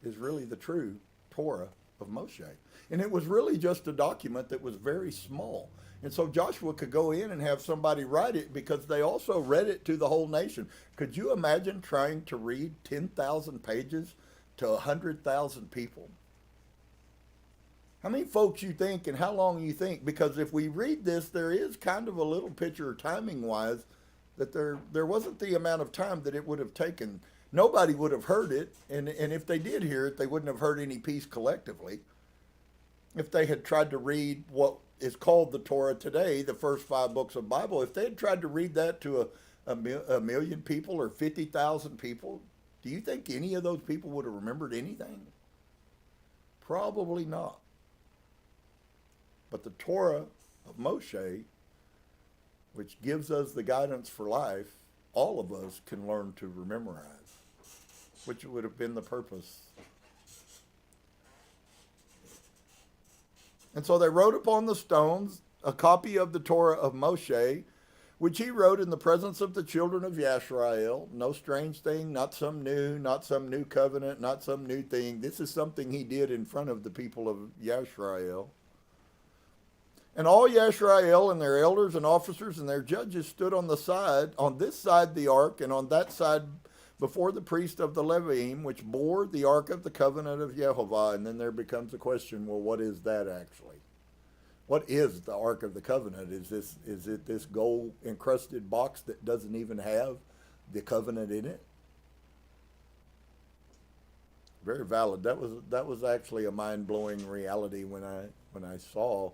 is really the true Torah of Moshe. And it was really just a document that was very small. And so Joshua could go in and have somebody write it because they also read it to the whole nation. Could you imagine trying to read 10,000 pages to 100,000 people? How many folks you think and how long you think? Because if we read this, there is kind of a little picture timing-wise that there wasn't the amount of time that it would have taken. Nobody would have heard it, and if they did hear it, they wouldn't have heard any piece collectively. If they had tried to read what is called the Torah today, the first 5 books of the Bible, if they had tried to read that to a million people or 50,000 people, do you think any of those people would have remembered anything? Probably not. But the Torah of Moshe, which gives us the guidance for life, all of us can learn to memorize, which would have been the purpose. And so they wrote upon the stones a copy of the Torah of Moshe, which he wrote in the presence of the children of Yisrael. No strange thing, not some new covenant, not some new thing. This is something he did in front of the people of Yisrael. And all Yisrael and their elders and officers and their judges stood on this side the ark, and on that side before the priest of the Leviim, which bore the ark of the covenant of YEHOVAH. And then there becomes a question, well, what is that actually? What is the ark of the covenant? Is it this gold encrusted box that doesn't even have the covenant in it? Very valid. That was actually a mind-blowing reality when I saw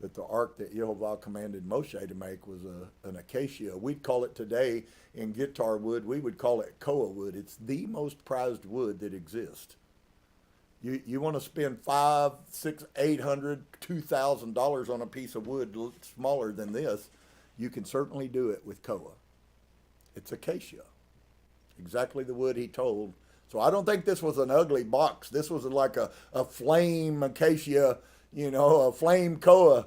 that the ark that YEHOVAH commanded Moshe to make was an acacia. We'd call it today in guitar wood, we would call it koa wood. It's the most prized wood that exists. You want to spend $500, $600, $800, $2,000 on a piece of wood smaller than this, you can certainly do it with koa. It's acacia. Exactly the wood he told. So I don't think this was an ugly box. This was like a flame acacia, a flame koa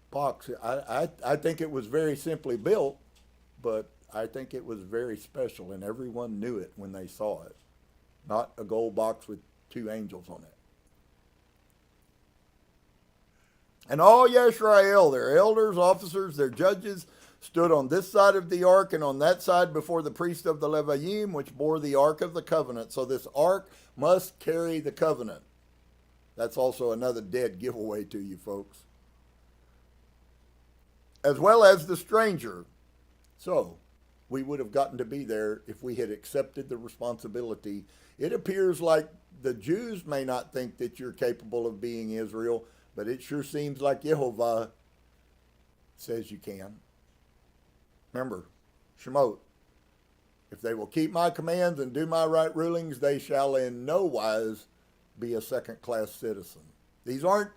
box. I think it was very simply built, but I think it was very special, and everyone knew it when they saw it. Not a gold box with 2 angels on it. And all Yisrael, their elders, officers, their judges, stood on this side of the ark and on that side before the priest of the Leviim, which bore the ark of the covenant. So this ark must carry the covenant. That's also another dead giveaway to you folks. As well as the stranger. So we would have gotten to be there if we had accepted the responsibility. It appears like the Jews may not think that you're capable of being Israel, but it sure seems like YEHOVAH says you can. Remember, Shemot, if they will keep my commands and do my right rulings, they shall in no wise be a second-class citizen. These aren't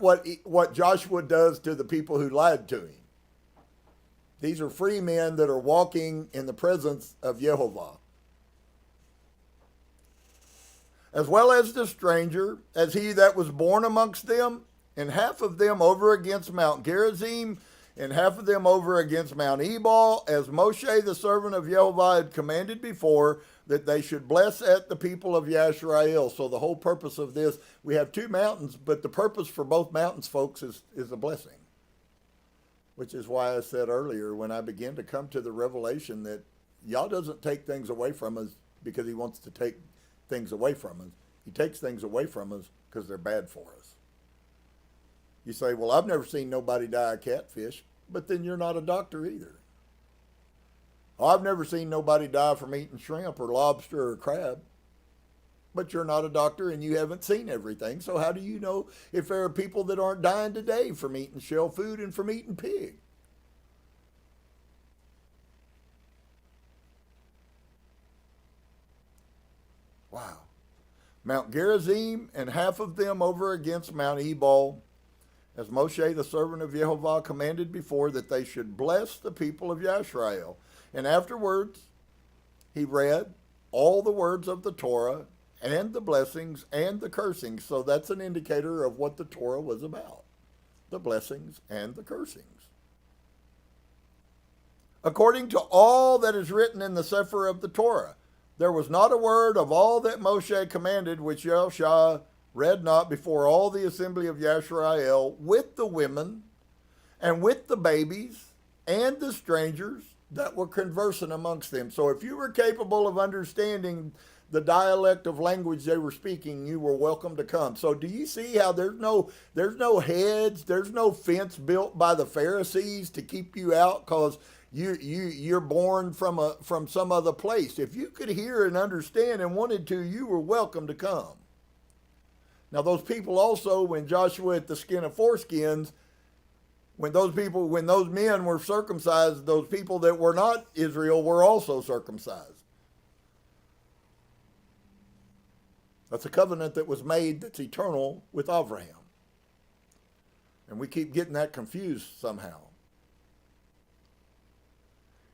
what Joshua does to the people who lied to him. These are free men that are walking in the presence of YEHOVAH. As well as the stranger, as he that was born amongst them, and half of them over against Mount Gerizim, and half of them over against Mount Ebal, as Moshe the servant of YEHOVAH had commanded before, that they should bless at the people of Yisrael. So the whole purpose of this, we have 2 mountains, but the purpose for both mountains, folks, is a blessing. Which is why I said earlier, when I began to come to the revelation that Yah doesn't take things away from us because he wants to take things away from us. He takes things away from us because they're bad for us. You say, well, I've never seen nobody die of catfish, but then you're not a doctor either. Oh, I've never seen nobody die from eating shrimp or lobster or crab. But you're not a doctor and you haven't seen everything. So how do you know if there are people that aren't dying today from eating shell food and from eating pig? Wow. Mount Gerizim and half of them over against Mount Ebal, as Moshe, the servant of YEHOVAH, commanded before, that they should bless the people of Yisrael. And afterwards, he read all the words of the Torah and the blessings and the cursings. So that's an indicator of what the Torah was about, the blessings and the cursings. According to all that is written in the Sefer of the Torah, there was not a word of all that Moshe commanded which Yahushua read not before all the assembly of Yisrael, with the women and with the babies and the strangers that were conversing amongst them. So if you were capable of understanding the dialect of language they were speaking, you were welcome to come. So do you see how there's no hedge, there's no fence built by the Pharisees to keep you out because you're born from some other place? If you could hear and understand and wanted to, you were welcome to come. Now those people also, when Joshua at the skin of foreskins, when those men were circumcised, those people that were not Israel were also circumcised. That's a covenant that was made that's eternal with Abraham. And we keep getting that confused somehow.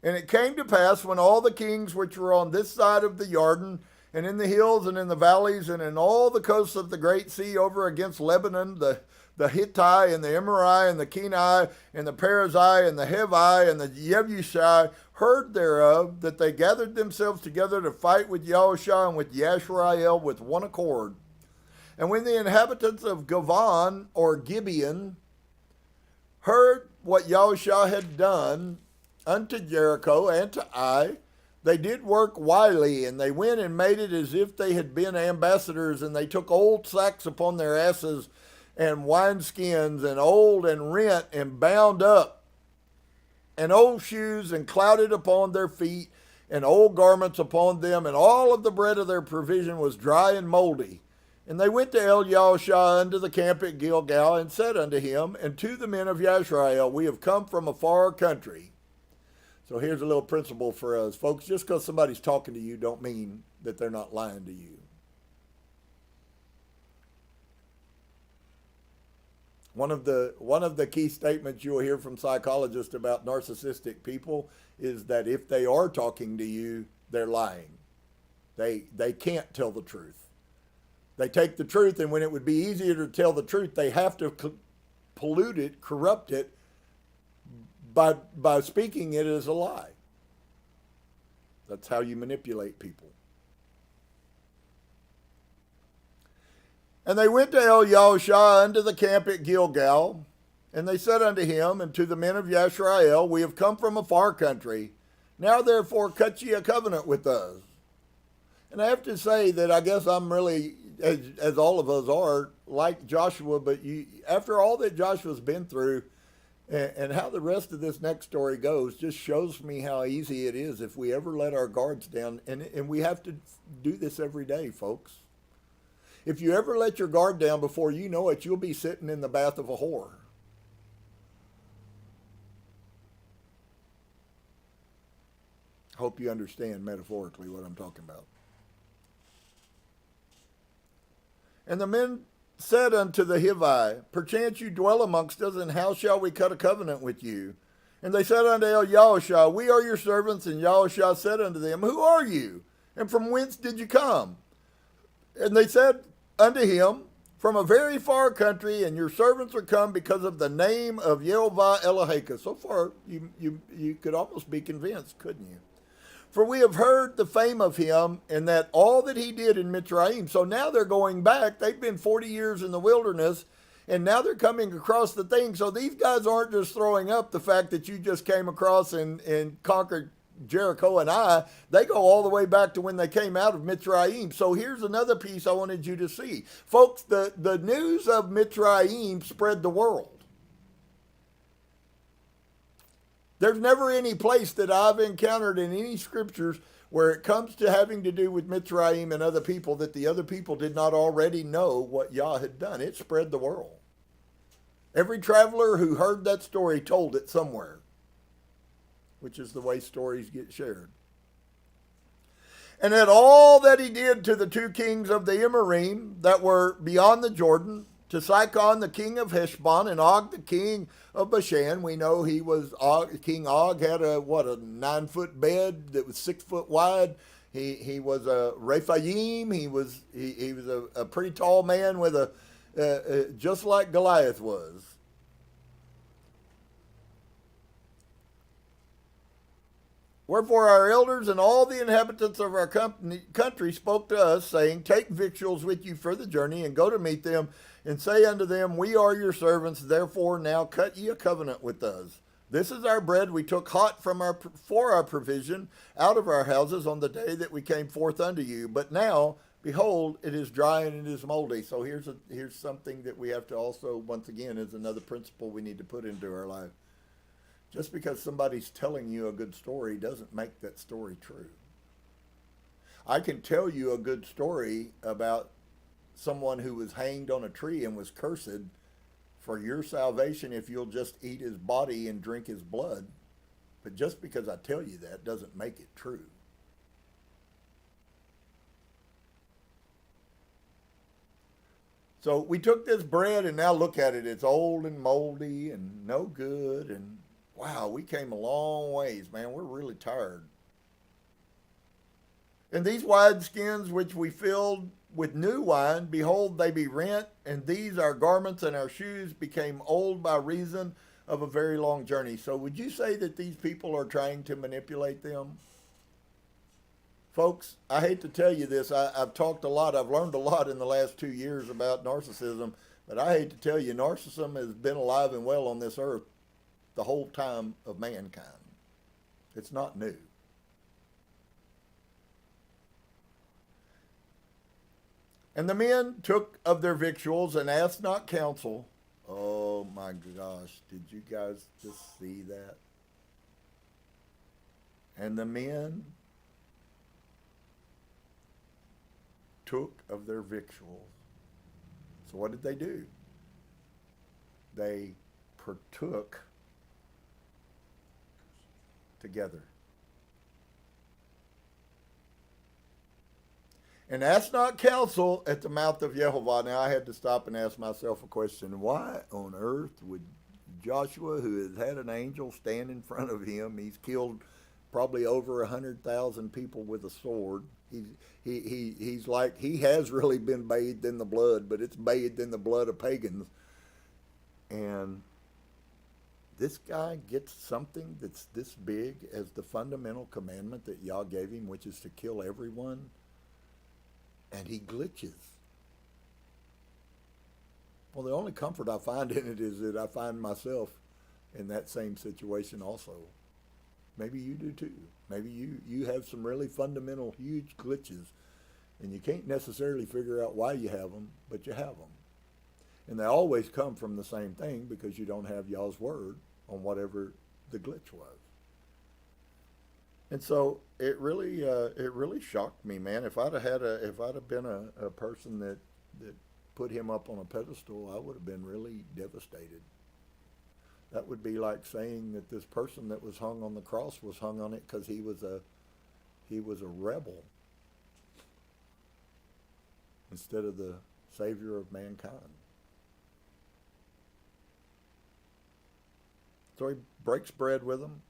And it came to pass when all the kings which were on this side of the Jordan, and in the hills and in the valleys and in all the coasts of the great sea over against Lebanon, the Hittite and the Emori and the Kenai and the Perizzai and the Hivi and the Jebusi heard thereof, that they gathered themselves together to fight with Yahusha and with Yisrael with one accord. And when the inhabitants of Gavan or Gibeon heard what Yahusha had done unto Jericho and to Ai, they did work wily, and they went and made it as if they had been ambassadors, and they took old sacks upon their asses and wineskins, and old and rent and bound up, and old shoes and clouded upon their feet, and old garments upon them, and all of the bread of their provision was dry and moldy. And they went to Yahushua unto the camp at Gilgal, and said unto him and to the men of Yisrael, we have come from a far country. So here's a little principle for us, folks. Just because somebody's talking to you don't mean that they're not lying to you. One of the key statements you'll hear from psychologists about narcissistic people is that if they are talking to you, they're lying. They can't tell the truth. They take the truth, and when it would be easier to tell the truth, they have to pollute it, corrupt it, by speaking it as a lie. That's how you manipulate people. And they went to Yahushua unto the camp at Gilgal, and they said unto him and to the men of Yisrael, we have come from a far country. Now therefore cut ye a covenant with us. And I have to say that I guess I'm really, as all of us are, like Joshua, but after all that Joshua's been through, and how the rest of this next story goes just shows me how easy it is if we ever let our guards down. And we have to do this every day, folks. If you ever let your guard down, before you know it, you'll be sitting in the bath of a whore. Hope you understand metaphorically what I'm talking about. And the men said unto the Hivi, perchance you dwell amongst us, and how shall we cut a covenant with you? And they said unto Yahushua, we are your servants. And Yahushua said unto them, who are you? And from whence did you come? And they said unto him, from a very far country, and your servants are come because of the name of YEHOVAH Eloheka. So far, you could almost be convinced, couldn't you? For we have heard the fame of him, and that all that he did in Mitzrayim. So now they're going back. They've been 40 years in the wilderness, and now they're coming across the thing. So these guys aren't just throwing up the fact that you just came across and conquered Jericho and Ai. They go all the way back to when they came out of Mitzrayim. So here's another piece I wanted you to see. Folks, the news of Mitzrayim spread the world. There's never any place that I've encountered in any scriptures where it comes to having to do with Mitzrayim and other people, that the other people did not already know what Yah had done. It spread the world. Every traveler who heard that story told it somewhere, which is the way stories get shared. And that all that he did to the two kings of the Emoriim that were beyond the Jordan, to Sihon the king of Heshbon and Og the king of Bashan. We know he was King Og had a 9-foot bed that was 6 foot wide. He was a Rephaim. He was a pretty tall man with just like Goliath was. Wherefore our elders and all the inhabitants of our country spoke to us, saying, Take victuals with you for the journey, and go to meet them, and say unto them, We are your servants, therefore now cut ye a covenant with us. This is our bread we took hot for our provision out of our houses on the day that we came forth unto you. But now, behold, it is dry and it is moldy. So here's something that we have to also, once again, is another principle we need to put into our life. Just because somebody's telling you a good story doesn't make that story true. I can tell you a good story about someone who was hanged on a tree and was cursed for your salvation if you'll just eat his body and drink his blood. But just because I tell you that doesn't make it true. So we took this bread and now look at it. It's old and moldy and no good, and wow, we came a long ways, man. We're really tired. And these wineskins which we filled with new wine, behold, they be rent, and these our garments and our shoes became old by reason of a very long journey. So would you say that these people are trying to manipulate them? Folks, I hate to tell you this. I've talked a lot. I've learned a lot in the last 2 years about narcissism, but I hate to tell you, narcissism has been alive and well on this earth the whole time of mankind. It's not new. And the men took of their victuals and asked not counsel. Oh my gosh, did you guys just see that? And the men took of their victuals. So what did they do? They partook together. And ask not counsel at the mouth of YEHOVAH. Now I had to stop and ask myself a question. Why on earth would Joshua, who has had an angel stand in front of him, he's killed probably over 100,000 people with a sword. He's like, he has really been bathed in the blood, but it's bathed in the blood of pagans. And this guy gets something that's this big as the fundamental commandment that Yah gave him, which is to kill everyone, and he glitches. Well, the only comfort I find in it is that I find myself in that same situation also. Maybe you do too. Maybe you have some really fundamental, huge glitches, and you can't necessarily figure out why you have them, but you have them. And they always come from the same thing because you don't have Yah's word on whatever the glitch was. And so it really shocked me, man. If I'd have been a person that put him up on a pedestal, I would have been really devastated. That would be like saying that this person that was hung on the cross was hung on it because he was a rebel instead of the Savior of mankind. So he breaks bread with them,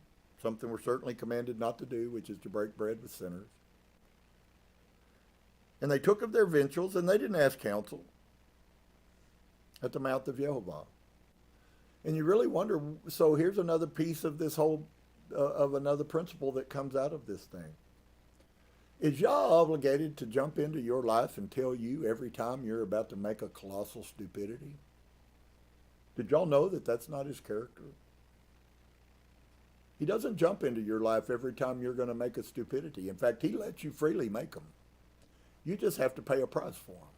something we're certainly commanded not to do, which is to break bread with sinners. And they took of their victuals, and they didn't ask counsel at the mouth of YEHOVAH. And you really wonder, so here's another piece of this whole, of another principle that comes out of this thing. Is Yah obligated to jump into your life and tell you every time you're about to make a colossal stupidity? Did y'all know that that's not his character? He doesn't jump into your life every time you're going to make a stupidity. In fact, he lets you freely make them. You just have to pay a price for them.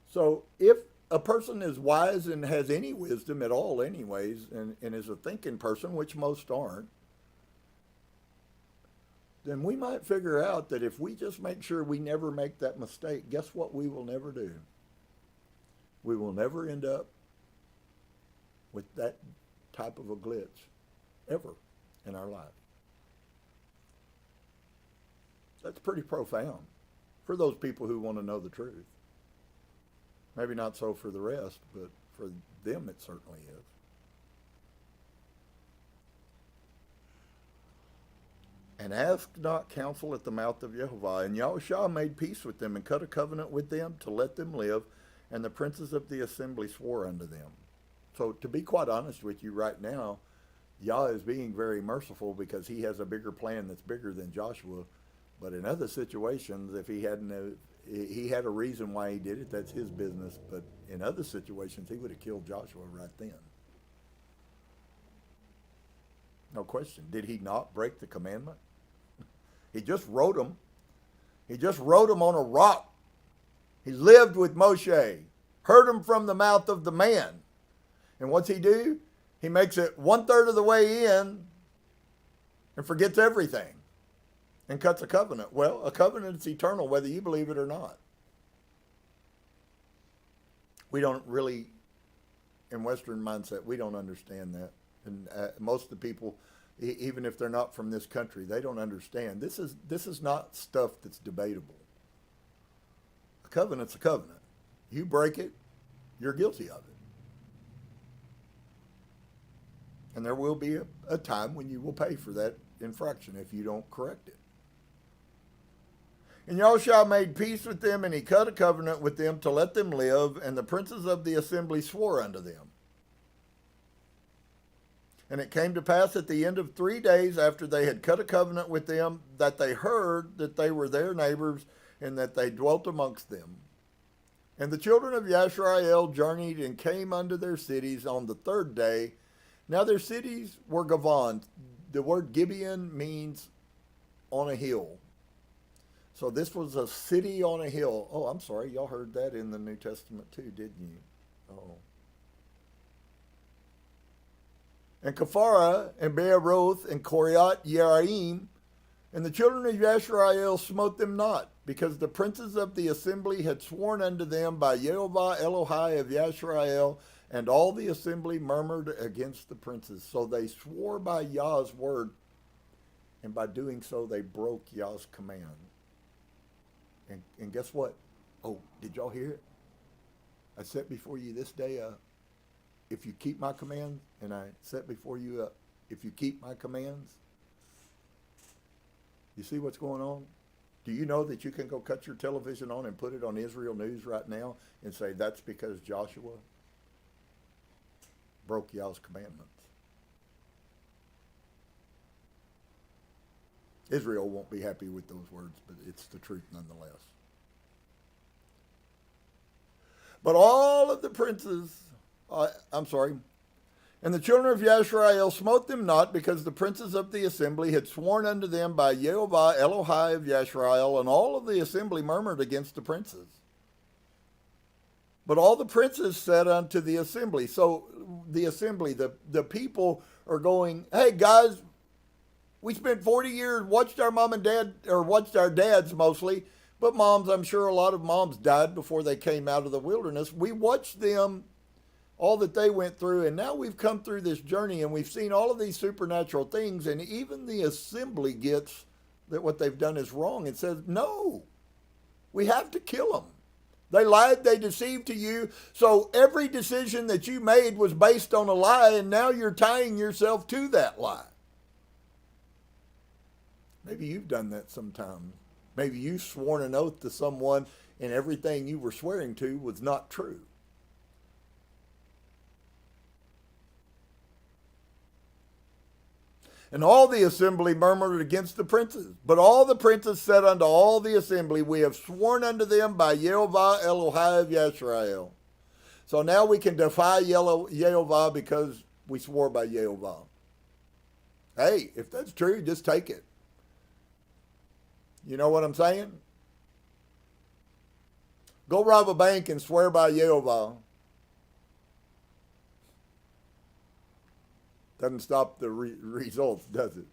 So if a person is wise and has any wisdom at all anyways, and is a thinking person, which most aren't, then we might figure out that if we just make sure we never make that mistake, guess what we will never do? We will never end up with that type of a glitch ever in our life. That's pretty profound for those people who want to know the truth. Maybe not so for the rest, but for them it certainly is. And ask not counsel at the mouth of YEHOVAH. And Yahusha made peace with them and cut a covenant with them to let them live. And the princes of the assembly swore unto them. So to be quite honest with you right now, Yah is being very merciful because he has a bigger plan that's bigger than Joshua. But in other situations, if he had a reason why he did it, that's his business. But in other situations, he would have killed Joshua right then. No question. Did he not break the commandment? He just wrote them. He just wrote them on a rock. He lived with Moshe, heard him from the mouth of the man. And what's he do? He makes it 1/3 of the way in and forgets everything and cuts a covenant. Well, a covenant is eternal, whether you believe it or not. We don't really, in Western mindset, we don't understand that. And most of the people, even if they're not from this country, they don't understand. This is not stuff that's debatable. A covenant's a covenant. You break it, you're guilty of it. And there will be a time when you will pay for that infraction if you don't correct it. And Yahushua made peace with them, and he cut a covenant with them to let them live, and the princes of the assembly swore unto them. And it came to pass at the end of 3 days after they had cut a covenant with them, that they heard that they were their neighbors, and that they dwelt amongst them. And the children of Yashrael journeyed and came unto their cities on the 3rd day. Now their cities were Gavon. The word Gibeon means on a hill. So this was a city on a hill. Oh, I'm sorry. Y'all heard that in the New Testament too, didn't you? Oh. And Kephara, and Beeroth, and Koriath Yearim, and the children of Yashrael smote them not, because the princes of the assembly had sworn unto them by YEHOVAH Elohai of Yashrael, and all the assembly murmured against the princes. So they swore by Yah's word, and by doing so they broke Yah's command. And guess what? Oh, did y'all hear it? I set before you this day, if you keep my commands, and I set before you, if you keep my commands. You see what's going on? Do you know that you can go cut your television on and put it on Israel News right now and say that's because Joshua broke Yah's commandments? Israel won't be happy with those words, but it's the truth nonetheless. But all of the princes, and the children of Yashrael smote them not, because the princes of the assembly had sworn unto them by YEHOVAH Elohai of Yashrael, and all of the assembly murmured against the princes. But all the princes said unto the assembly. So the assembly, the people are going, hey guys, we spent 40 years, watched our mom and dad, or watched our dads mostly, but moms, I'm sure a lot of moms died before they came out of the wilderness. We watched them, all that they went through, and now we've come through this journey and we've seen all of these supernatural things, and even the assembly gets that what they've done is wrong and says, no, we have to kill them. They lied, they deceived to you, so every decision that you made was based on a lie, and now you're tying yourself to that lie. Maybe you've done that sometimes. Maybe you've sworn an oath to someone and everything you were swearing to was not true. And all the assembly murmured against the princes. But all the princes said unto all the assembly, we have sworn unto them by YEHOVAH Elohai of Yashrael. So now we can defy YEHOVAH because we swore by YEHOVAH. Hey, if that's true, just take it. You know what I'm saying? Go rob a bank and swear by YEHOVAH. Doesn't stop the results, does it?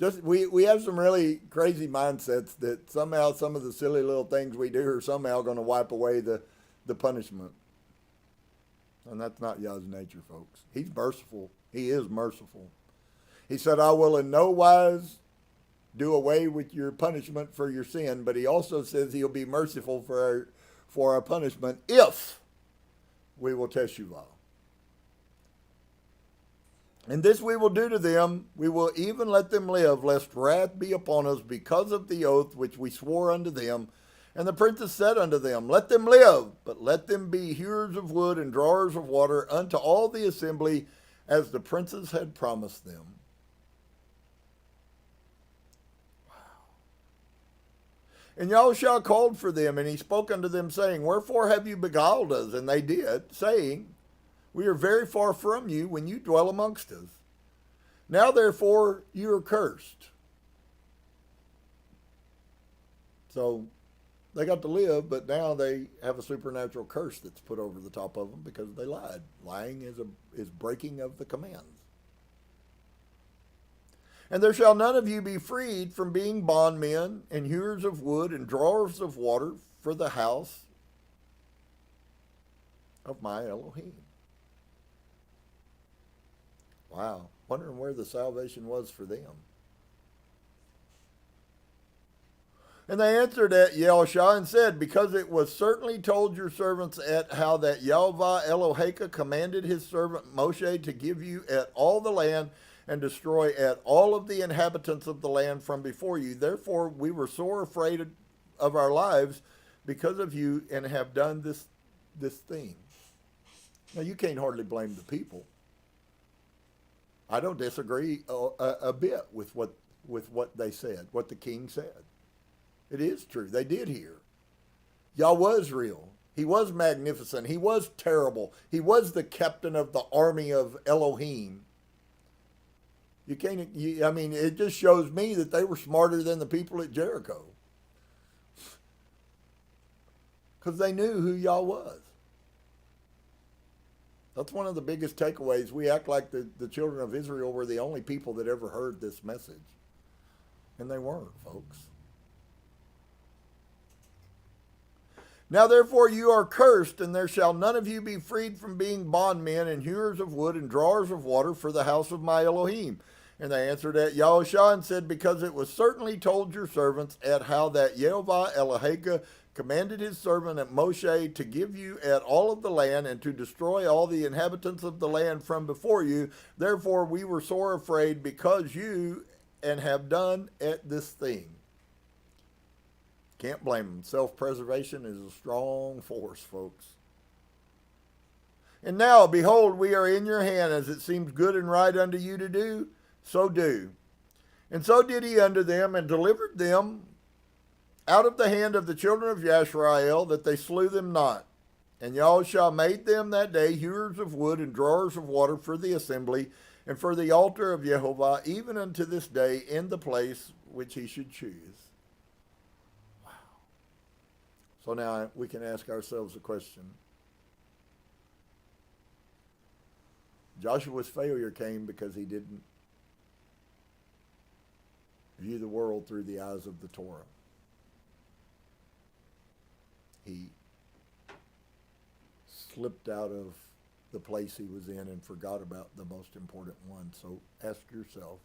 Just we have some really crazy mindsets that somehow some of the silly little things we do are somehow going to wipe away the punishment. And that's not Yah's nature, folks. He's merciful. He is merciful. He said, I will in no wise do away with your punishment for your sin, but he also says he'll be merciful for our punishment if we will teshuvah. And this we will do to them, we will even let them live, lest wrath be upon us because of the oath which we swore unto them. And the princess said unto them, let them live, but let them be hewers of wood and drawers of water unto all the assembly, as the princes had promised them. Wow. And Yahushua called for them, and he spoke unto them, saying, wherefore have you beguiled us? And they did, saying, we are very far from you when you dwell amongst us. Now therefore you are cursed. So they got to live, but now they have a supernatural curse that's put over the top of them because they lied. Lying is breaking of the commands. And there shall none of you be freed from being bondmen and hewers of wood and drawers of water for the house of my Elohim. Wow. Wondering where the salvation was for them. And they answered at YEHOVAH and said, because it was certainly told your servants at how that YEHOVAH Eloheka commanded his servant Moshe to give you at all the land and destroy at all of the inhabitants of the land from before you. Therefore we were sore afraid of our lives because of you and have done this thing. Now you can't hardly blame the people. I don't disagree a bit with what they said, what the king said. It is true. They did hear. Yah was real. He was magnificent. He was terrible. He was the captain of the army of Elohim. It just shows me that they were smarter than the people at Jericho. Because they knew who Yah was. That's one of the biggest takeaways. We act like the children of Israel were the only people that ever heard this message. And they weren't, folks. Now therefore you are cursed, and there shall none of you be freed from being bondmen and hewers of wood and drawers of water for the house of my Elohim. And they answered at Yahushua and said, because it was certainly told your servants at how that YEHOVAH Eloheka commanded his servant at Moshe to give you at all of the land and to destroy all the inhabitants of the land from before you. Therefore we were sore afraid because you and have done at this thing. Can't blame them. Self-preservation is a strong force, folks. And now, behold, we are in your hand, as it seems good and right unto you to do, so do. And so did he unto them, and delivered them out of the hand of the children of Yashrael, that they slew them not. And Yahushua made them that day hewers of wood and drawers of water for the assembly, and for the altar of YEHOVAH, even unto this day, in the place which he should choose. So now we can ask ourselves a question. Joshua's failure came because he didn't view the world through the eyes of the Torah. He slipped out of the place he was in and forgot about the most important one. So ask yourself,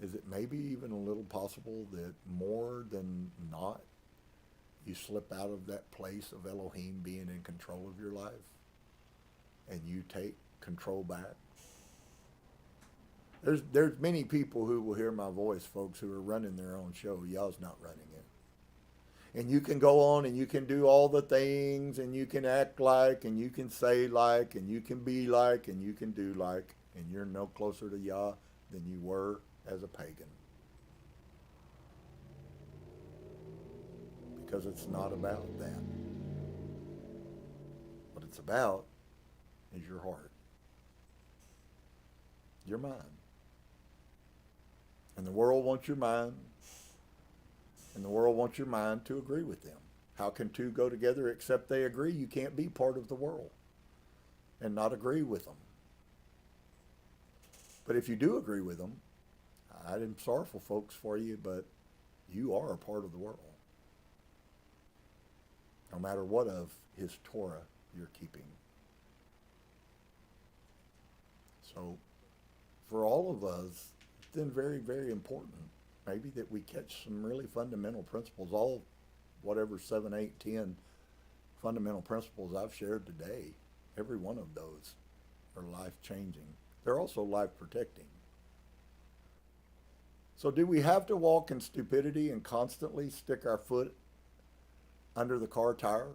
is it maybe even a little possible that more than not, you slip out of that place of Elohim being in control of your life and you take control back? There's many people who will hear my voice, folks, who are running their own show. Y'all's not running it. And you can go on and you can do all the things and you can act like and you can say like and you can be like and you can do like, and you're no closer to Yah than you were as a pagan. Because it's not about that. What it's about is your heart. Your mind. And the world wants your mind. And the world wants your mind to agree with them. How can two go together except they agree? You can't be part of the world and not agree with them. But if you do agree with them, I'm sorrowful, folks, for you, but you are a part of the world. No matter what of his Torah you're keeping. So, for all of us, it's been very, very important, maybe, that we catch some really fundamental principles. All, whatever, 7, 8, 10 fundamental principles I've shared today, every one of those are life-changing. They're also life-protecting. So do we have to walk in stupidity and constantly stick our foot under the car tire?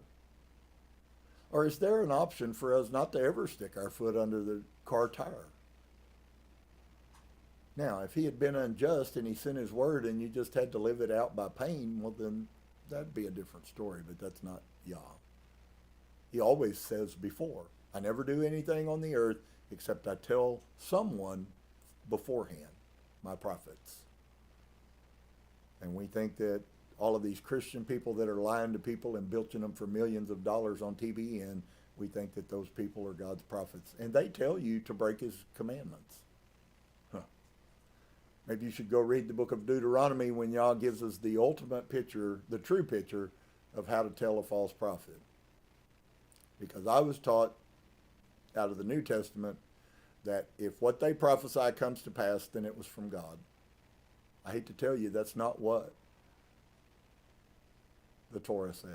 Or is there an option for us not to ever stick our foot under the car tire? Now, if he had been unjust and he sent his word and you just had to live it out by pain, well then that'd be a different story, but that's not Yah. He always says before, I never do anything on the earth except I tell someone beforehand, my prophets. And we think that all of these Christian people that are lying to people and bilching them for millions of dollars on TBN, we think that those people are God's prophets. And they tell you to break his commandments. Maybe you should go read the book of Deuteronomy when Yah gives us the ultimate picture, the true picture of how to tell a false prophet. Because I was taught out of the New Testament that if what they prophesy comes to pass, then it was from God. I hate to tell you, that's not what the Torah says.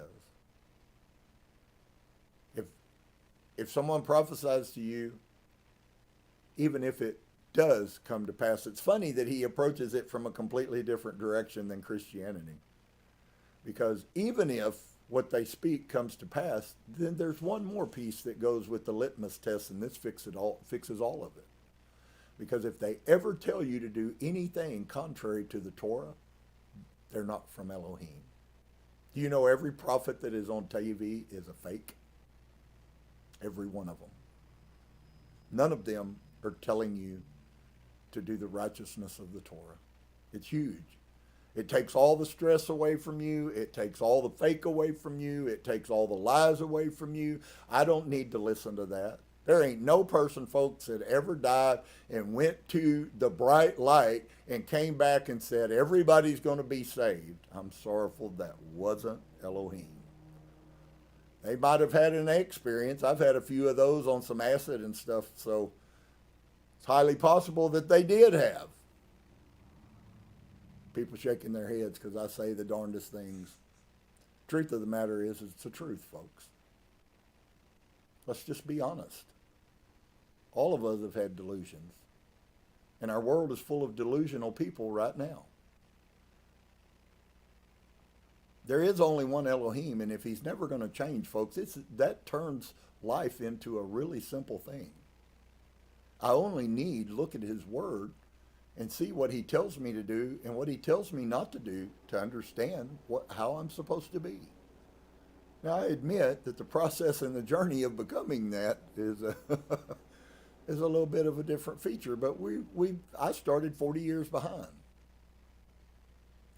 If someone prophesies to you, even if it does come to pass, it's funny that he approaches it from a completely different direction than Christianity. Because even if what they speak comes to pass, then there's one more piece that goes with the litmus test, and this fixes all of it. Because if they ever tell you to do anything contrary to the Torah, they're not from Elohim. Do you know every prophet that is on TV is a fake? Every one of them. None of them are telling you to do the righteousness of the Torah. It's huge. It takes all the stress away from you. It takes all the fake away from you. It takes all the lies away from you. I don't need to listen to that. There ain't no person, folks, that ever died and went to the bright light and came back and said, everybody's going to be saved. I'm sorrowful that wasn't Elohim. They might have had an experience. I've had a few of those on some acid and stuff, so it's highly possible that they did have. People shaking their heads because I say the darndest things. Truth of the matter is, it's the truth, folks. Let's just be honest. All of us have had delusions. And our world is full of delusional people right now. There is only one Elohim, and if he's never going to change, folks, that turns life into a really simple thing. I only need look at his word and see what he tells me to do and what he tells me not to do to understand how I'm supposed to be. Now, I admit that the process and the journey of becoming that is a, is a little bit of a different feature, but I started 40 years behind.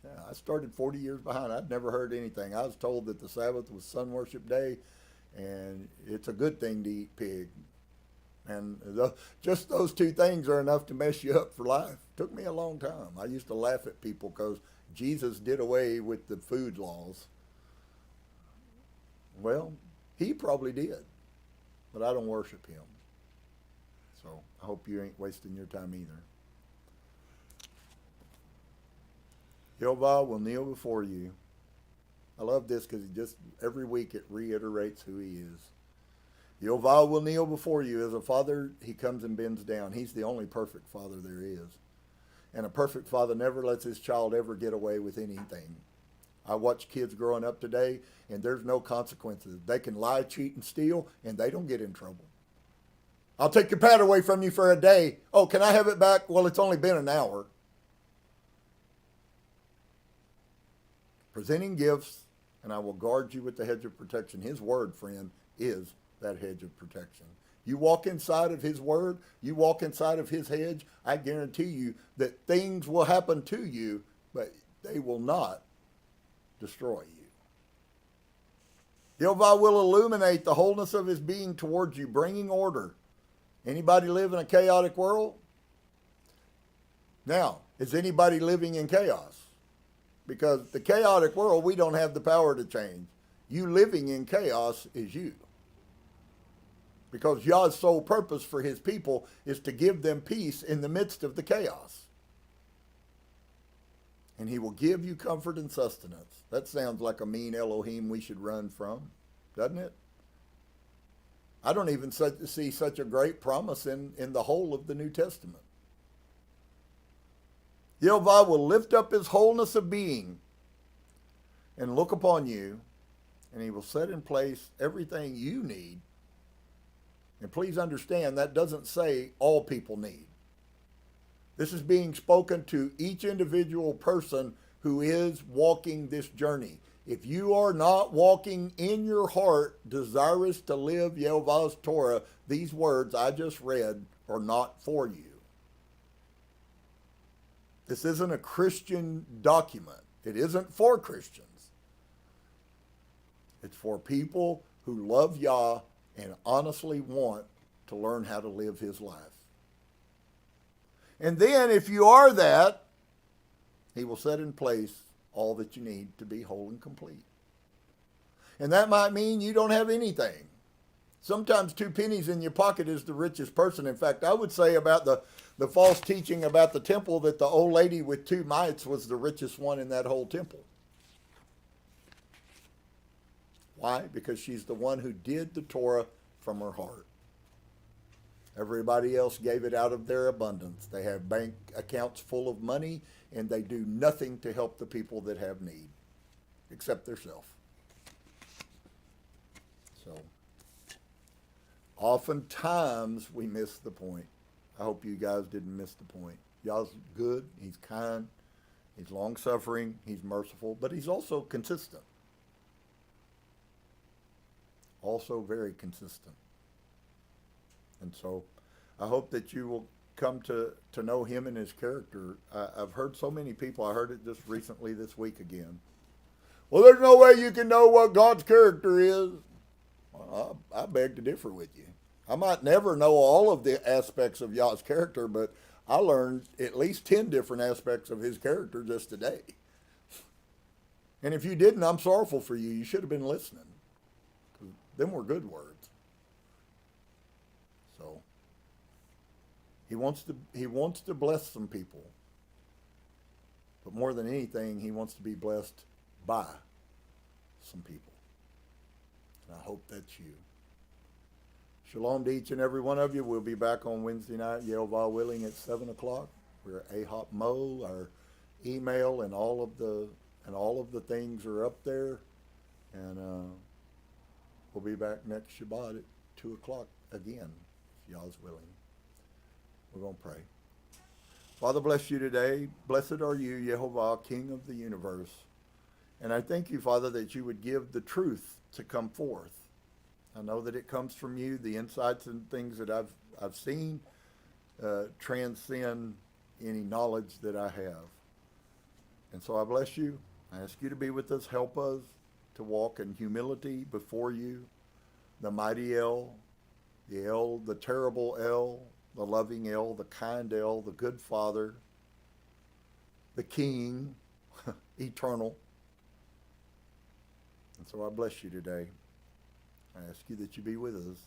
Yeah, I started 40 years behind. I'd never heard anything. I was told that the Sabbath was sun worship day, and it's a good thing to eat pig. And just those two things are enough to mess you up for life. Took me a long time. I used to laugh at people because Jesus did away with the food laws. Well, he probably did, but I don't worship him. So I hope you ain't wasting your time either. YEHOVAH will kneel before you. I love this because every week it reiterates who he is. YEHOVAH will kneel before you. As a father, he comes and bends down. He's the only perfect father there is. And a perfect father never lets his child ever get away with anything. I watch kids growing up today, and there's no consequences. They can lie, cheat, and steal, and they don't get in trouble. I'll take your pad away from you for a day. Oh, can I have it back? Well, it's only been an hour. Presenting gifts, and I will guard you with the hedge of protection. His word, friend, is that hedge of protection. You walk inside of his word, you walk inside of his hedge, I guarantee you that things will happen to you, but they will not destroy you. YEHOVAH will illuminate the wholeness of his being towards you, bringing order. Anybody live in a chaotic world? Now, is anybody living in chaos? Because the chaotic world, we don't have the power to change. You living in chaos is you. Because Yah's sole purpose for his people is to give them peace in the midst of the chaos. And he will give you comfort and sustenance. That sounds like a mean Elohim we should run from, doesn't it? I don't even see such a great promise in the whole of the New Testament. YEHOVAH will lift up his wholeness of being and look upon you, and he will set in place everything you need. And please understand, that doesn't say all people need. This is being spoken to each individual person who is walking this journey. If you are not walking in your heart, desirous to live YEHOVAH's Torah, these words I just read are not for you. This isn't a Christian document. It isn't for Christians. It's for people who love Yah and honestly want to learn how to live his life. And then if you are that, he will set in place all that you need to be whole and complete. And that might mean you don't have anything. Sometimes 2 pennies in your pocket is the richest person. In fact, I would say about the false teaching about the temple that the old lady with 2 mites was the richest one in that whole temple. Why? Because she's the one who did the Torah from her heart. Everybody else gave it out of their abundance. They have bank accounts full of money, and they do nothing to help the people that have need, except themselves. So, oftentimes we miss the point. I hope you guys didn't miss the point. Yah's good, he's kind, he's long-suffering, he's merciful, but he's also consistent. Also very consistent. And so I hope that you will come to know him and his character. I've heard so many people, I heard it just recently this week again. Well, there's no way you can know what God's character is. Well, I beg to differ with you. I might never know all of the aspects of Yah's character, but I learned at least 10 different aspects of his character just today. And if you didn't, I'm sorrowful for you. You should have been listening. Them were good words. So he wants to bless some people. But more than anything, he wants to be blessed by some people. And I hope that's you. Shalom to each and every one of you. We'll be back on Wednesday night, YEHOVAH willing, at 7 o'clock. We're ahopmo, our email, and all of the things are up there. And we'll be back next Shabbat at 2 o'clock again, if Yah's willing. We're going to pray. Father, bless you today. Blessed are you, YEHOVAH, King of the universe. And I thank you, Father, that you would give the truth to come forth. I know that it comes from you. The insights and things that I've seen transcend any knowledge that I have. And so I bless you. I ask you to be with us. Help us to walk in humility before you, the mighty El, the terrible El, the loving El, the kind El, the good Father, the King, eternal. And so I bless you today. I ask you that you be with us.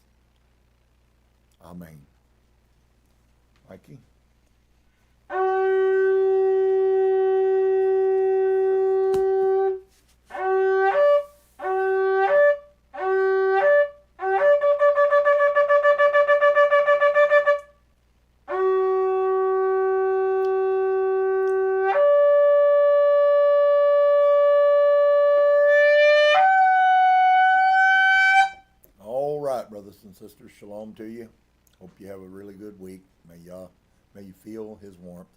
Amen. Mikey? Brothers and sisters, shalom to you. Hope you have a really good week. May you feel his warmth.